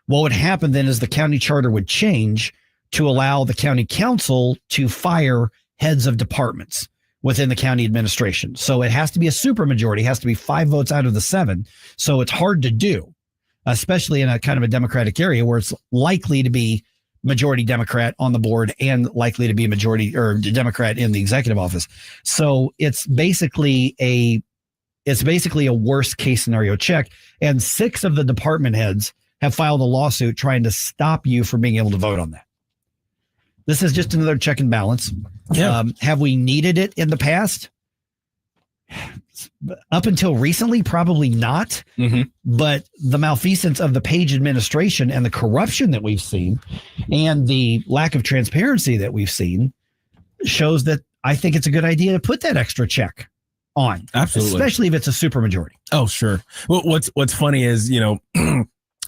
what would happen then is the county charter would change to allow the county council to fire heads of departments within the county administration. So it has to be a supermajority. It has to be 5 votes out of the 7. So it's hard to do, especially in a kind of a Democratic area where it's likely to be majority Democrat on the board and likely to be majority or Democrat in the executive office. So it's basically a worst case scenario check. And 6 of the department heads have filed a lawsuit trying to stop you from being able to vote on that. This is just another check and balance. Yeah. Have we needed it in the past? Up until recently, probably not. Mm-hmm. But the malfeasance of the Page administration and the corruption that we've seen and the lack of transparency that we've seen shows that I think it's a good idea to put that extra check on. Absolutely. Especially if it's a supermajority. Oh, sure. Well, what's funny is,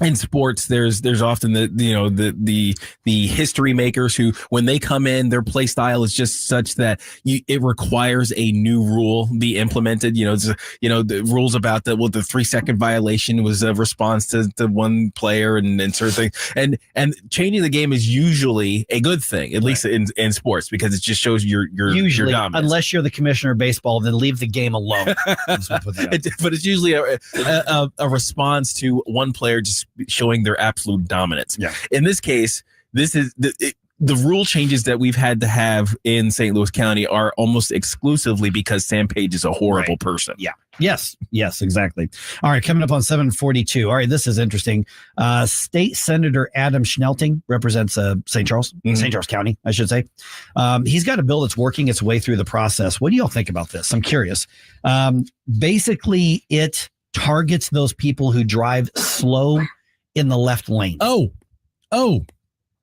in sports, there's often the history makers who, when they come in, their play style is just such that it requires a new rule be implemented. The rules about the 3-second violation was a response to one player and certain things, and changing the game is usually a good thing, at least in sports, because it just shows your dominance. Unless you're the commissioner of baseball, then leave the game alone. But it's usually a response to one player just showing their absolute dominance. Yeah. In this case, this is the rule changes that we've had to have in St. Louis County are almost exclusively because Sam Page is a horrible person. Yeah. Yes, exactly. All right, coming up on 7:42. All right, this is interesting. State Senator Adam Schnelting represents St. Charles County, I should say. He's got a bill that's working its way through the process. What do y'all think about this? I'm curious. Basically, it targets those people who drive slow in the left lane. Oh,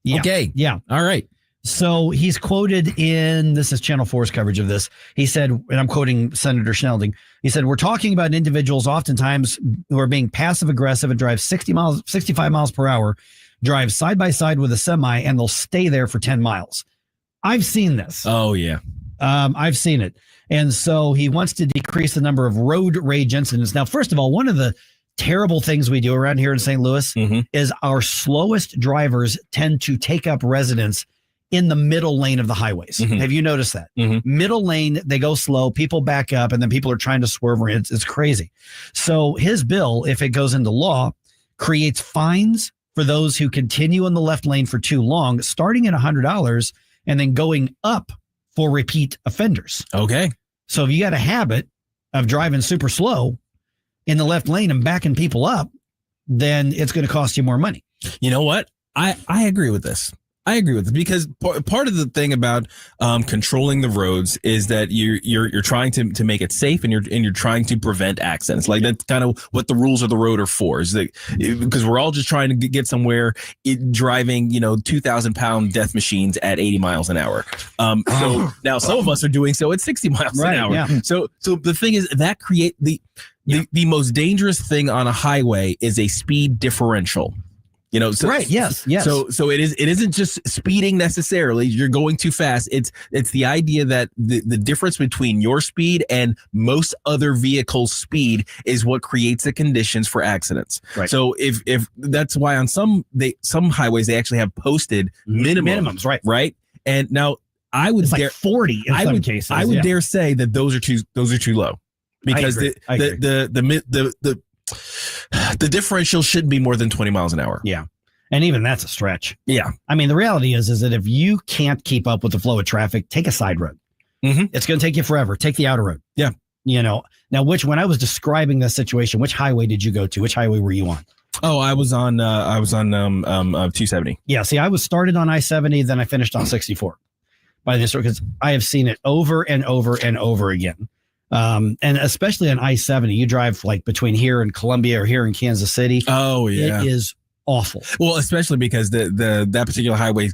Yeah. Okay. Yeah. All right. So he's quoted in, this is Channel 4's coverage of this. He said, and I'm quoting Senator Schnelding, he said, we're talking about individuals oftentimes who are being passive aggressive and drive 65 miles per hour, drive side by side with a semi, and they'll stay there for 10 miles. I've seen this. Oh, yeah. I've seen it. And so he wants to decrease the number of road rage incidents. Now, first of all, one of the terrible things we do around here in St. Louis is our slowest drivers tend to take up residence in the middle lane of the highways. Have you noticed that? Middle lane, they go slow, people back up, and then people are trying to swerve around. It's crazy. So his bill, if it goes into law, creates fines for those who continue in the left lane for too long, starting at $100 and then going up for repeat offenders. Okay. So if you got a habit of driving super slow in the left lane and backing people up, then it's going to cost you more money. You know what? I agree with this. I agree with it because part of the thing about controlling the roads is that you're trying to make it safe and you're trying to prevent accidents. Like that's kind of what the rules of the road are for. Is that because we're all just trying to get somewhere driving 2,000-pound death machines at 80 miles an hour. So now some of us are doing so at 60 miles an hour. Yeah. So the thing is that create the most dangerous thing on a highway is a speed differential. So, right. Yes. So it isn't just speeding necessarily. You're going too fast. It's the idea that the difference between your speed and most other vehicles' speed is what creates the conditions for accidents. Right. So if that's why on some highways they actually have posted minimums. Right. Right. And now I would it's like 40 in some cases. I would dare say that those are too low because I agree. The differential shouldn't be more than 20 miles an hour. Yeah. And even that's a stretch. Yeah. I mean, the reality is that if you can't keep up with the flow of traffic, take a side road. It's going to take you forever. Take the outer road. Yeah. Now when I was describing this situation, which highway did you go to? Which highway were you on? Oh, I was on 270. Yeah. See, I was started on I-70, then I finished on 64 by this because I have seen it over and over and over again. And especially on I-70, you drive like between here and Columbia or here in Kansas City. Oh yeah. It is awful. Well, especially because that particular highway,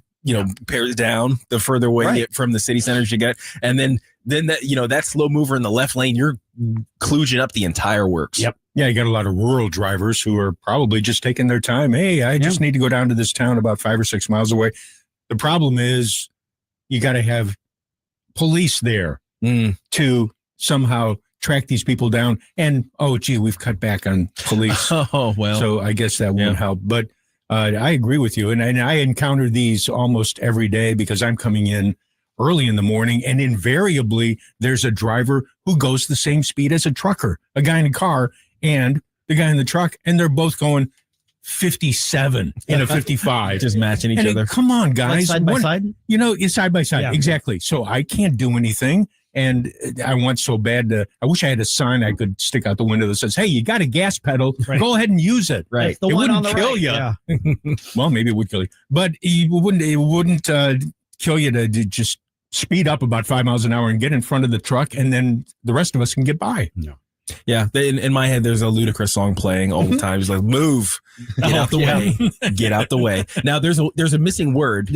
pares down the further away from the city centers you get. And then that slow mover in the left lane, you're kludging up the entire works. Yep. Yeah, you got a lot of rural drivers who are probably just taking their time. Hey, I just need to go down to this town about 5 or 6 miles away. The problem is you got to have police there to somehow track these people down. And, we've cut back on police. Oh, well. So I guess that won't help. But I agree with you. And I encounter these almost every day because I'm coming in early in the morning. And invariably, there's a driver who goes the same speed as a trucker, a guy in a car and the guy in the truck. And they're both going 57 in a 55. Just matching each other. Come on, guys. Like side by side? It's side by side. Yeah. Exactly. So I can't do anything. And I want so bad I wish I had a sign I could stick out the window that says, hey, you got a gas pedal. Right. Go ahead and use it. Right. That's the it one wouldn't on the kill right. you. Yeah. Well, maybe it would kill you. But it wouldn't kill you to just speed up about 5 miles an hour and get in front of the truck. And then the rest of us can get by. No. Yeah, in my head, there's a Ludacris song playing all the time. It's like, move, get out the way, get out the way. Now, there's a missing word. In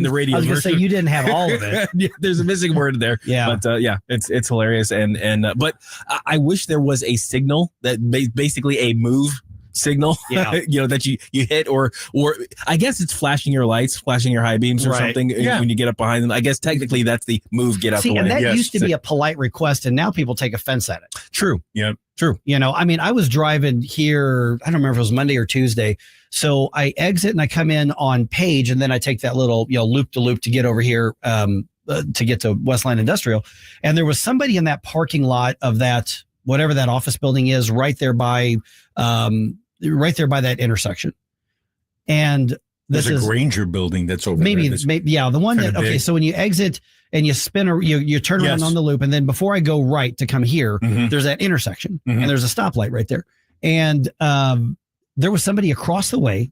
the radio. I was going to say you didn't have all of it. Yeah, there's a missing word there. Yeah, but it's hilarious. But I wish there was a signal that basically a move signal. Yeah, that you hit or I guess it's flashing your lights, flashing your high beams or something when you get up behind them. I guess technically that's the move. Get out the way. And that used to be a polite request, and now people take offense at it. True. Yeah. True. I mean, I was driving here. I don't remember if it was Monday or Tuesday. So I exit and I come in on Page, and then I take that little loop to loop to get over here to get to Westline Industrial. And there was somebody in that parking lot of that whatever that office building is, right there by that intersection. And there's a Granger building that's over maybe there. The one that so when you exit and you spin or you turn around on the loop, and then before I go right to come here, there's that intersection and there's a stoplight right there. And there was somebody across the way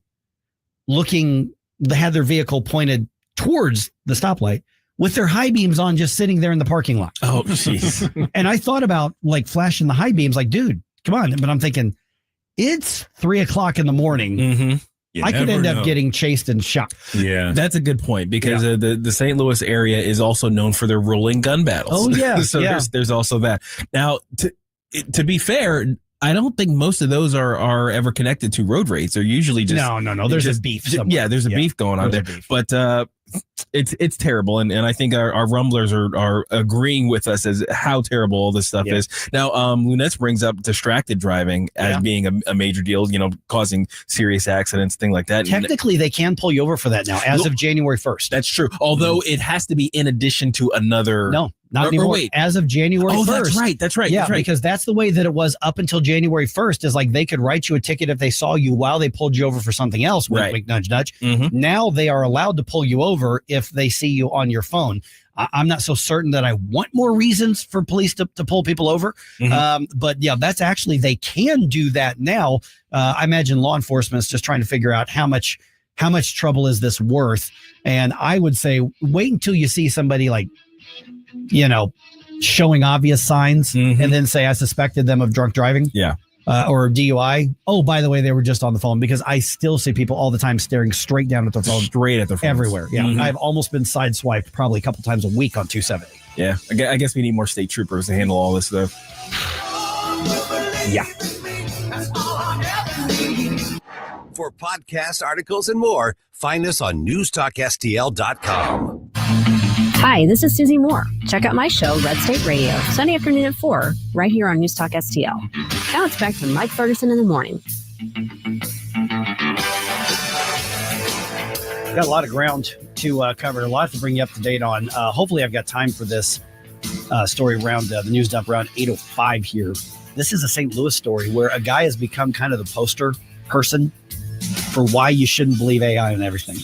had their vehicle pointed towards the stoplight with their high beams on, just sitting there in the parking lot. Oh, jeez. And I thought about like flashing the high beams, like, dude, come on. But I'm thinking, it's 3:00 in the morning. I could end up getting chased and shot. Yeah, that's a good point because the St. Louis area is also known for their rolling gun battles. Oh yeah, so there's also that. Now, to be fair, I don't think most of those are ever connected to road rage. They're usually just no. There's a beef. Yeah, there's a beef going on there. But it's terrible, and I think our rumblers are agreeing with us as how terrible all this stuff is. Now, Lunetz brings up distracted driving as being a major deal, causing serious accidents, thing like that. Technically, they can pull you over for that now, as of January 1st. That's true. Although it has to be in addition to another. No, not anymore. Wait. As of January 1st. That's right. Yeah, that's right. because that's the way that it was up until January 1st. Is like they could write you a ticket if they saw you while they pulled you over for something else. Wink, wink, nudge, nudge. Mm-hmm. Now they are allowed to pull you over if they see you on your phone. I'm not so certain that I want more reasons for police to pull people over. But yeah, that's actually, they can do that now. I imagine law enforcement is just trying to figure out how much trouble is this worth. And I would say, wait until you see somebody like, showing obvious signs and then say, I suspected them of drunk driving. Yeah. Or DUI. Oh, by the way, they were just on the phone, because I still see people all the time staring straight down at their phone. Straight at their phone. Everywhere. Yeah. I've almost been sideswiped probably a couple times a week on 270. Yeah. I guess we need more state troopers to handle all this stuff. Yeah. For podcasts, articles, and more, find us on newstalkstl.com. Hi, this is Susie Moore. Check out my show, Red State Radio, Sunday afternoon at 4, right here on News Talk STL. Now it's back to Mike Ferguson in the morning. Got a lot of ground to cover, a lot to bring you up to date on. Hopefully I've got time for this story around the news dump around 8:05 here. This is a St. Louis story where a guy has become kind of the poster person for why you shouldn't believe AI and everything.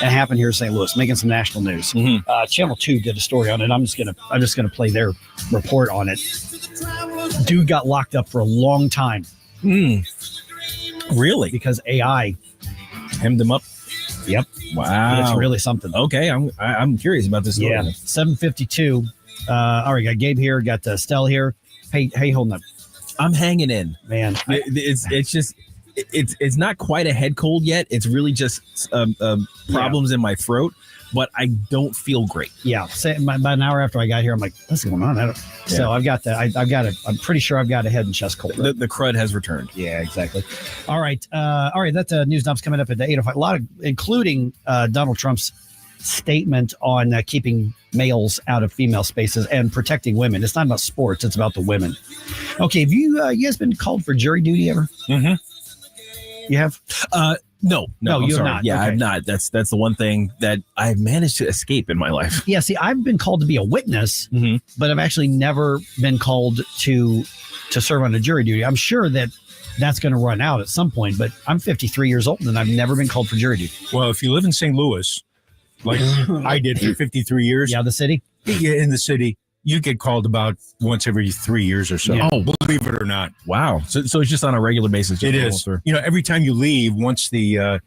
It happened here in St. Louis, making some national news. Channel 2 did a story on it. I'm just gonna play their report on it. Dude got locked up for a long time. Really? Because AI hemmed him up. Yep. Wow. It's really something. Okay, I'm curious about this story. Yeah. 7:52. All right, got Gabe here, got Stell here. Hey, holding up. I'm hanging in, man. It's just. It's not quite a head cold yet. It's really just problems in my throat, but I don't feel great. Yeah. About an hour after I got here, I'm like, what's going on? So I've got that. I'm pretty sure I've got a head and chest cold. The crud has returned. Yeah, exactly. All right. That news dump's coming up at 8:05. A lot of, including Donald Trump's statement on keeping males out of female spaces and protecting women. It's not about sports. It's about the women. Okay. Have you guys been called for jury duty ever? Mm-hmm. You have? No, you have sorry. not. Yeah, Okay. I've not. That's the one thing that I've managed to escape in my life. Yeah, see, I've been called to be a witness, but I've actually never been called to serve on a jury duty. I'm sure that's going to run out at some point, but I'm 53 years old and I've never been called for jury duty. Well, if you live in St. Louis, like I did for 53 years. Yeah, the city? Yeah, in the city. You get called about once every 3 years or so. Yeah. Oh, believe it or not. Wow. So it's just on a regular basis. It is. Every time you leave, once the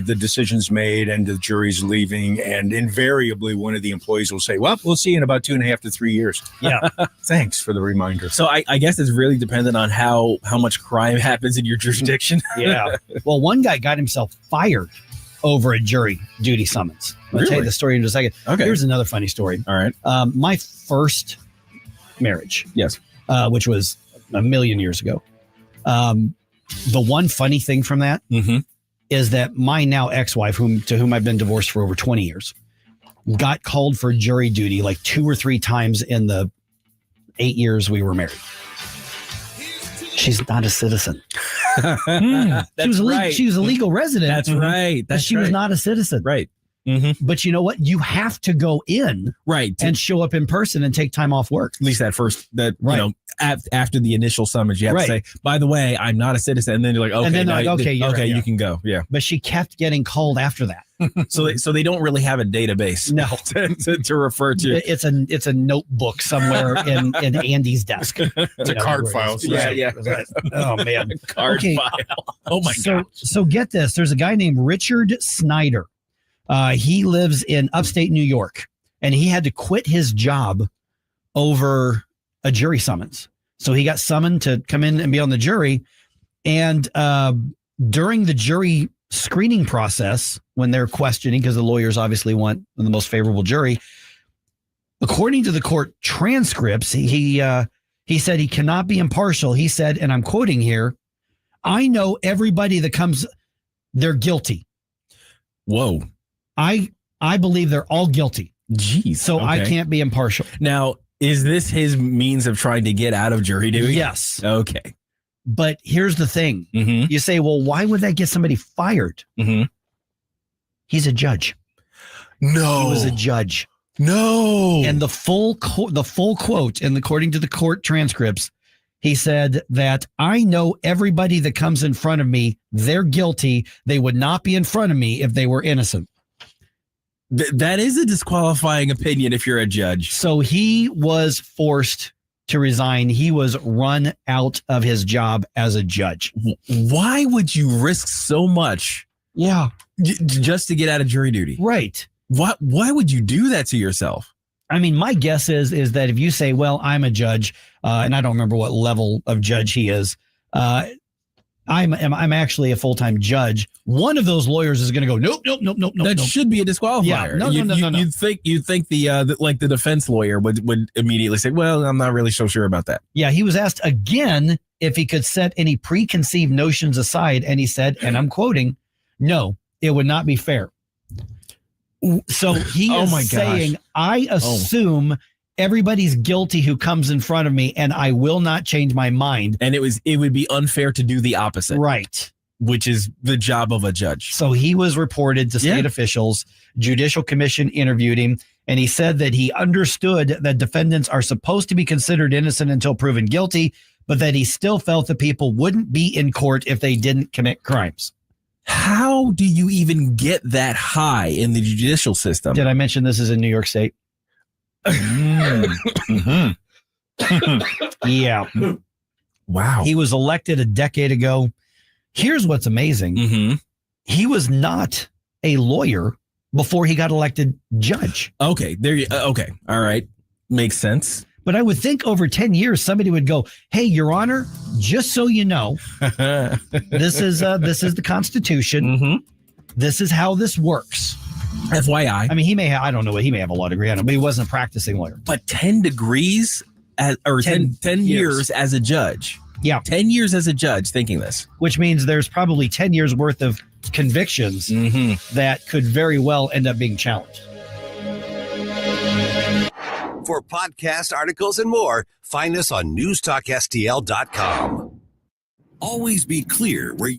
decision's made and the jury's leaving, and invariably one of the employees will say, well, we'll see you in about 2.5 to 3 years. Yeah. Thanks for the reminder. So I guess it's really dependent on how much crime happens in your jurisdiction. Yeah. Well, one guy got himself fired over a jury duty summons. I'll tell you the story in just a second. Okay. Here's another funny story. All right. My first marriage, yes, which was a million years ago. The one funny thing from that is that my now ex-wife, to whom I've been divorced for over 20 years, got called for jury duty like 2 or 3 times in the 8 years we were married. She's not a citizen. She was a legal resident. That's right. But she was not a citizen. Right. But you know what? You have to go in and show up in person and take time off work. At least after the initial summons, you have to say, by the way, I'm not a citizen. And then you're like, okay, and then they're like, okay, you can go. Yeah. But she kept getting called after that. So they don't really have a database to refer to. It's a notebook somewhere in Andy's desk. It's a card file. Yeah. Oh man. Card file. Oh my God. So get this. There's a guy named Richard Snyder. He lives in upstate New York, and he had to quit his job over a jury summons. So he got summoned to come in and be on the jury. And during the jury screening process, when they're questioning, because the lawyers obviously want the most favorable jury, according to the court transcripts, he said he cannot be impartial. He said, and I'm quoting here, "I know everybody that comes, they're guilty." Whoa. I believe they're all guilty. Jeez. So okay. I can't be impartial. Now, is this his means of trying to get out of jury duty? Yes. Okay. But here's the thing. Mm-hmm. You say, well, why would that get somebody fired? Mm-hmm. He's a judge. No. He was a judge. No. And the full quote, and according to the court transcripts, he said that I know everybody that comes in front of me, they're guilty. They would not be in front of me if they were innocent. That is a disqualifying opinion if you're a judge. So he was forced to resign. He was run out of his job as a judge. Why would you risk so much? Yeah. Just to get out of jury duty? Right. Why would you do that to yourself? I mean, my guess is that if you say, well, I'm a judge, and I don't remember what level of judge he is, I'm actually a full-time judge. One of those lawyers is going to go, nope. That should be a disqualifier. Yeah, no. You'd think the defense lawyer would immediately say, well, I'm not really so sure about that. Yeah, he was asked again if he could set any preconceived notions aside, and he said, and I'm quoting, no, it would not be fair. So he is saying, I assume everybody's guilty who comes in front of me, and I will not change my mind. And it would be unfair to do the opposite. Right. Which is the job of a judge. So he was reported to state officials. Judicial Commission interviewed him, and he said that he understood that defendants are supposed to be considered innocent until proven guilty, but that he still felt that people wouldn't be in court if they didn't commit crimes. How do you even get that high in the judicial system? Did I mention this is in New York State? Mm-hmm. Yeah. Wow. He was elected a decade ago. Here's what's amazing. Mm-hmm. He was not a lawyer before he got elected judge. Okay. Okay. All right. Makes sense. But I would think over 10 years, somebody would go, hey, Your Honor, just so you know, this is the Constitution. Mm-hmm. This is how this works. FYI. I mean, he may have a law degree, but he wasn't a practicing lawyer. But 10 degrees or 10 years as a judge. Yeah. 10 years as a judge thinking this. Which means there's probably 10 years worth of convictions that could very well end up being challenged. For podcast articles and more, find us on newstalkstl.com. Always be clear where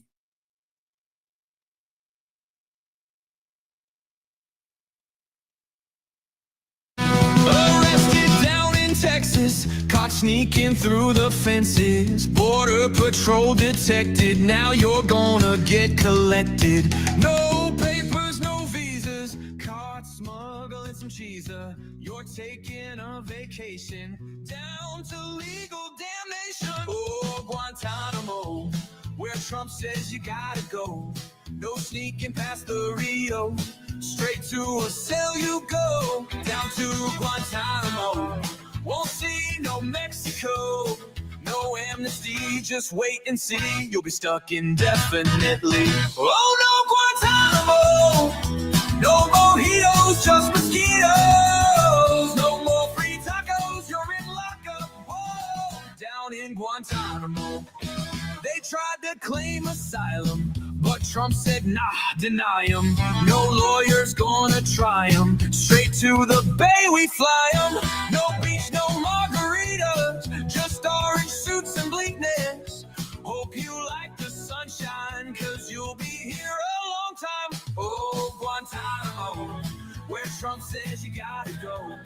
Arrested down in Texas, caught sneaking through the fences. Border Patrol detected, now you're gonna get collected. No papers, no visas, caught smuggling some cheese. You're taking a vacation down to legal damnation. Oh, Guantanamo, where Trump says you gotta go. No sneaking past the Rio, straight to a cell you go. Down to Guantanamo, won't see no Mexico. No amnesty, just wait and see. You'll be stuck indefinitely. Oh no, Guantanamo, no mojitos, just mosquitoes. No more free tacos, you're in lockup. Whoa, down in Guantanamo. They tried to claim asylum, but Trump said, nah, deny them. No lawyer's gonna try them. Straight to the bay we fly them. No beach, no margaritas, just orange suits and bleakness. Hope you like the sunshine, cause you'll be here a long time. Oh, Guantanamo, where Trump says you gotta go.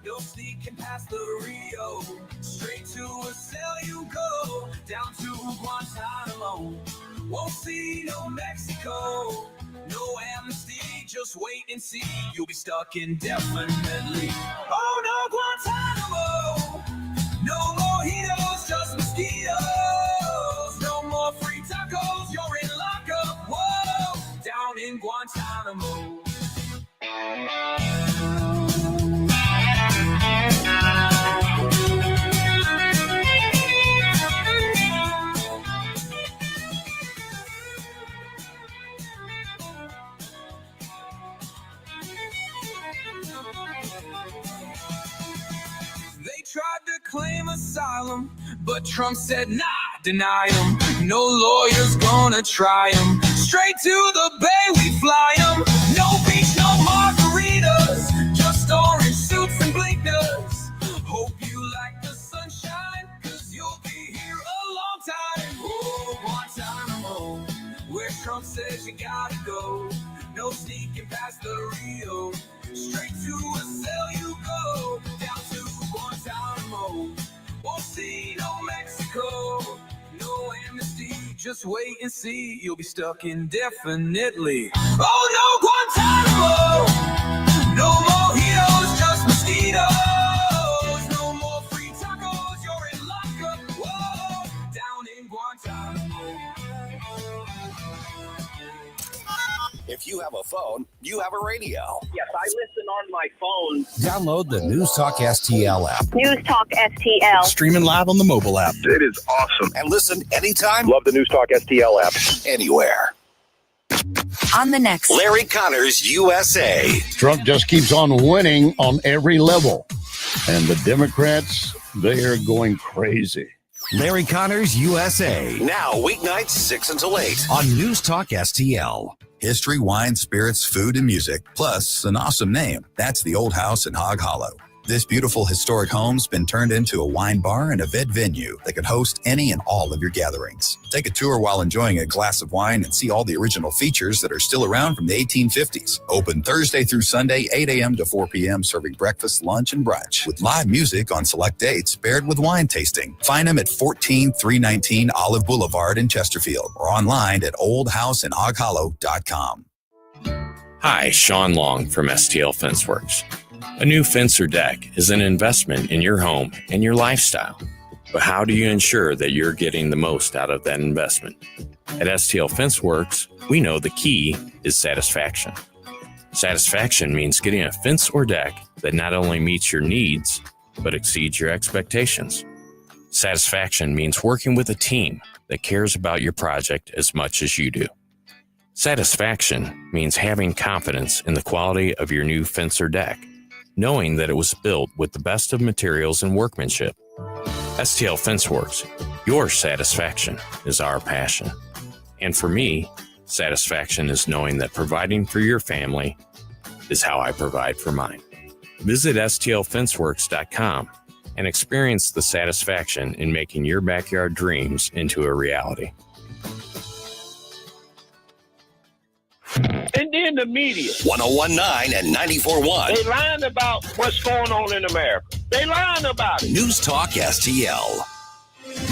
No sneaking past the Rio, straight to a cell you go. Down to Guantanamo, won't see no Mexico. No amnesty, just wait and see. You'll be stuck indefinitely. Oh no, Guantanamo, no mojitos, just mosquitoes. No more free tacos, you're in lockup. Whoa, down in Guantanamo. 'em, but Trump said, nah, deny 'em. No lawyer's gonna try 'em. Straight to the bay we fly 'em. No beach, no margaritas, just orange suits and blinkers. Hope you like the sunshine, 'cause you'll be here a long time. Oh, Guantanamo, where Trump says you gotta go. No sneaking past the Rio. Straight to a cell you go. Down to Guantanamo. Won't see no Mexico. No amnesty. Just wait and see. You'll be stuck indefinitely. Oh no, Guantanamo. No mojitos, just mosquitoes. No more free tacos. You're in lockup. Whoa. Down in Guantanamo. If you have a phone, you have a radio. Yes, I listen on my phone. Download the News Talk STL app. News Talk STL. Streaming live on the mobile app. It is awesome. And listen anytime. Love the News Talk STL app. Anywhere. On the next Larry Connors USA. Trump just keeps on winning on every level. And the Democrats, they are going crazy. Larry Connors USA. Now, weeknights 6 until 8 on News Talk STL. History, wine, spirits, food, and music, plus an awesome name. That's the Old House in Hog Hollow. This beautiful historic home's been turned into a wine bar and event venue that can host any and all of your gatherings. Take a tour while enjoying a glass of wine and see all the original features that are still around from the 1850s. Open Thursday through Sunday, 8 a.m. to 4 p.m., serving breakfast, lunch, and brunch, with live music on select dates paired with wine tasting. Find them at 14319 Olive Boulevard in Chesterfield or online at oldhouseinhoghollow.com. Hi, Sean Long from STL Fenceworks. A new fence or deck is an investment in your home and your lifestyle. But how do you ensure that you're getting the most out of that investment? At STL Fenceworks, we know the key is satisfaction. Satisfaction means getting a fence or deck that not only meets your needs, but exceeds your expectations. Satisfaction means working with a team that cares about your project as much as you do. Satisfaction means having confidence in the quality of your new fence or deck, knowing that it was built with the best of materials and workmanship. STL Fenceworks, your satisfaction is our passion. And for me, satisfaction is knowing that providing for your family is how I provide for mine. Visit stlfenceworks.com and experience the satisfaction in making your backyard dreams into a reality. And then the media. 1019 and 94.1. They lying about what's going on in America. They lying about it. News Talk STL.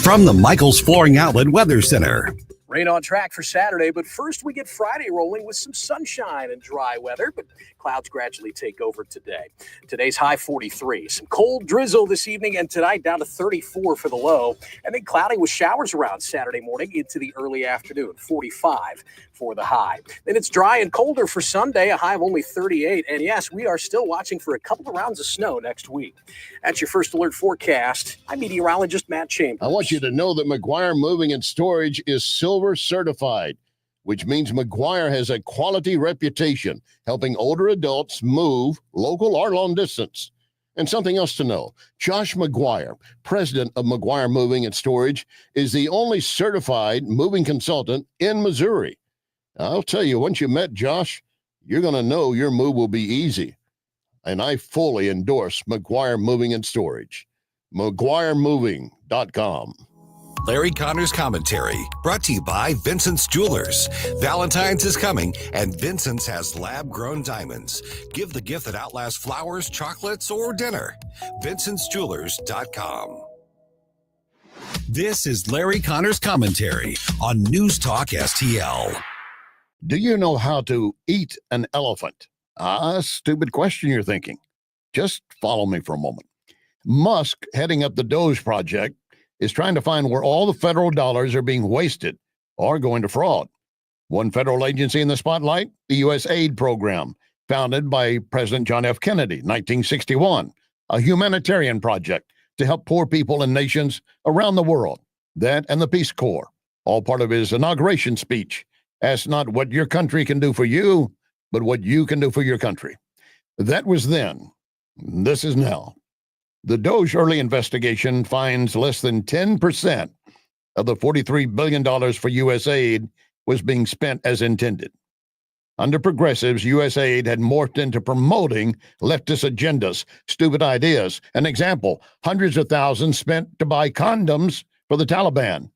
From the Michaels Flooring Outlet Weather Center. Rain on track for Saturday, but first we get Friday rolling with some sunshine and dry weather, but clouds gradually take over today. Today's high 43. Some cold drizzle this evening and tonight down to 34 for the low, and then cloudy with showers around Saturday morning into the early afternoon, 45 for the high. Then it's dry and colder for Sunday, a high of only 38, and yes, we are still watching for a couple of rounds of snow next week. That's your first alert forecast. I'm meteorologist Matt Chambers. I want you to know that McGuire Moving and Storage is silver certified, which means McGuire has a quality reputation helping older adults move local or long distance. And something else to know, Josh McGuire, president of McGuire Moving and Storage, is the only certified moving consultant in Missouri. I'll tell you, once you met Josh, you're going to know your move will be easy. And I fully endorse McGuire Moving and Storage. McGuireMoving.com. Larry Connors Commentary, brought to you by Vincent's Jewelers. Valentine's is coming, and Vincent's has lab-grown diamonds. Give the gift that outlasts flowers, chocolates, or dinner. Vincent'sJewelers.com. This is Larry Connors Commentary on News Talk STL. Do you know how to eat an elephant? Stupid question you're thinking. Just follow me for a moment. Musk, heading up the Doge project, is trying to find where all the federal dollars are being wasted or going to fraud. One federal agency in the spotlight, the U.S. aid program, founded by President John F. Kennedy, 1961, a humanitarian project to help poor people in nations around the world. That and the Peace Corps, all part of his inauguration speech. Ask not what your country can do for you, but what you can do for your country. That was then. This is now. The Doge early investigation finds less than 10% of the $43 billion for U.S. aid was being spent as intended. Under progressives, U.S. aid had morphed into promoting leftist agendas, stupid ideas. An example, hundreds of thousands spent to buy condoms for the Taliban.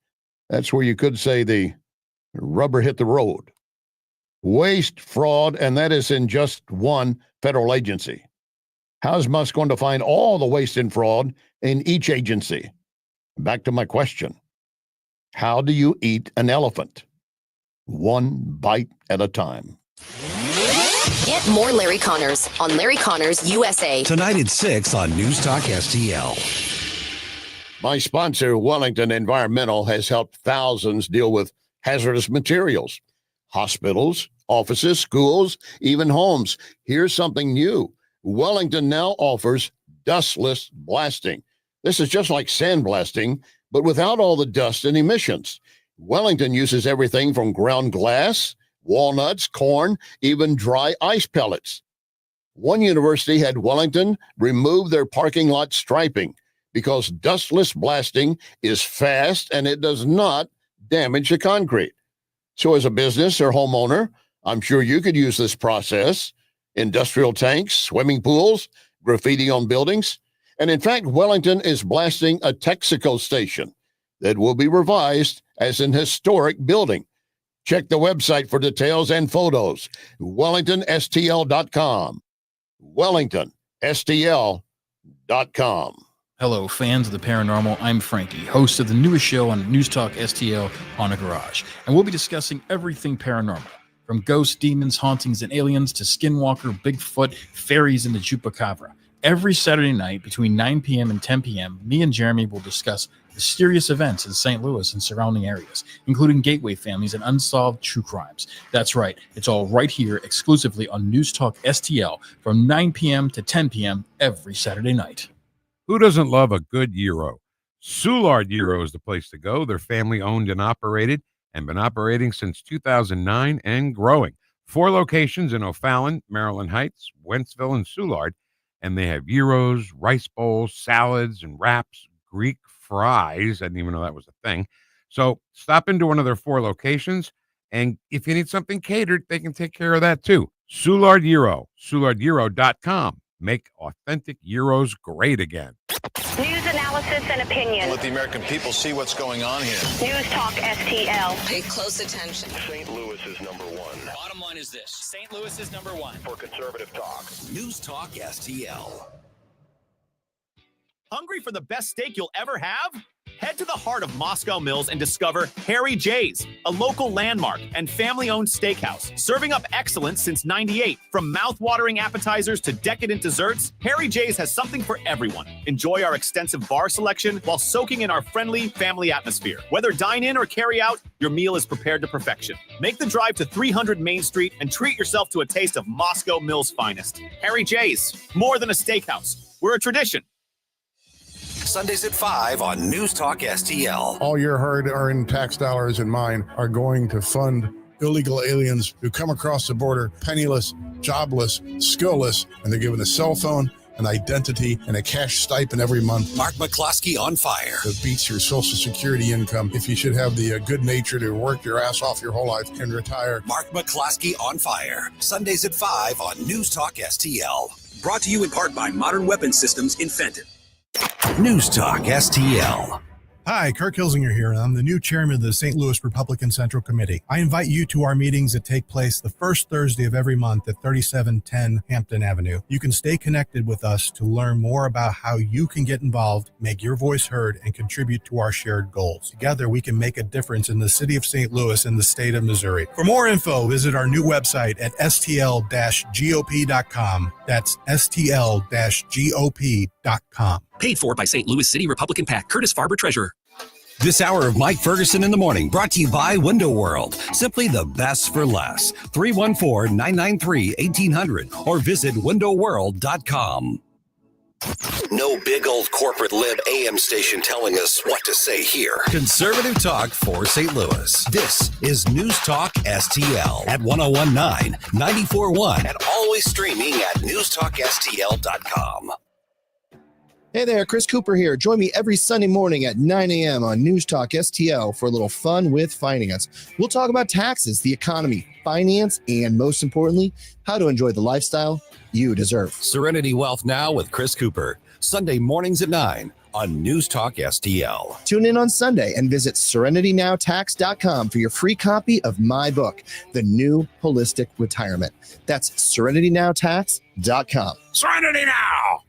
That's where you could say the rubber hit the road. Waste, fraud, and that is in just one federal agency. How's Musk going to find all the waste and fraud in each agency? Back to my question. How do you eat an elephant? One bite at a time. Get more Larry Connors on Larry Connors USA. Tonight at 6 on News Talk STL. My sponsor, Wellington Environmental, has helped thousands deal with hazardous materials. Hospitals, offices, schools, even homes. Here's something new. Wellington now offers dustless blasting. This is just like sandblasting, but without all the dust and emissions. Wellington uses everything from ground glass, walnuts, corn, even dry ice pellets. One university had Wellington remove their parking lot striping because dustless blasting is fast and it does not damage the concrete. So as a business or homeowner, I'm sure you could use this process. Industrial tanks, swimming pools, graffiti on buildings. And in fact, Wellington is blasting a Texaco station that will be revised as an historic building. Check the website for details and photos. WellingtonSTL.com. WellingtonSTL.com. Hello, fans of the paranormal. I'm Frankie, host of the newest show on News Talk STL, Haunted Garage. And we'll be discussing everything paranormal, from ghosts, demons, hauntings, and aliens to skinwalker, Bigfoot, fairies, and the Chupacabra. Every Saturday night between 9 p.m. and 10 p.m., me and Jeremy will discuss mysterious events in St. Louis and surrounding areas, including gateway families and unsolved true crimes. That's right. It's all right here exclusively on News Talk STL from 9 p.m. to 10 p.m. every Saturday night. Who doesn't love a good gyro? Soulard Gyro is the place to go. They're family owned and operated and been operating since 2009 and growing. 4 locations in O'Fallon, Maryland Heights, Wentzville, and Soulard. And they have gyros, rice bowls, salads, and wraps, Greek fries. I didn't even know that was a thing. So stop into one of their 4 locations. And if you need something catered, they can take care of that too. Soulard Gyro, SoulardGyro.com. Make authentic gyros great again. News, analysis, and opinion. Let the American people see what's going on here. News Talk STL. Pay close attention. St. Louis is number 1. Bottom line is this: St. Louis is number 1 for conservative talk. News Talk STL. Hungry for the best steak you'll ever have? Head to the heart of Moscow Mills and discover Harry J's, a local landmark and family-owned steakhouse, serving up excellence since '98. From mouth-watering appetizers to decadent desserts, Harry J's has something for everyone. Enjoy our extensive bar selection while soaking in our friendly family atmosphere. Whether dine-in or carry-out, your meal is prepared to perfection. Make the drive to 300 Main Street and treat yourself to a taste of Moscow Mills' finest. Harry J's, more than a steakhouse. We're a tradition. Sundays at 5 on News Talk STL. All your hard-earned tax dollars and mine are going to fund illegal aliens who come across the border penniless, jobless, skillless, and they're given a cell phone, an identity, and a cash stipend every month. Mark McCloskey on fire. That beats your Social Security income if you should have the good nature to work your ass off your whole life and retire. Mark McCloskey on fire. Sundays at 5 on News Talk STL. Brought to you in part by Modern Weapon Systems in Fenton. News Talk STL. Hi, Kirk Hilsinger here, and I'm the new chairman of the St. Louis Republican Central Committee. I invite you to our meetings that take place the first Thursday of every month at 3710 Hampton Avenue. You can stay connected with us to learn more about how you can get involved, make your voice heard, and contribute to our shared goals. Together, we can make a difference in the city of St. Louis and the state of Missouri. For more info, visit our new website at stl-gop.com. That's stl-gop.com. Paid for by St. Louis City Republican PAC. Curtis Farber, Treasurer. This hour of Mike Ferguson in the Morning brought to you by Window World. Simply the best for less. 314-993-1800 or visit windowworld.com. No big old corporate lib AM station telling us what to say here. Conservative talk for St. Louis. This is News Talk STL at 1019, 94.1, and always streaming at newstalkstl.com. Hey there, Chris Cooper here. Join me every Sunday morning at 9 a.m. on News Talk STL for a little fun with finance. We'll talk about taxes, the economy, finance, and most importantly, how to enjoy the lifestyle you deserve. Serenity Wealth Now with Chris Cooper. Sunday mornings at 9 on News Talk STL. Tune in on Sunday and visit serenitynowtax.com for your free copy of my book, The New Holistic Retirement. That's serenitynowtax.com. Serenity Now!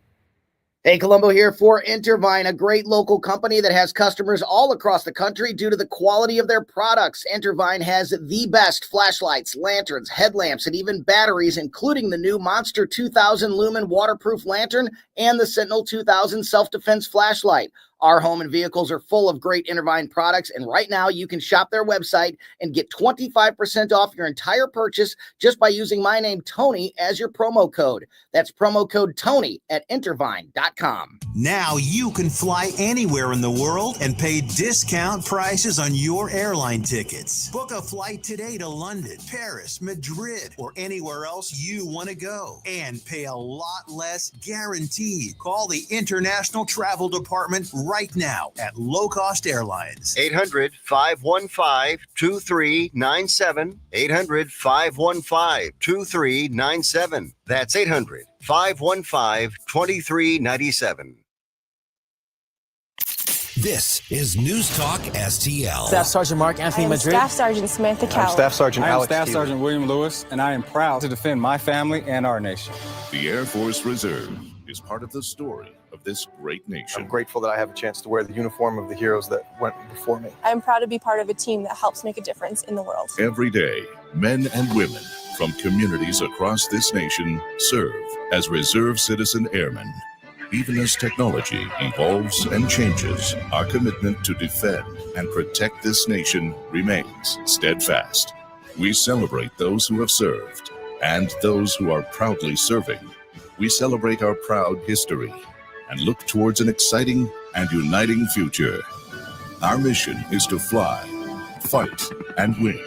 Hey, Colombo here for Intervine, a great local company that has customers all across the country due to the quality of their products. Intervine has the best flashlights, lanterns, headlamps, and even batteries, including the new Monster 2000 Lumen waterproof lantern and the Sentinel 2000 self-defense flashlight. Our home and vehicles are full of great Intervine products, and right now you can shop their website and get 25% off your entire purchase just by using my name, Tony, as your promo code. That's promo code Tony at Intervine.com. Now you can fly anywhere in the world and pay discount prices on your airline tickets. Book a flight today to London, Paris, Madrid, or anywhere else you want to go and pay a lot less guaranteed. Call the International Travel Department right now at Low Cost Airlines. 800-515-2397. 800-515-2397. That's 800-515-2397. This is News Talk STL. Staff Sergeant Mark Anthony Madrid. Staff Sergeant Samantha Cowell. I'm Staff Sergeant I am Alex Staff Keeler. Sergeant William Lewis, and I am proud to defend my family and our nation. The Air Force Reserve is part of the story of this great nation. I'm grateful that I have a chance to wear the uniform of the heroes that went before me. I'm proud to be part of a team that helps make a difference in the world. Every day, men and women from communities across this nation serve as reserve citizen airmen. Even as technology evolves and changes, our commitment to defend and protect this nation remains steadfast. We celebrate those who have served and those who are proudly serving. We celebrate our proud history and look towards an exciting and uniting future. Our mission is to fly, fight, and win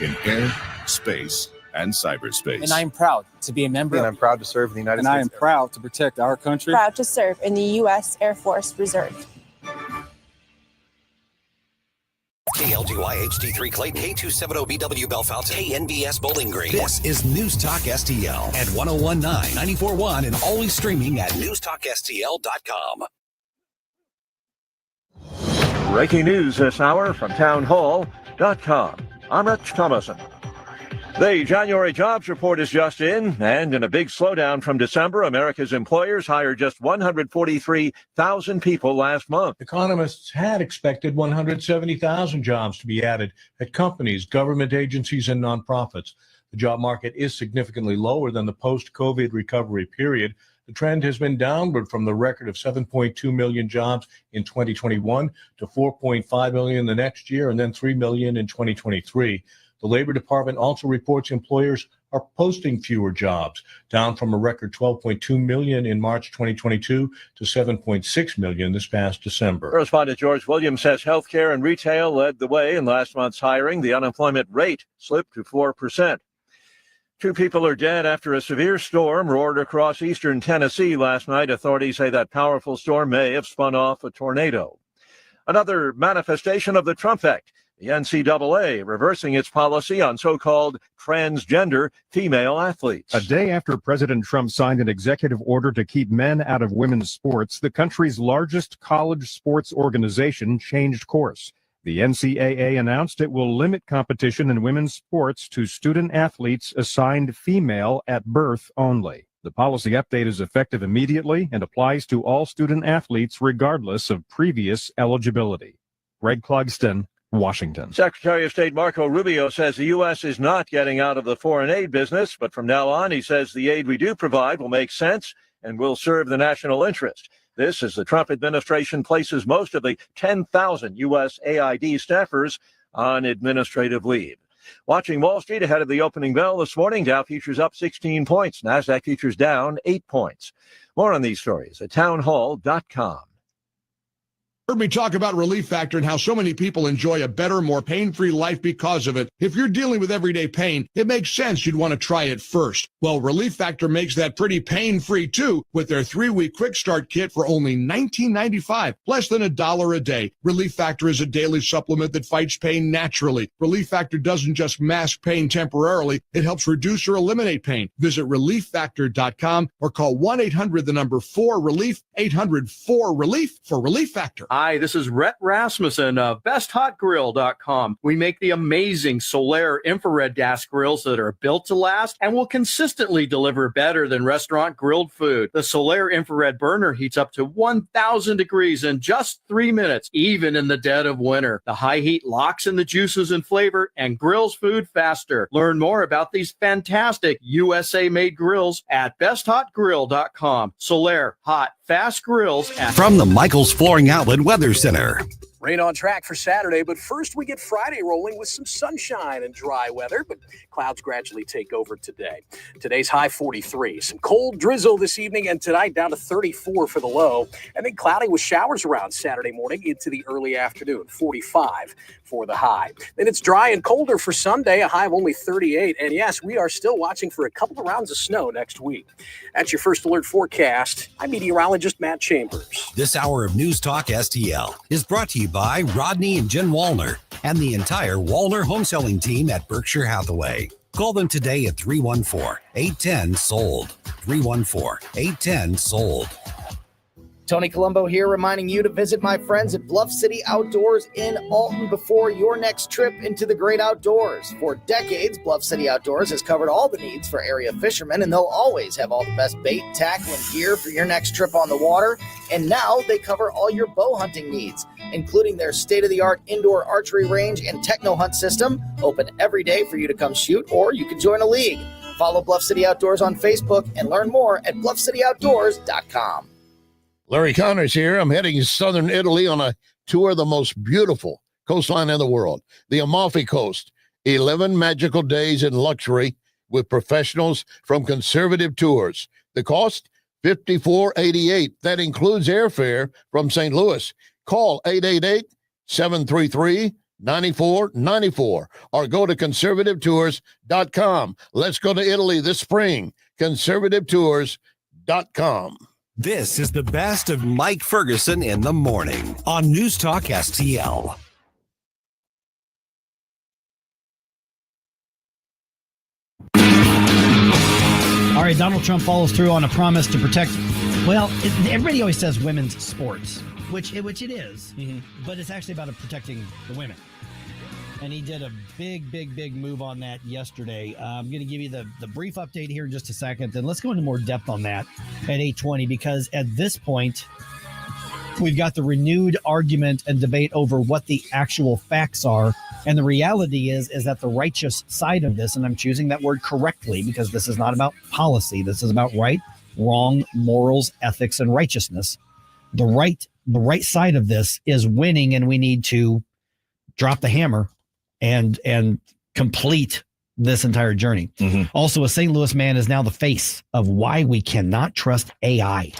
in air, space, and cyberspace. And I am proud to be a member. And I'm proud to serve in the United States. And I am proud to protect our country. Proud to serve in the U.S. Air Force Reserve. KLGY HD3 Clayton, K270BW Bellefontaine, KNBS Bowling Green. This is News Talk STL at 1019, 94.1, and always streaming at newstalkstl.com. Breaking news this hour from townhall.com. I'm Rich Thomason. The January jobs report is just in, and in a big slowdown from December, America's employers hired just 143,000 people last month. Economists had expected 170,000 jobs to be added at companies, government agencies, and nonprofits. The job market is significantly lower than the post-COVID recovery period. The trend has been downward from the record of 7.2 million jobs in 2021 to 4.5 million the next year, and then 3 million in 2023. The Labor Department also reports employers are posting fewer jobs, down from a record 12.2 million in March 2022 to 7.6 million this past December. Correspondent George Williams says healthcare and retail led the way in last month's hiring. The unemployment rate slipped to 4%. 2 people are dead after a severe storm roared across eastern Tennessee last night. Authorities say that powerful storm may have spun off a tornado. Another manifestation of the Trump Act. The NCAA reversing its policy on so-called transgender female athletes. A day after President Trump signed an executive order to keep men out of women's sports, the country's largest college sports organization changed course. The NCAA announced it will limit competition in women's sports to student athletes assigned female at birth only. The policy update is effective immediately and applies to all student athletes regardless of previous eligibility. Greg Clugston, Washington. Secretary of State Marco Rubio says the U.S. is not getting out of the foreign aid business, but from now on, he says the aid we do provide will make sense and will serve the national interest. This as the Trump administration places most of the 10,000 U.S. AID staffers on administrative leave. Watching Wall Street ahead of the opening bell this morning, Dow futures up 16 points, NASDAQ futures down 8 points. More on these stories at townhall.com. Heard me talk about Relief Factor and how so many people enjoy a better, more pain-free life because of it. If you're dealing with everyday pain, it makes sense you'd want to try it first. Well, Relief Factor makes that pretty pain-free too with their 3-week quick start kit for only $19.95, less than $1 a day. Relief Factor is a daily supplement that fights pain naturally. Relief Factor doesn't just mask pain temporarily, it helps reduce or eliminate pain. Visit relieffactor.com or call 1-800-4RELIEF, 800-4RELIEF for Relief Factor. Hi, this is Rhett Rasmussen of BestHotGrill.com. We make the amazing Solaire infrared gas grills that are built to last and will consistently deliver better than restaurant grilled food. The Solaire infrared burner heats up to 1,000 degrees in just 3 minutes, even in the dead of winter. The high heat locks in the juices and flavor and grills food faster. Learn more about these fantastic USA-made grills at BestHotGrill.com. Solaire, hot, fast grills at... From the Michaels Flooring Outlet Weather Center. Rain on track for Saturday, but first we get Friday rolling with some sunshine and dry weather, but clouds gradually take over today. Today's high 43, some cold drizzle this evening, and tonight down to 34 for the low, and then cloudy with showers around Saturday morning into the early afternoon, 45 for the high. Then it's dry and colder for Sunday, a high of only 38, and yes, we are still watching for a couple of rounds of snow next week. That's your First Alert forecast. I'm meteorologist Matt Chambers. This hour of News Talk STL is brought to you by Rodney and Jen Wallner and the entire Wallner home selling team at Berkshire Hathaway. Call them today at 314-810-SOLD. 314-810-SOLD. Tony Colombo here, reminding you to visit my friends at Bluff City Outdoors in Alton before your next trip into the great outdoors. For decades, Bluff City Outdoors has covered all the needs for area fishermen, and they'll always have all the best bait, tackle, and gear for your next trip on the water. And now they cover all your bow hunting needs, including their state-of-the-art indoor archery range and techno hunt system, open every day for you to come shoot, or you can join a league. Follow Bluff City Outdoors on Facebook and learn more at bluffcityoutdoors.com. Larry Connors here. I'm heading to southern Italy on a tour of the most beautiful coastline in the world, the Amalfi Coast. 11 magical days in luxury with professionals from Conservative Tours. The cost, $54.88. That includes airfare from St. Louis. Call 888-733-9494 or go to conservativetours.com. Let's go to Italy this spring. conservativetours.com. This is the best of Mike Ferguson in the morning on News Talk STL. All right, Donald Trump follows through on a promise to protect, everybody always says women's sports, which it is, but it's actually about protecting the women. And he did a big move on that yesterday. I'm going to give you the brief update here in just a second. Then let's go into more depth on that at 8:20, because at this point, we've got the renewed argument and debate over what the actual facts are. And the reality is that the righteous side of this, and I'm choosing that word correctly because this is not about policy. This is about right, wrong, morals, ethics, and righteousness. The right side of this is winning, and we need to drop the hammer and complete this entire journey. Also, a St. Louis man is now the face of why we cannot trust AI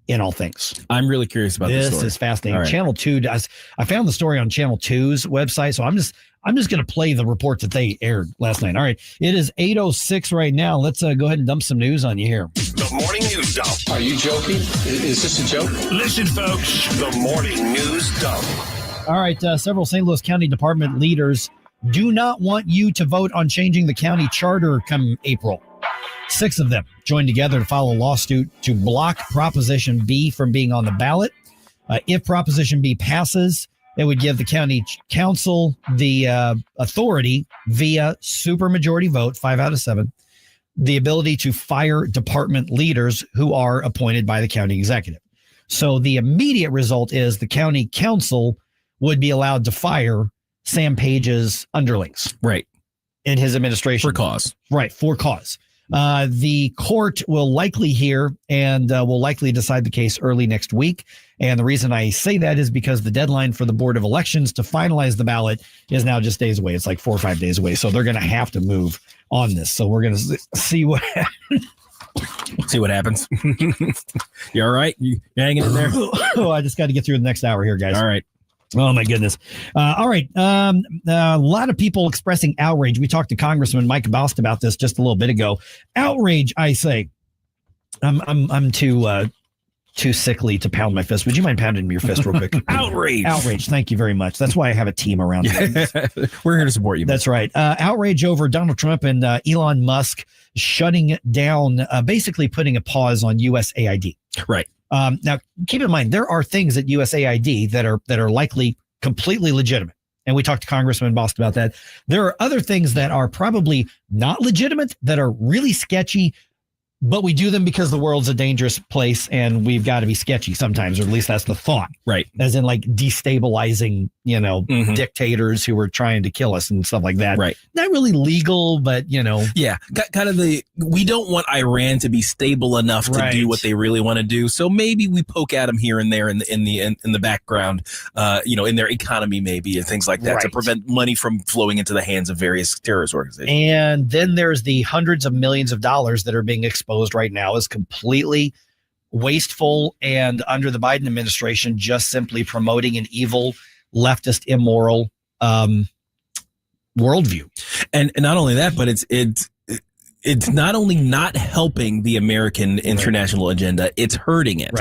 in all things. I'm really curious about this story. This is fascinating. Right. Channel 2 does. I found the story on Channel 2's website, so I'm just going to play the report that they aired last night. All right, it is 8:06 right now. Let's go ahead and dump some news on you here. The morning news dump. Are you joking? Is this a joke? Listen, folks, the morning news dump. All right, several St. Louis County Department leaders do not want you to vote on changing the county charter come April. 6 of them joined together to file a lawsuit to block Proposition B from being on the ballot. If Proposition B passes, it would give the county council the authority via supermajority vote, 5 out of 7, the ability to fire department leaders who are appointed by the county executive. So the immediate result is the county council would be allowed to fire Sam Page's underlings. Right. In his administration. For cause. Right, for cause. The court will likely hear and will likely decide the case early next week. And the reason I say that is because the deadline for the Board of Elections to finalize the ballot is now just days away. It's like 4 or 5 days away. So they're going to have to move on this. So we're going to see what happens. See what happens. You all right? You hanging in there? Oh, I just got to get through the next hour here, guys. All right. Oh, my goodness. All right. A lot of people expressing outrage. We talked to Congressman Mike Bost about this just a little bit ago. Outrage, I say. I'm too sickly to pound my fist. Would you mind pounding me your fist real quick? Outrage. Outrage. Thank you very much. That's why I have a team around me. We're here to support you. That's right. Outrage over Donald Trump and Elon Musk shutting down, basically putting a pause on USAID. Right. Now, keep in mind, there are things at USAID that are likely completely legitimate. And we talked to Congressman Bost about that. There are other things that are probably not legitimate, that are really sketchy, but we do them because the world's a dangerous place and we've got to be sketchy sometimes, or at least that's the thought. Right. As in like destabilizing, dictators who are trying to kill us and stuff like that. Right. Not really legal, but Yeah. Kind of we don't want Iran to be stable enough to do what they really want to do. So maybe we poke at them here and there in the background, in their economy maybe and things like that to prevent money from flowing into the hands of various terrorist organizations. And then there's the hundreds of millions of dollars that are being exposed right now as completely wasteful and under the Biden administration just simply promoting an evil, leftist, immoral worldview. And not only that, but it's not only not helping the American international agenda, it's hurting it,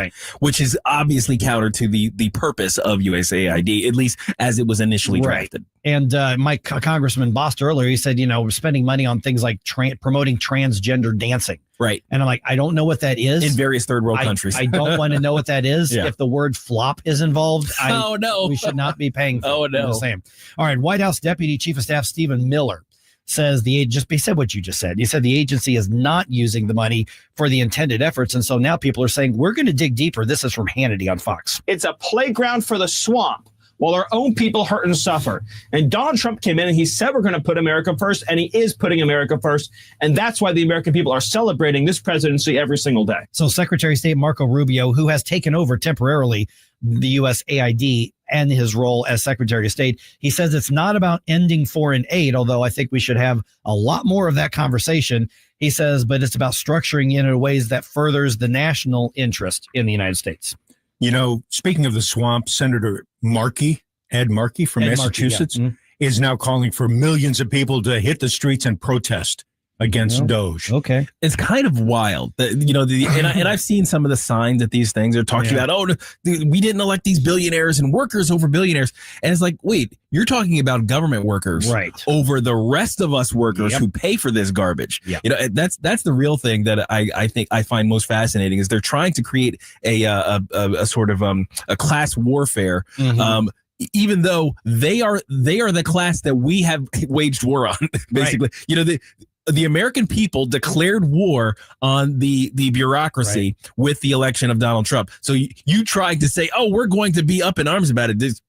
which is obviously counter to the purpose of USAID, at least as it was initially drafted. And Mike Congressman Bost earlier, he said, we're spending money on things like promoting transgender dancing. Right. And I'm like, I don't know what that is. In various third world countries. I don't want to know what that is. Yeah. If the word flop is involved, no, we should not be paying for it. Oh, no. I'm just saying. All right. White House Deputy Chief of Staff Stephen Miller says he said what you just said. You said the agency is not using the money for the intended efforts. And so now people are saying, we're going to dig deeper. This is from Hannity on Fox. It's a playground for the swamp while our own people hurt and suffer. And Donald Trump came in and he said we're going to put America first, and he is putting America first. And that's why the American people are celebrating this presidency every single day. So Secretary of State Marco Rubio, who has taken over temporarily the USAID and his role as Secretary of State, he says it's not about ending foreign aid, although I think we should have a lot more of that conversation. He says, but it's about structuring it in ways that furthers the national interest in the United States. Speaking of the swamp, Senator Ed Markey from Massachusetts, is now calling for millions of people to hit the streets and protest against Doge. Okay. It's kind of wild that, and I've seen some of the signs that these things are talking about, we didn't elect these billionaires and workers over billionaires. And it's like, wait, you're talking about government workers over the rest of us workers who pay for this garbage. Yep. That's the real thing that I think I find most fascinating is they're trying to create a sort of a class warfare. Even though they are the class that we have waged war on, basically. The American people declared war on the bureaucracy with the election of Donald Trump. So you trying to say, we're going to be up in arms about it. This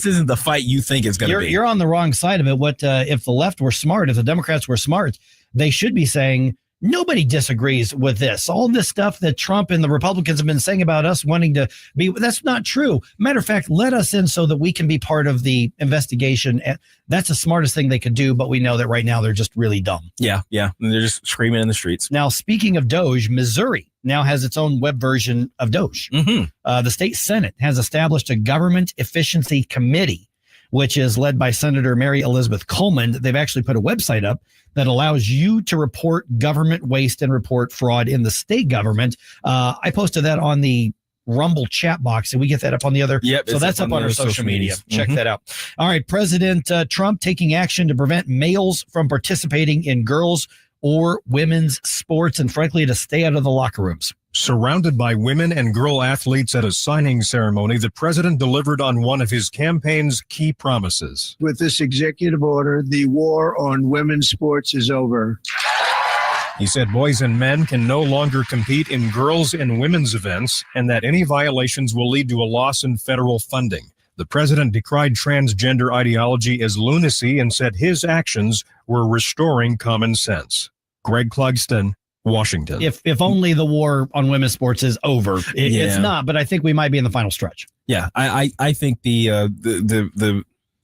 isn't the fight you think it's going to be. You're on the wrong side of it. What if the left were smart, if the Democrats were smart, they should be saying, nobody disagrees with this. All this stuff that Trump and the Republicans have been saying about us wanting to be, that's not true. Matter of fact, let us in so that we can be part of the investigation. That's the smartest thing they could do, but we know that right now they're just really dumb. Yeah. And they're just screaming in the streets. Now, speaking of Doge, Missouri now has its own web version of Doge. The state Senate has established a government efficiency committee, which is led by Senator Mary Elizabeth Coleman. They've actually put a website up that allows you to report government waste and report fraud in the state government. I posted that on the Rumble chat box, and we get that up on the other. So that's up on our social media. Check that out. All right. President Trump taking action to prevent males from participating in girls or women's sports, and frankly, to stay out of the locker rooms. Surrounded by women and girl athletes at a signing ceremony, the president delivered on one of his campaign's key promises. With this executive order, the war on women's sports is over. He said boys and men can no longer compete in girls' and women's events, and that any violations will lead to a loss in federal funding. The president decried transgender ideology as lunacy and said his actions were restoring common sense. Greg Clugston, Washington. If only the war on women's sports is over. It's not, but I think we might be in the final stretch. Yeah, I think the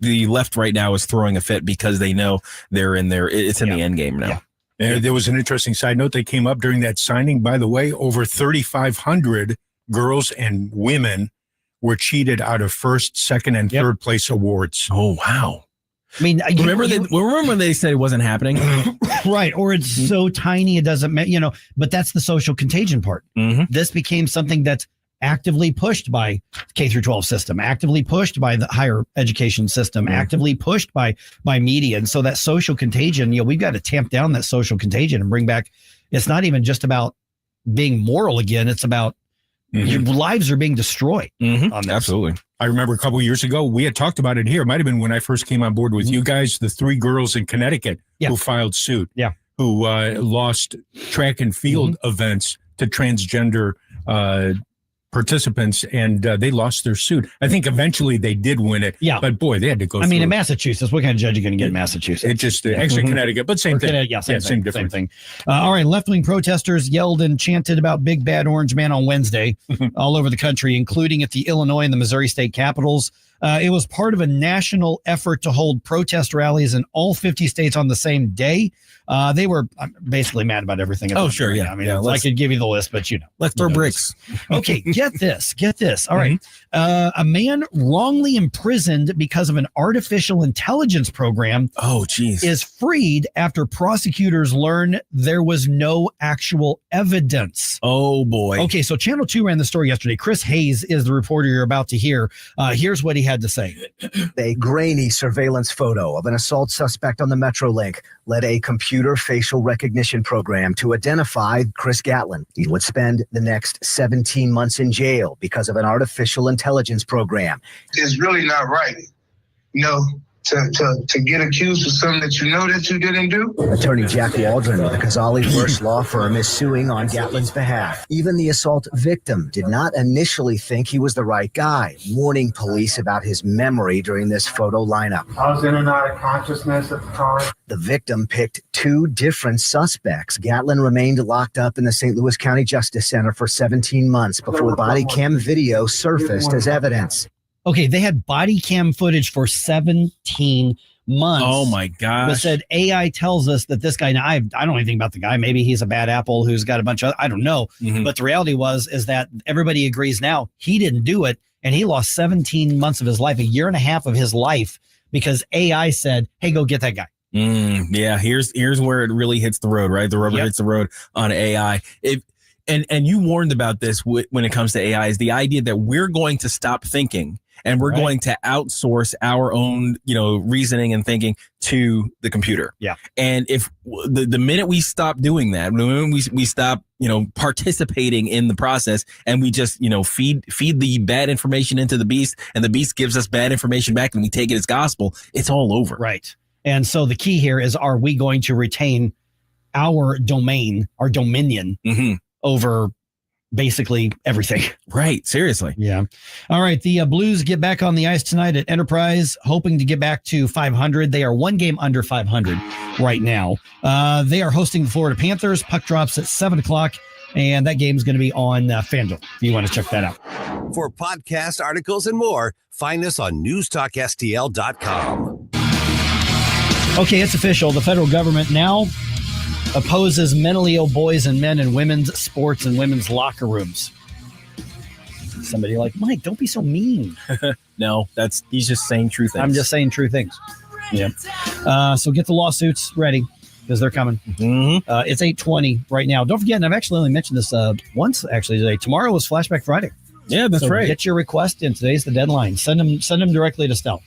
left right now is throwing a fit because they know they're in there. It's in the end game now. There was an interesting side note that came up during that signing. By the way, over 3,500 girls and women were cheated out of first, second, and third place awards. Oh, wow. I mean, remember when they said it wasn't happening? Right. Or it's so tiny it doesn't matter, but that's the social contagion part. This became something that's actively pushed by K through 12 system, actively pushed by the higher education system, actively pushed by media. And so that social contagion, we've got to tamp down that social contagion and bring back, it's not even just about being moral again. It's about your lives are being destroyed on this. Absolutely. I remember a couple of years ago, we had talked about it here. It might have been when I first came on board with you guys, the 3 girls in Connecticut who filed suit, who lost track and field events to transgender participants, and they lost their suit. I think eventually they did win it. Yeah. But boy, they had to go through in Massachusetts, what kind of judge are you going to get in Massachusetts? It just, actually Connecticut, but same thing. Same thing. All right. Left-wing protesters yelled and chanted about Big Bad Orange Man on Wednesday all over the country, including at the Illinois and the Missouri state capitals. It was part of a national effort to hold protest rallies in all 50 states on the same day. They were basically mad about everything. Oh, sure. Yeah. I mean, I could give you the list, but let's throw bricks. Okay. Get this. All right. A man wrongly imprisoned because of an artificial intelligence program. Oh, geez. Is freed after prosecutors learn there was no actual evidence. Oh, boy. Okay. So Channel 2 ran the story yesterday. Chris Hayes is the reporter you're about to hear. Here's what he had to say. A grainy surveillance photo of an assault suspect on the Metrolink led a computer facial recognition program to identify Chris Gatlin. He would spend the next 17 months in jail because of an artificial intelligence program. It's really not right, to get accused of something that that you didn't do. Attorney Jack Waldron with the Kazali First Law Firm is suing on Gatlin's behalf. Even the assault victim did not initially think he was the right guy, warning police about his memory during this photo lineup. I was in and out of consciousness at the time. The victim picked 2 different suspects. Gatlin remained locked up in the St. Louis County Justice Center for 17 months before body cam video surfaced as evidence. Okay, they had body cam footage for 17 months. Oh, my gosh. But said AI tells us that this guy, now I don't know anything about the guy. Maybe he's a bad apple who's got a bunch of, I don't know. But the reality is that everybody agrees now he didn't do it. And he lost 17 months of his life, a year and a half of his life, because AI said, hey, go get that guy. Yeah, here's where it really hits the road, right? The rubber hits the road on AI. And you warned about this when it comes to AI, is the idea that we're going to stop thinking and we're going to outsource our own, reasoning and thinking to the computer. Yeah. And if the minute we stop doing that, when we stop, participating in the process, and we just, feed the bad information into the beast, and the beast gives us bad information back, and we take it as gospel, it's all over. Right. And so the key here is, are we going to retain our domain, our dominion over basically everything? Right. Seriously. Yeah. All right. The Blues get back on the ice tonight at Enterprise, hoping to get back to 500. They are 1 game under 500 right now. They are hosting the Florida Panthers. Puck drops at 7:00, and that game is going to be on FanDuel if you want to check that out. For podcast articles and more, find us on newstalkstl.com. Okay, it's official. The federal government now opposes mentally ill boys and men in women's sports and women's locker rooms. Somebody like, Mike, don't be so mean. No, he's just saying true things. I'm just saying true things. Yeah. So get the lawsuits ready, because they're coming. It's 8:20 right now. Don't forget, and I've actually only mentioned this once actually today. Tomorrow is Flashback Friday. Yeah, that's right. Get your request in. Today's the deadline. Send them directly to Stell.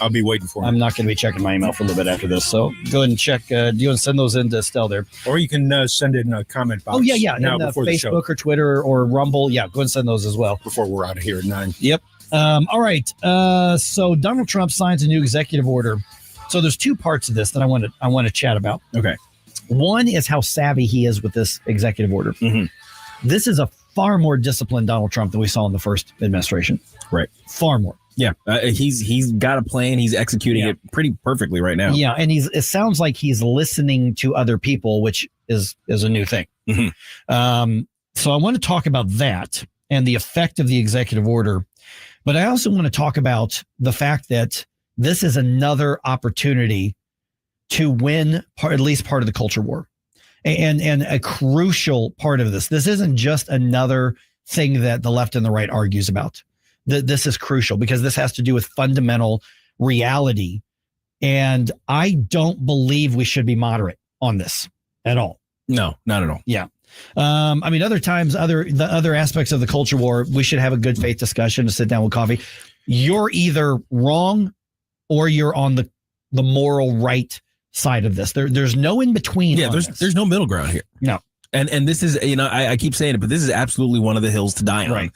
I'll be waiting for them. I'm not going to be checking my email for a little bit after this. So go ahead and check. Do you want to send those into Stell there? Or you can send it in a comment box. Oh, yeah. Now in before the show. Facebook or Twitter or Rumble. Yeah, go ahead and send those as well. Before we're out of here at 9. Yep. All right. So Donald Trump signs a new executive order. So there's 2 parts of this that I want to chat about. Okay. One is how savvy he is with this executive order. This is a far more disciplined Donald Trump than we saw in the first administration. Right. Far more. Yeah. He's got a plan. He's executing it pretty perfectly right now. Yeah. And it sounds like he's listening to other people, which is a new thing. So I want to talk about that and the effect of the executive order. But I also want to talk about the fact that this is another opportunity to win at least part of the culture war. And a crucial part of this isn't just another thing that the left and the right argues about. This is crucial because this has to do with fundamental reality. And I don't believe we should be moderate on this at all. No, not at all. Yeah. I mean, other times, the other aspects of the culture war, we should have a good faith discussion to sit down with coffee. You're either wrong or you're on the moral right side of this. There's no in between. Yeah, there's no middle ground here. No. And this is, I keep saying it, but this is absolutely one of the hills to die on, right.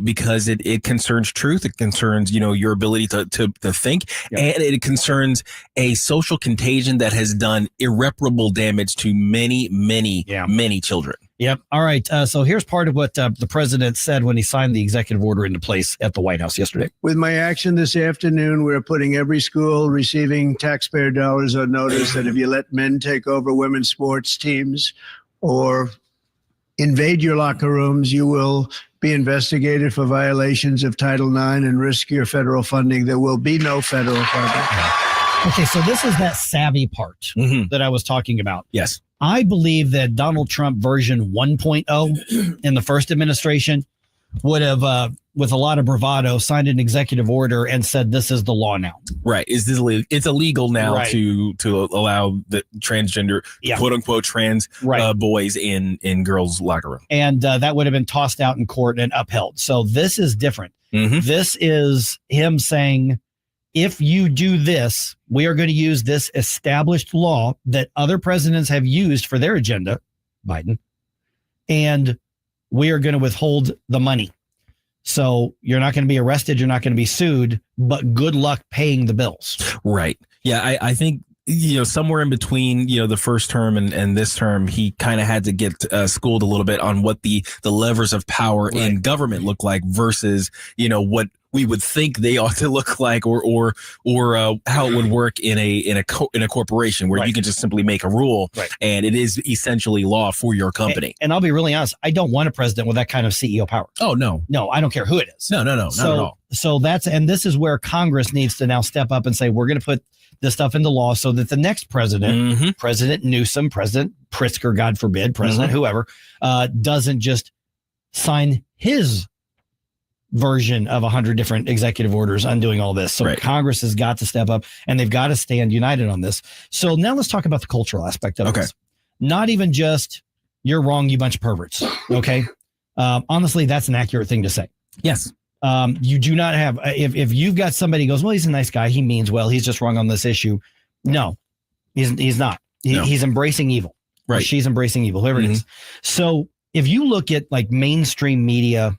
Because it concerns truth. It concerns, your ability to think, and it concerns a social contagion that has done irreparable damage to many, many, many children. Yep. All right. So here's part of what the president said when he signed the executive order into place at the White House yesterday. With my action this afternoon, we're putting every school receiving taxpayer dollars on notice that if you let men take over women's sports teams or invade your locker rooms, you will be investigated for violations of Title IX and risk your federal funding. There will be no federal funding. Okay, so this is that savvy part that I was talking about. Yes. I believe that Donald Trump version 1.0 in the first administration would have, with a lot of bravado, signed an executive order and said, this is the law now. Right. It's illegal now to allow the transgender, quote unquote, trans boys in girls' locker room. And that would have been tossed out in court and upheld. So this is different. This is him saying, if you do this, we are going to use this established law that other presidents have used for their agenda, Biden, and we are going to withhold the money. So you're not going to be arrested. You're not going to be sued, but good luck paying the bills. Right. Yeah. I think, somewhere in between, the first term and this term, he kind of had to get schooled a little bit on what the levers of power in government look like versus, what we would think they ought to look like or how it would work in a corporation where you can just simply make a rule and it is essentially law for your company. And I'll be really honest, I don't want a president with that kind of CEO power. Oh, no. No, I don't care who it is. No, not at all. So this is where Congress needs to now step up and say, we're going to put this stuff into law so that the next president, President Newsom, President Pritzker, God forbid, President whoever, doesn't just sign his version of 100 different executive orders undoing all this. So Congress has got to step up and they've got to stand united on this. So now let's talk about the cultural aspect of this. Not even just you're wrong, you bunch of perverts. Okay. Honestly, that's an accurate thing to say. Yes. You do not have, if you've got somebody who goes, well, he's a nice guy, he means well, he's just wrong on this issue. No, he's not. He's embracing evil. Right. She's embracing evil, whoever it is. So if you look at like mainstream media,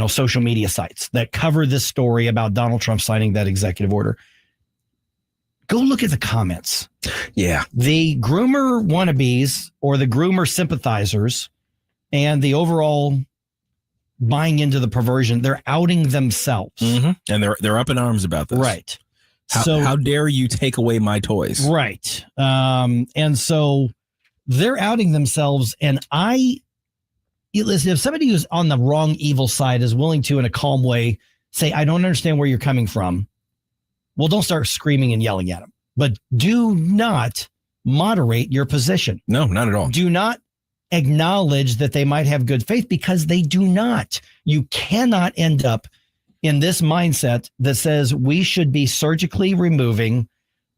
social media sites that cover this story about Donald Trump signing that executive order, go look at the comments. Yeah. The groomer wannabes or the groomer sympathizers and the overall buying into the perversion, they're outing themselves. And they're up in arms about this. Right. How dare you take away my toys? Right. And so they're outing themselves. And listen, if somebody who's on the wrong evil side is willing to, in a calm way, say, I don't understand where you're coming from, well, don't start screaming and yelling at them. But do not moderate your position. No, not at all. Do not acknowledge that they might have good faith, because they do not. You cannot end up in this mindset that says we should be surgically removing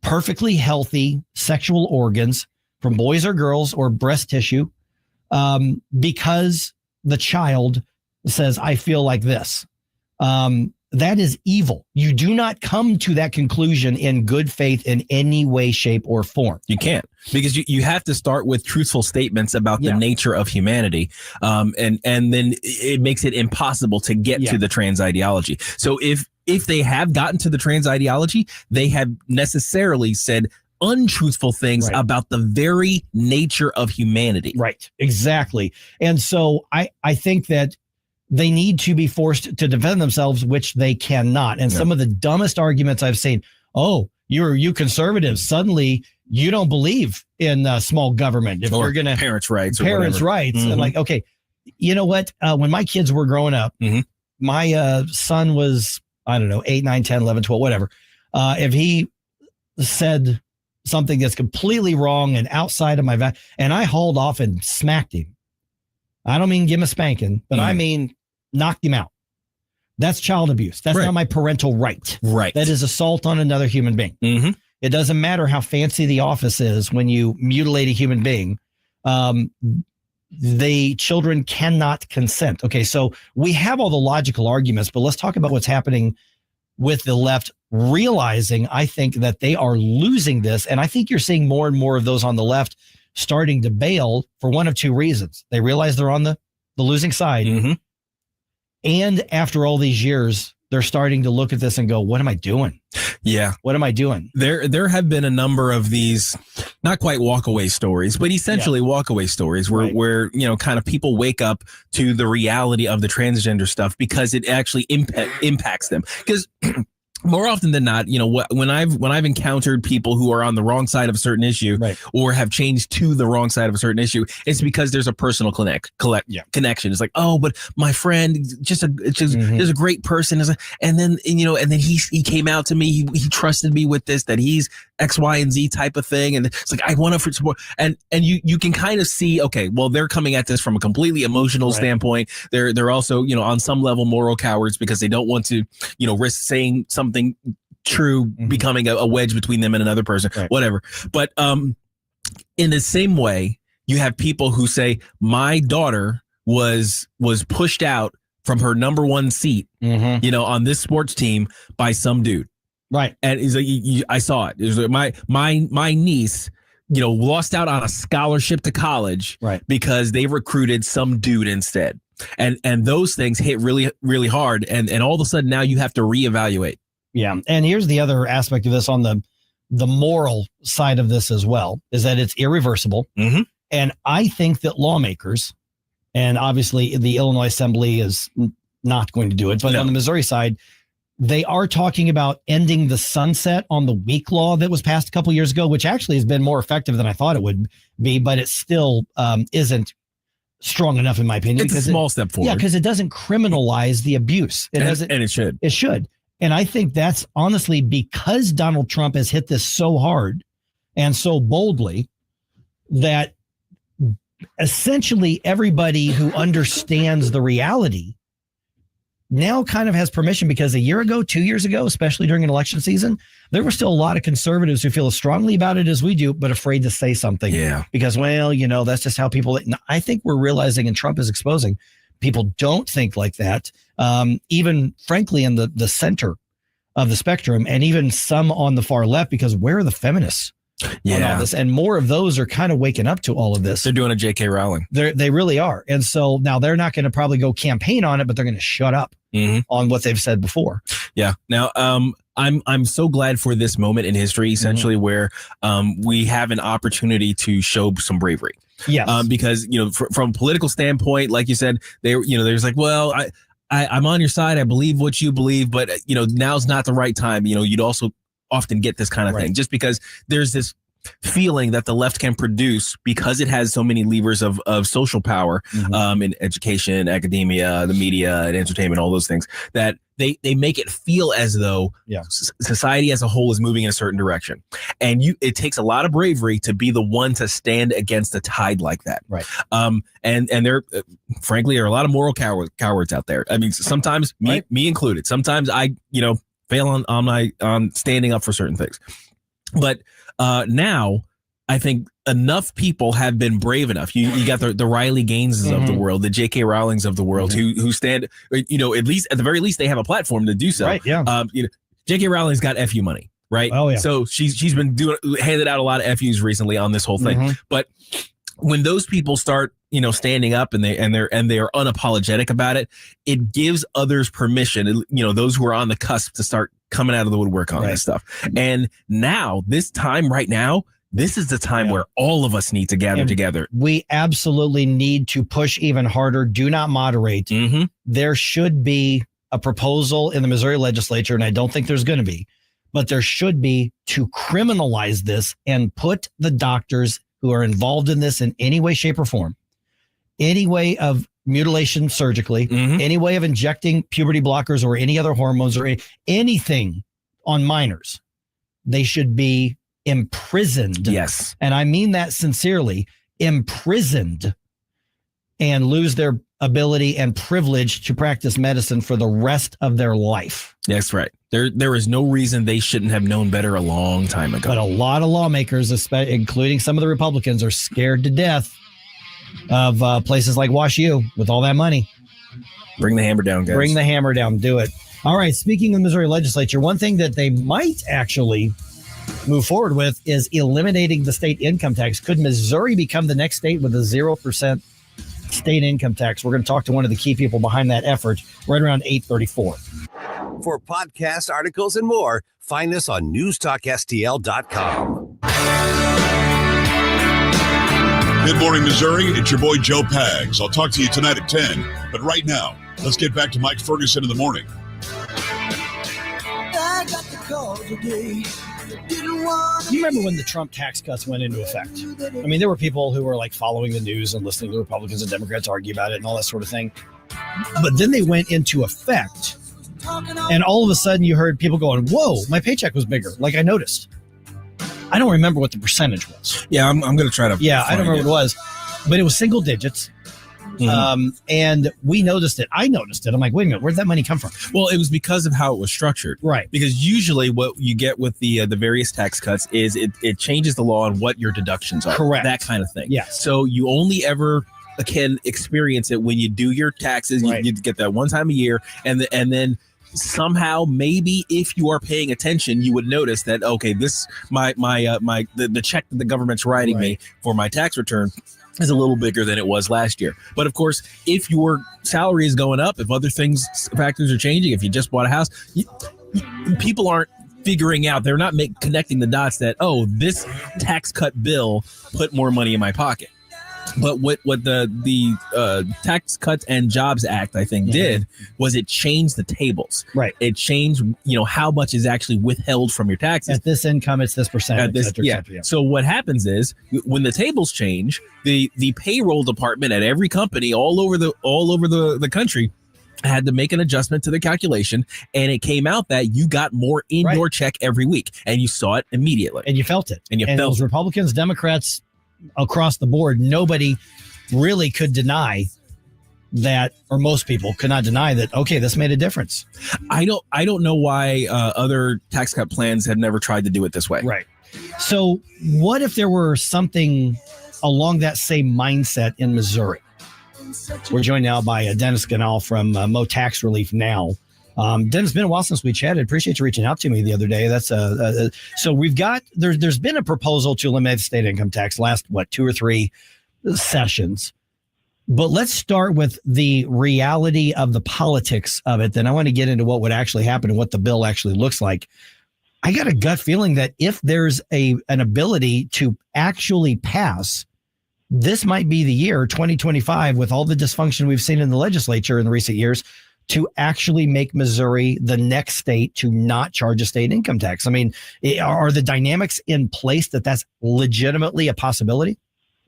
perfectly healthy sexual organs from boys or girls or breast tissue because the child says, I feel like this. That is evil. You do not come to that conclusion in good faith in any way, shape, or form. You can't, because you have to start with truthful statements about the nature of humanity. And then it makes it impossible to get to the trans ideology. So if they have gotten to the trans ideology, they have necessarily said untruthful things about the very nature of humanity. Right. Exactly. And so I think that they need to be forced to defend themselves, which they cannot. And some of the dumbest arguments I've seen, you conservatives, suddenly you don't believe in small government. If or you're going to parents' rights, And like, okay, you know what? When my kids were growing up, my son was, I don't know, 8, 9, 10, 11, 12, whatever. If he said something that's completely wrong and outside of my and I hauled off and smacked him. I don't mean give him a spanking, but I mean knocked him out. That's child abuse. That's not my parental right. Right. That is assault on another human being. Mm-hmm. It doesn't matter how fancy the office is when you mutilate a human being. The children cannot consent. Okay, so we have all the logical arguments, but let's talk about what's happening with the left, realizing, I think, that they are losing this. And I think you're seeing more and more of those on the left starting to bail for one of two reasons. They realize they're on the losing side. Mm-hmm. And after all these years, they're starting to look at this and go, what am I doing? Yeah. What am I doing? There have been a number of these, not quite walkaway stories, but essentially walkaway stories where, you know, kind of people wake up to the reality of the transgender stuff because it actually impacts them. Because more often than not, you know, when I've encountered people who are on the wrong side of a certain issue or have changed to the wrong side of a certain issue, it's because there's a personal connection. It's like, oh, but my friend, just is a great person, and then he came out to me, he trusted me with this, that he's X, Y, and Z type of thing, and it's like I want to support, and you can kind of see, okay, well, they're coming at this from a completely emotional standpoint. They're also, you know, on some level moral cowards because they don't want to, you know, risk saying something true becoming a wedge between them and another person, whatever. But in the same way, you have people who say my daughter was pushed out from her number one seat, you know, on this sports team by some dude. Right. And he's like, I saw it. It was like my niece, you know, lost out on a scholarship to college because they recruited some dude instead. And those things hit really, really hard. And all of a sudden now you have to reevaluate. Yeah. And here's the other aspect of this on the moral side of this as well, is that it's irreversible. And I think that lawmakers, and obviously the Illinois Assembly is not going to do it, but on the Missouri side, they are talking about ending the sunset on the weak law that was passed a couple years ago, which actually has been more effective than I thought it would be, but it still isn't strong enough, in my opinion. It's a small step forward. Yeah, because it doesn't criminalize the abuse. And it should. It should. And I think that's honestly because Donald Trump has hit this so hard and so boldly that essentially everybody who understands the reality now kind of has permission, because a year ago, 2 years ago, especially during an election season, there were still a lot of conservatives who feel as strongly about it as we do, but afraid to say something. Yeah. Because, well, you know, that's just how people, I think we're realizing, and Trump is exposing, people don't think like that. Even frankly, in the center of the spectrum, and even some on the far left, because where are the feminists? On all this? And more of those are kind of waking up to all of this. They're doing a J.K. Rowling. They really are. And so now they're not going to probably go campaign on it, but they're going to shut up on what they've said before. Yeah. Now, I'm so glad for this moment in history, essentially, where we have an opportunity to show some bravery. Yes. Because, you know, from a political standpoint, like you said, there's like, well, I'm on your side. I believe what you believe, but, you know, now's not the right time. You know, you'd also often get this kind of thing just because there's this feeling that the left can produce, because it has so many levers of social power in education, academia, the media, and entertainment, all those things, that they make it feel as though society as a whole is moving in a certain direction. And it takes a lot of bravery to be the one to stand against a tide like that. Right. And there, frankly, are a lot of moral cowards out there. I mean, sometimes me included, sometimes I, you know, fail on standing up for certain things. But now I think enough people have been brave enough. You got the Riley Gaineses of the world, the J.K. Rowlings of the world, who stand, you know, at the very least they have a platform to do so. Right. Yeah. You know, J.K. Rowling's got FU money, right? Oh yeah. So she's been handed out a lot of FUs recently on this whole thing. But when those people start, you know, standing up and they are unapologetic about it, it gives others permission, you know, those who are on the cusp, to start coming out of the woodwork on this stuff. And now, this time right now, this is the time where all of us need to gather together. We absolutely need to push even harder. Do not moderate. There should be a proposal in the Missouri legislature, and I don't think there's going to be, but there should be, to criminalize this and put the doctors who are involved in this in any way, shape, or form, any way of mutilation surgically, any way of injecting puberty blockers or any other hormones or anything on minors, they should be imprisoned. Yes. And I mean that sincerely, imprisoned, and lose their ability and privilege to practice medicine for the rest of their life. That's right. There is no reason they shouldn't have known better a long time ago. But a lot of lawmakers, including some of the Republicans, are scared to death of places like Wash U with all that money. Bring the hammer down, guys. Bring the hammer down. Do it. All right. Speaking of the Missouri legislature, one thing that they might actually move forward with is eliminating the state income tax. Could Missouri become the next state with a 0% state income tax? We're going to talk to one of the key people behind that effort right around 8:34. For podcasts, articles, and more, find us on newstalkstl.com. Good morning, Missouri. It's your boy, Joe Pags. I'll talk to you tonight at 10. But right now, let's get back to Mike Ferguson in the morning. I got the call today. You remember when the Trump tax cuts went into effect? I mean, there were people who were like following the news and listening to Republicans and Democrats argue about it and all that sort of thing. But then they went into effect. And all of a sudden you heard people going, whoa, my paycheck was bigger. Like I noticed. I don't remember what the percentage was. Yeah, I'm going to try to. Yeah, I don't remember what it was. But it was single digits. Mm-hmm. And we noticed it. I noticed it. I'm like, wait a minute, where'd that money come from? Well, it was because of how it was structured. Right. Because usually what you get with the various tax cuts is it changes the law on what your deductions are. Correct. That kind of thing. Yes. So you only ever can experience it when you do your taxes. Right. You get that one time a year. And then somehow, maybe if you are paying attention, you would notice that, okay, this the check that the government's writing me for my tax return is a little bigger than it was last year. But of course, if your salary is going up, if other factors are changing, if you just bought a house, people aren't figuring out, they're not connecting the dots that, oh, this tax cut bill put more money in my pocket. But what the Tax Cuts and Jobs Act, I think, did was it changed the tables. Right. It changed, how much is actually withheld from your taxes. At this income, it's this percent. Et cetera. So what happens is when the tables change, the payroll department at every company all over the country had to make an adjustment to the calculation, and it came out that you got more in your check every week, and you saw it immediately, and you felt it, and it was Republicans, Democrats, across the board. Nobody really could deny that, or most people could not deny that. Okay, this made a difference. I don't know why other tax cut plans have never tried to do it this way. Right. So what if there were something along that same mindset in Missouri? We're joined now by Dennis Ganal from Mo Tax Relief Now. Dennis, it's been a while since we chatted. Appreciate you reaching out to me the other day. That's so we've got there's been a proposal to eliminate the state income tax last 2 or 3 sessions. But let's start with the reality of the politics of it. Then I want to get into what would actually happen and what the bill actually looks like. I got a gut feeling that if there's an ability to actually pass, this might be the year 2025, with all the dysfunction we've seen in the legislature in the recent years, to actually make Missouri the next state to not charge a state income tax. I mean, are the dynamics in place that that's legitimately a possibility?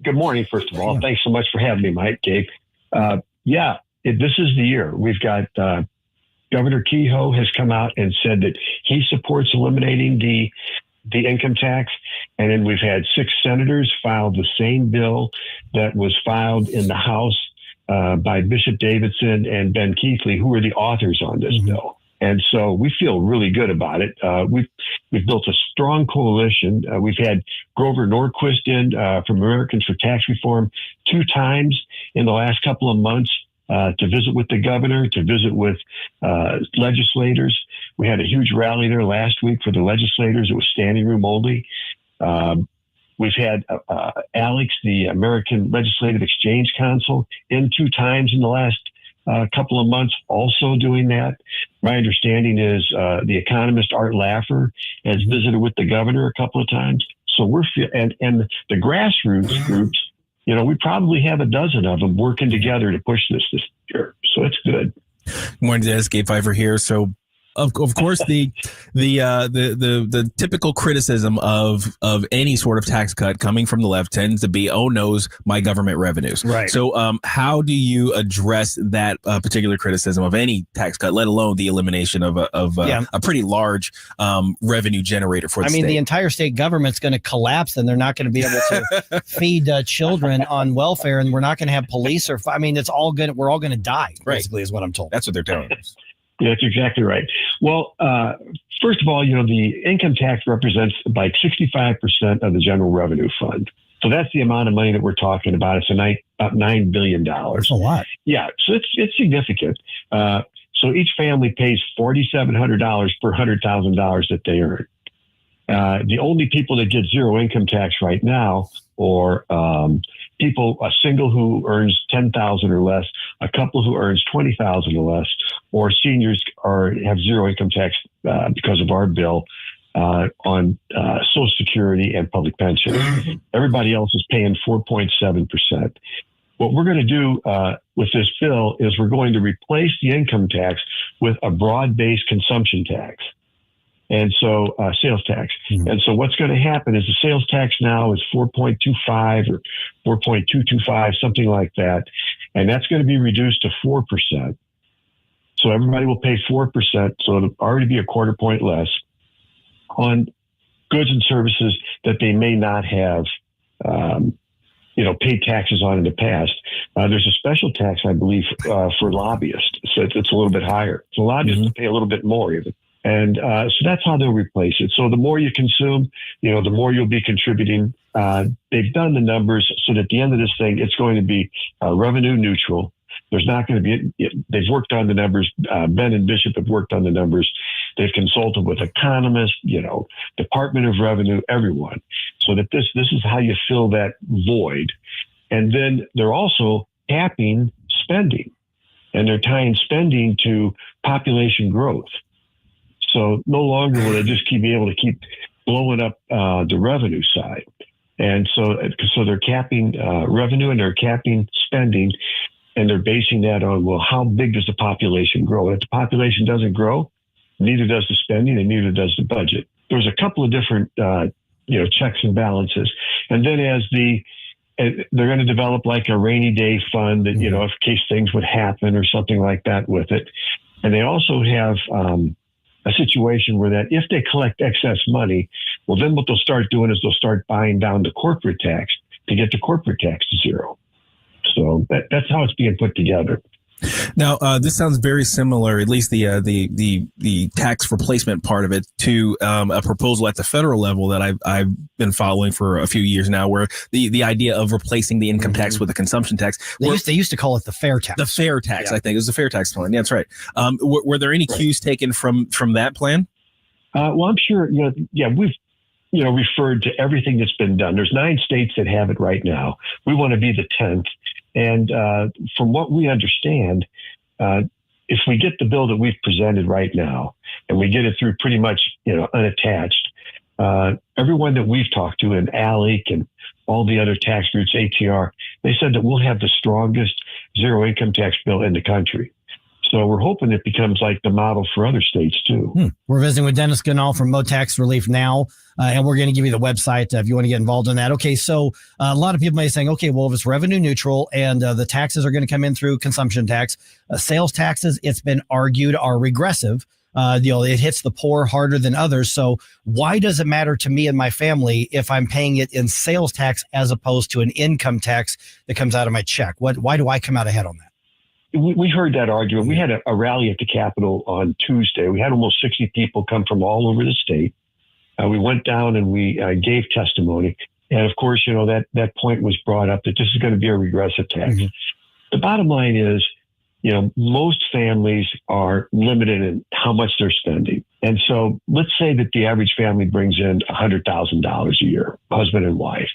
Good morning, first of all. Thanks so much for having me, Mike, Gabe. This is the year. We've got Governor Kehoe has come out and said that he supports eliminating the income tax. And then we've had 6 senators file the same bill that was filed in the House by Bishop Davidson and Ben Keithley, who are the authors on this bill. And so we feel really good about it. We've built a strong coalition. We've had Grover Norquist in from Americans for Tax Reform 2 times in the last couple of months to visit with the governor, to visit with legislators. We had a huge rally there last week for the legislators. It was standing room only. We've had Alex, the American Legislative Exchange Council, in 2 times in the last couple of months, also doing that. My understanding is the economist Art Laffer has visited with the governor a couple of times. So and the grassroots groups, we probably have a dozen of them working together to push this year. So it's good. Morning, Dennis. Gabe Pfeiffer here. So Of course, the typical criticism of any sort of tax cut coming from the left tends to be, oh, knows my government revenues. Right. So how do you address that particular criticism of any tax cut, let alone the elimination of a pretty large revenue generator for the state? The entire state government's going to collapse, and they're not going to be able to feed children on welfare, and we're not going to have police or it's all going. We're all going to die. Basically, is what I'm told. That's what they're telling us. Yeah, that's exactly right. Well, first of all, the income tax represents like 65% of the general revenue fund. So that's the amount of money that we're talking about. It's about $9 billion. That's a lot. Yeah, so it's significant. So each family pays $4,700 per $100,000 that they earn. The only people that get zero income tax right now are a single who earns $10,000 or less, a couple who earns $20,000 or less, or seniors have zero income tax because of our bill on Social Security and public pension. Everybody else is paying 4.7%. What we're going to do with this bill is we're going to replace the income tax with a broad-based consumption tax. And so sales tax. And so what's going to happen is the sales tax now is 4.25 or 4.225, something like that. And that's going to be reduced to 4%. So everybody will pay 4%. So it'll already be a quarter point less on goods and services that they may not have, paid taxes on in the past. There's a special tax, I believe, for lobbyists. So it's a little bit higher. So lobbyists pay a little bit more even. And so that's how they'll replace it. So the more you consume, the more you'll be contributing. They've done the numbers so that at the end of this thing, it's going to be revenue neutral. There's not going to be, they've worked on the numbers. Ben and Bishop have worked on the numbers. They've consulted with economists, Department of Revenue, everyone, so that this is how you fill that void. And then they're also capping spending, and they're tying spending to population growth. So no longer will they just be able to keep blowing up the revenue side. And so they're capping revenue and they're capping spending, and they're basing that on, well, how big does the population grow? And if the population doesn't grow, neither does the spending and neither does the budget. There's a couple of different, checks and balances. And then they're going to develop like a rainy day fund that, in case things would happen or something like that with it. And they also have a situation where that if they collect excess money, well, then what they'll start doing is they'll start buying down the corporate tax to get the corporate tax to zero. So that's how it's being put together. Now, this sounds very similar, at least the tax replacement part of it, to a proposal at the federal level that I've been following for a few years now, where the idea of replacing the income tax with a consumption tax. They used to call it the fair tax. The fair tax, I think. It was the fair tax plan. Yeah, that's right. Were there any cues taken from that plan? Well, I'm sure, we've referred to everything that's been done. There's 9 states that have it right now. We want to be the 10th. And from what we understand, if we get the bill that we've presented right now, and we get it through pretty much, unattached, everyone that we've talked to in ALEC and all the other tax groups, ATR, they said that we'll have the strongest zero income tax bill in the country. So we're hoping it becomes like the model for other states too. We're visiting with Dennis Ganal from Mo Tax Relief Now, and we're going to give you the website if you want to get involved in that. Okay, so a lot of people may be saying, okay, well, if it's revenue neutral and the taxes are going to come in through consumption tax, sales taxes, it's been argued, are regressive. It hits the poor harder than others. So why does it matter to me and my family if I'm paying it in sales tax as opposed to an income tax that comes out of my check? Why do I come out ahead on that? We heard that argument. We had a rally at the Capitol on Tuesday. We had almost 60 people come from all over the state. We went down and we gave testimony. And of course, that point was brought up that this is going to be a regressive tax. The bottom line is, most families are limited in how much they're spending. And so let's say that the average family brings in $100,000 a year, husband and wife.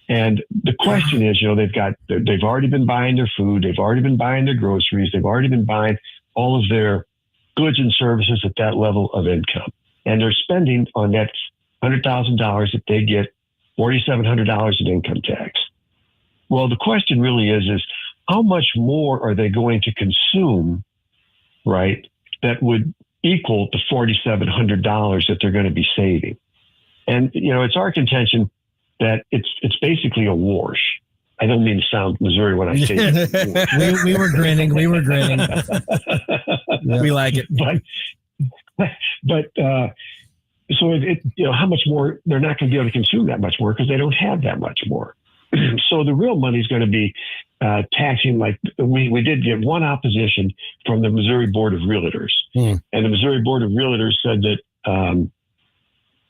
And the question is, they've already been buying their food. They've already been buying their groceries. They've already been buying all of their goods and services at that level of income. And they're spending on that $100,000 that they get $4,700 in income tax. Well, the question really is how much more are they going to consume, right, that would equal the $4,700 that they're going to be saving. And, it's our contention that it's basically a wash. I don't mean to sound Missouri when I say it. we were grinning. We were grinning. Yeah. We like it. But so how much more? They're not going to be able to consume that much more because they don't have that much more. So the real money is going to be taxing. Like we did get one opposition from the Missouri Board of Realtors, and the Missouri Board of Realtors said that.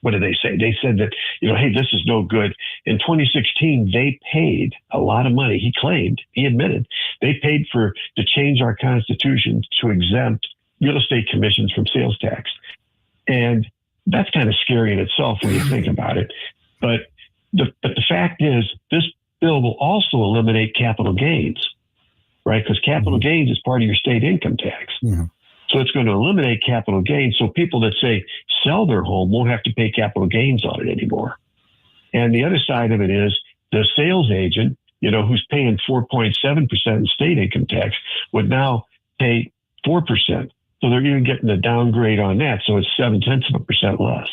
What did they say? They said that, hey, this is no good. In 2016, they paid a lot of money. He admitted, they paid to change our constitution to exempt real estate commissions from sales tax. And that's kind of scary in itself when you think about it. But the fact is, this bill will also eliminate capital gains, right? Because capital gains is part of your state income tax. Mm-hmm. So it's going to eliminate capital gains. So people that say sell their home won't have to pay capital gains on it anymore. And the other side of it is the sales agent, who's paying 4.7% in state income tax would now pay 4%. So they're even getting a downgrade on that. So it's 0.7% less.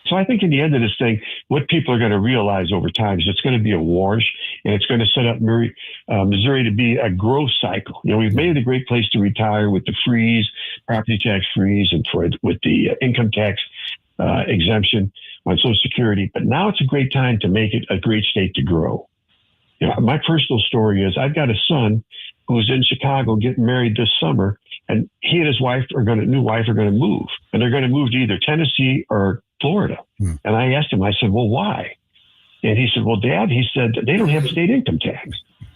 So I think in the end of this thing, what people are going to realize over time is it's going to be a wash, and it's going to set up Missouri to be a growth cycle. We've made it a great place to retire with the freeze, property tax freeze, and with the income tax exemption on Social Security. But now it's a great time to make it a great state to grow. My personal story is I've got a son who's in Chicago getting married this summer, and he and his new wife are going to move, and they're going to move to either Tennessee or Florida. And I asked him, I said, well, why? And he said, well, Dad, he said, they don't have state income tax.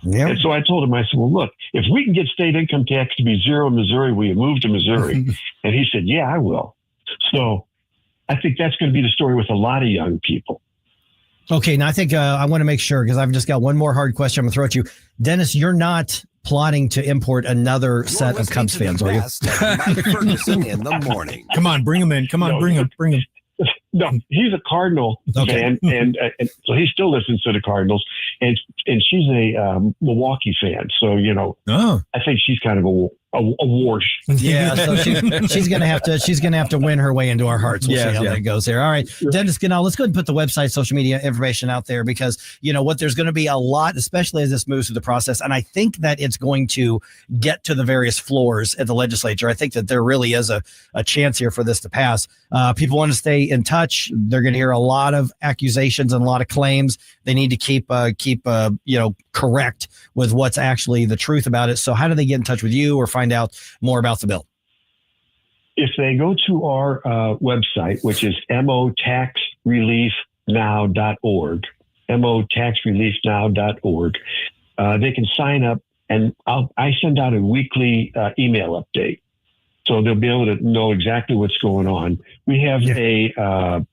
Yep. And so I told him, I said, well, look, if we can get state income tax to be zero in Missouri, will you move to Missouri? And he said, yeah, I will. So I think that's going to be the story with a lot of young people. Okay. Now I think I want to make sure, because I've just got one more hard question I'm going to throw at you. Dennis, you're not plotting to import another set of Cubs fans, are you? Mike Ferguson in the morning. Come on, bring him in. Come on, bring him. No, he's a Cardinal fan, and so he still listens to the Cardinals, and she's a Milwaukee fan. So I think she's kind of a wash. Yeah, so she's gonna have to win her way into our hearts. We'll see how that goes there. All right, Dennis, now let's go ahead and put the website, social media information out there, because there's going to be a lot, especially as this moves through the process, and I think that it's going to get to the various floors at the legislature. I think that there really is a chance here for this to pass. People want to stay in touch. They're going to hear a lot of accusations and a lot of claims. They need to keep correct with what's actually the truth about it. So how do they get in touch with you or find out more about the bill? If they go to our website, which is motaxreliefnow.org, motaxreliefnow.org, they can sign up, and I send out a weekly email update. So they'll be able to know exactly what's going on. We have a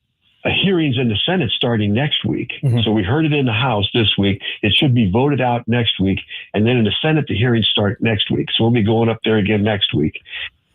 hearings in the Senate starting next week. So we heard it in the House this week. It should be voted out next week. And then in the Senate, the hearings start next week. So we'll be going up there again next week.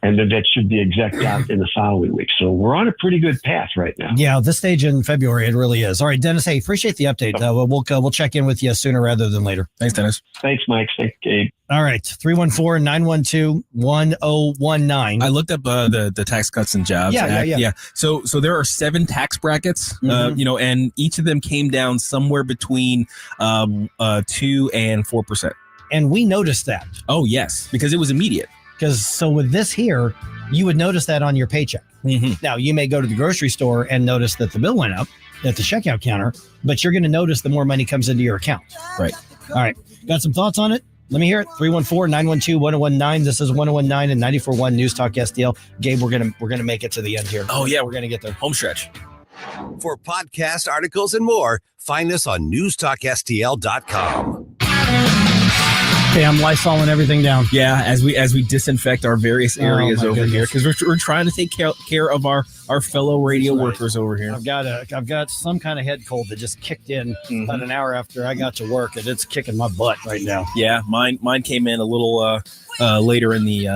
And then that should be exec out in the following week. So we're on a pretty good path right now. Yeah, this stage in February, it really is. All right, Dennis, hey, appreciate the update. We'll check in with you sooner rather than later. Thanks, Dennis. Thanks, Mike. Thanks, Gabe. All right, 314-912-1019. I looked up the Tax Cuts and Jobs Act. Yeah. So there are 7 tax brackets, and each of them came down somewhere between 2 and 4%. And we noticed that. Oh, yes, because it was immediate. So with this here, you would notice that on your paycheck. Now, you may go to the grocery store and notice that the bill went up at the checkout counter, but you're going to notice the more money comes into your account. Right. All right. Got some thoughts on it? Let me hear it. 314-912-1019. This is 1019 and 94.1 News Talk STL. Gabe, we're gonna make it to the end here. Oh yeah, we're gonna get there. Home stretch. For podcast articles and more, find us on newstalkstl.com. Okay, I'm Lysoling everything down. Yeah, as we disinfect our various areas over here, because we're trying to take care of our fellow radio workers over here. I've got some kind of head cold that just kicked in about an hour after I got to work, and it's kicking my butt right now. Yeah, mine came in a little later in the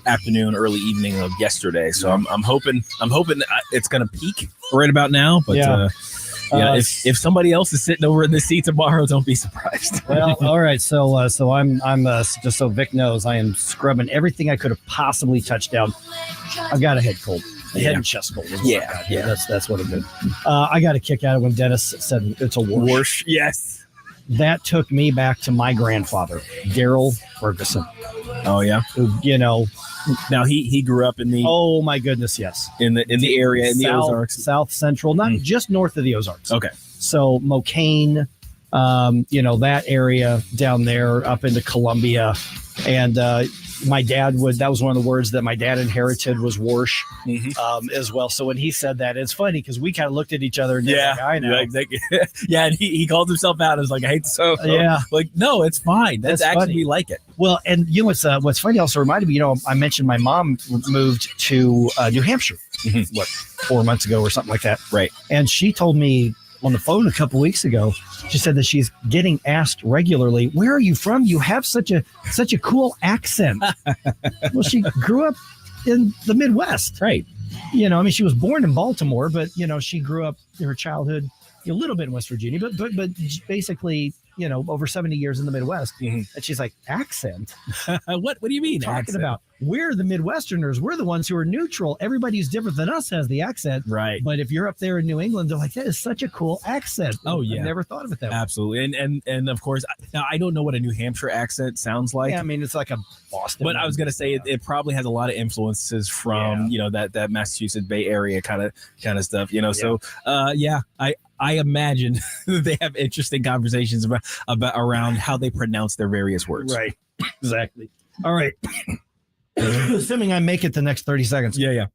afternoon, early evening of yesterday. So I'm hoping it's going to peak right about now, but Yeah, if somebody else is sitting over in the seat tomorrow, don't be surprised. Well, all right. So I'm just so Vic knows, I am scrubbing everything I could have possibly touched down. I've got a head cold, head and chest cold. Yeah. That's what it did. I got a kick out of when Dennis said it's a warsh. Yes. That took me back to my grandfather, Daryl Ferguson. Oh yeah. Who, now he grew up in the. Oh my goodness, yes. In the area in the Ozarks, South Central, not just north of the Ozarks. Okay. So Mocaine, that area down there up into Columbia, and my dad that was one of the words that my dad inherited was warsh as well. So when he said that, it's funny because we kind of looked at each other and I know. Yeah, and he called himself out. I was like, I hate to so. Yeah. Like, no, it's fine. That's actually funny. We like it. Well, and what's funny also reminded me, I mentioned my mom moved to New Hampshire, 4 months ago or something like that. Right. And she told me on the phone a couple weeks ago, she said that she's getting asked regularly, where are you from? You have such a cool accent. Well, she grew up in the Midwest. Right. She was born in Baltimore, but, she grew up in her childhood a little bit in West Virginia, but basically, over 70 years in the Midwest. And she's like, accent? What do you mean? Talking accent? about we're the Midwesterners. We're the ones who are neutral. Everybody who's different than us has the accent. Right. But if you're up there in New England, they're like, that is such a cool accent. Oh, yeah. I never thought of it that way. Absolutely. And of course, now I don't know what a New Hampshire accent sounds like. Yeah, I mean, it's like a Boston. But I was going to say it probably has a lot of influences from, that Massachusetts Bay Area kind of stuff, So, I imagine they have interesting conversations about around how they pronounce their various words. Right. Exactly. All right. Assuming I make it the next 30 seconds. Yeah.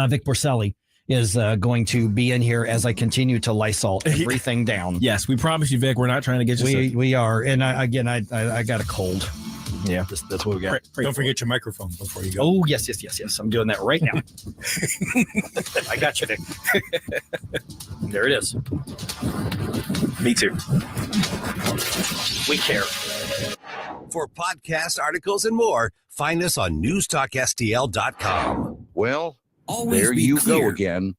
Vic Borselli is going to be in here as I continue to Lysol everything down. Yes, we promise you, Vic. We're not trying to get you sick. We are. And I got a cold. Yeah. That's what we got. Don't forget your microphone before you go. Oh, yes. I'm doing that right now. I got you, Vic. There it is. Me too. We care. For podcasts, articles, and more, find us on newstalkstl.com. Well, Always there be you clear. go again,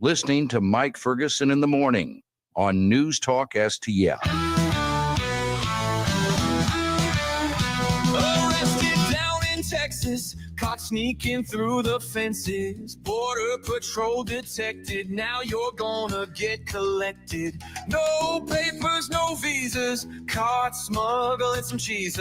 listening to Mike Ferguson in the morning on News Talk STL. Arrested down in Texas, caught sneaking through the fences. Border Patrol detected, now you're gonna get collected. No papers, no visas, caught smuggling some cheese.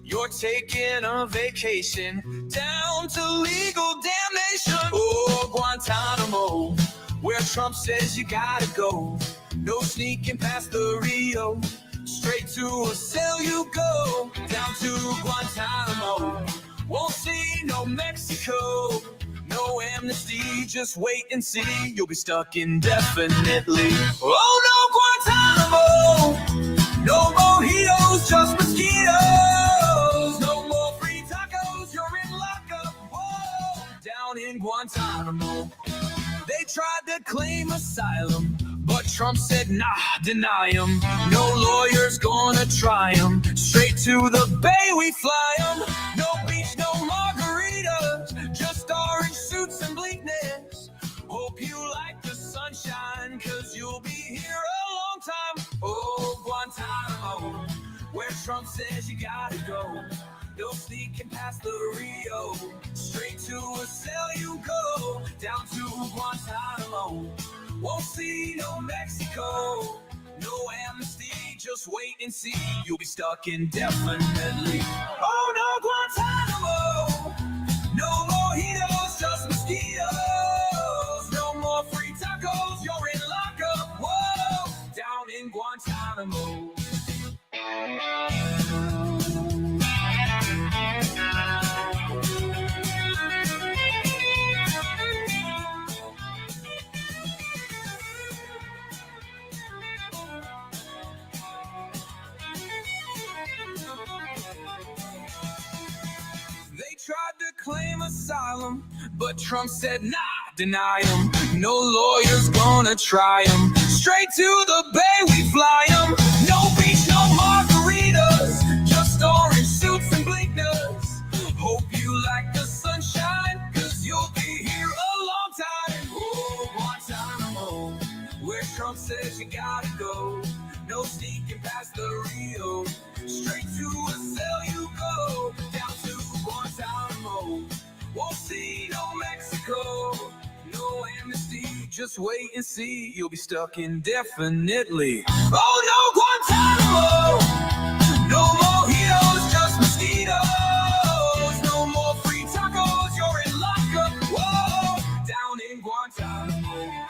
You're taking a vacation down to legal damnation. Oh, Guantanamo, where Trump says you gotta go. No sneaking past the Rio, straight to a cell you go. Down to Guantanamo, won't see no Mexico. No amnesty, just wait and see. You'll be stuck indefinitely. Oh no, Guantanamo, no mojitos, just mosquitoes. No more free tacos, you're in lockup. Whoa, down in Guantanamo. They tried to claim asylum, but Trump said, nah, deny him. No lawyer's gonna try him. Straight to the bay we fly him. No beach, no margaritas, just orange suits and bleakness. Hope you like the sunshine, cause you'll be here a long time. Oh, Guantanamo, where Trump says you gotta go. No sneaking past the Rio, straight to a cell you go. Down to Guantanamo, won't see no Mexico. No amnesty, just wait and see. You'll be stuck indefinitely. Oh no, Guantanamo, no mojitos, just mosquitoes. No more free tacos, you're in lockup. Whoa, down in Guantanamo. They tried to claim asylum, but Trump said, nah, deny him. No lawyer's gonna try him. Straight to the bay we fly him. No beach, no margaritas, just orange suits and bleakness. Hope you like the sunshine, cause you'll be here a long time. Oh, Guantanamo, where Trump says you gotta go. No sneaking past the Rio. Straight to a cell you go. Down to Guantanamo. Won't see no Mexico. No amnesty. Just wait and see. You'll be stuck indefinitely. Oh no, Guantanamo. No mojitos, just mosquitoes. No more free tacos. You're in lockup. Whoa, down in Guantanamo.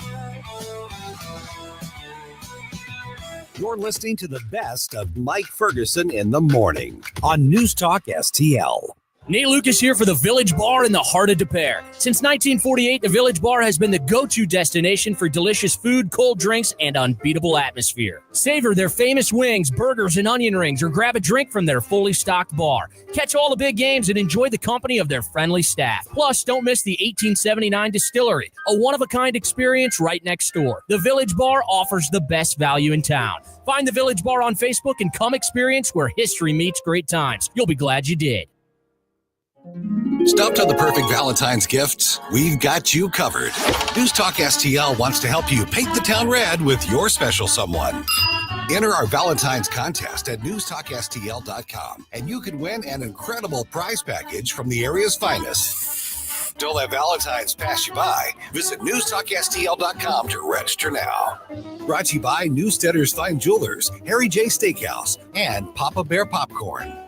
You're listening to the best of Mike Ferguson in the morning on News Talk STL. Nate Lucas here for the Village Bar in the heart of Des Peres. Since 1948, the Village Bar has been the go-to destination for delicious food, cold drinks, and unbeatable atmosphere. Savor their famous wings, burgers, and onion rings, or grab a drink from their fully stocked bar. Catch all the big games and enjoy the company of their friendly staff. Plus, don't miss the 1879 Distillery, a one-of-a-kind experience right next door. The Village Bar offers the best value in town. Find the Village Bar on Facebook and come experience where history meets great times. You'll be glad you did. Stumped on the perfect Valentine's gift? We've got you covered. News Talk STL wants to help you paint the town red with your special someone. Enter our Valentine's contest at newstalkstl.com, and you could win an incredible prize package from the area's finest. Don't let Valentine's pass you by. Visit newstalkstl.com to register now. Brought to you by Newsteaders Fine Jewelers, Harry J. Steakhouse, and Papa Bear Popcorn.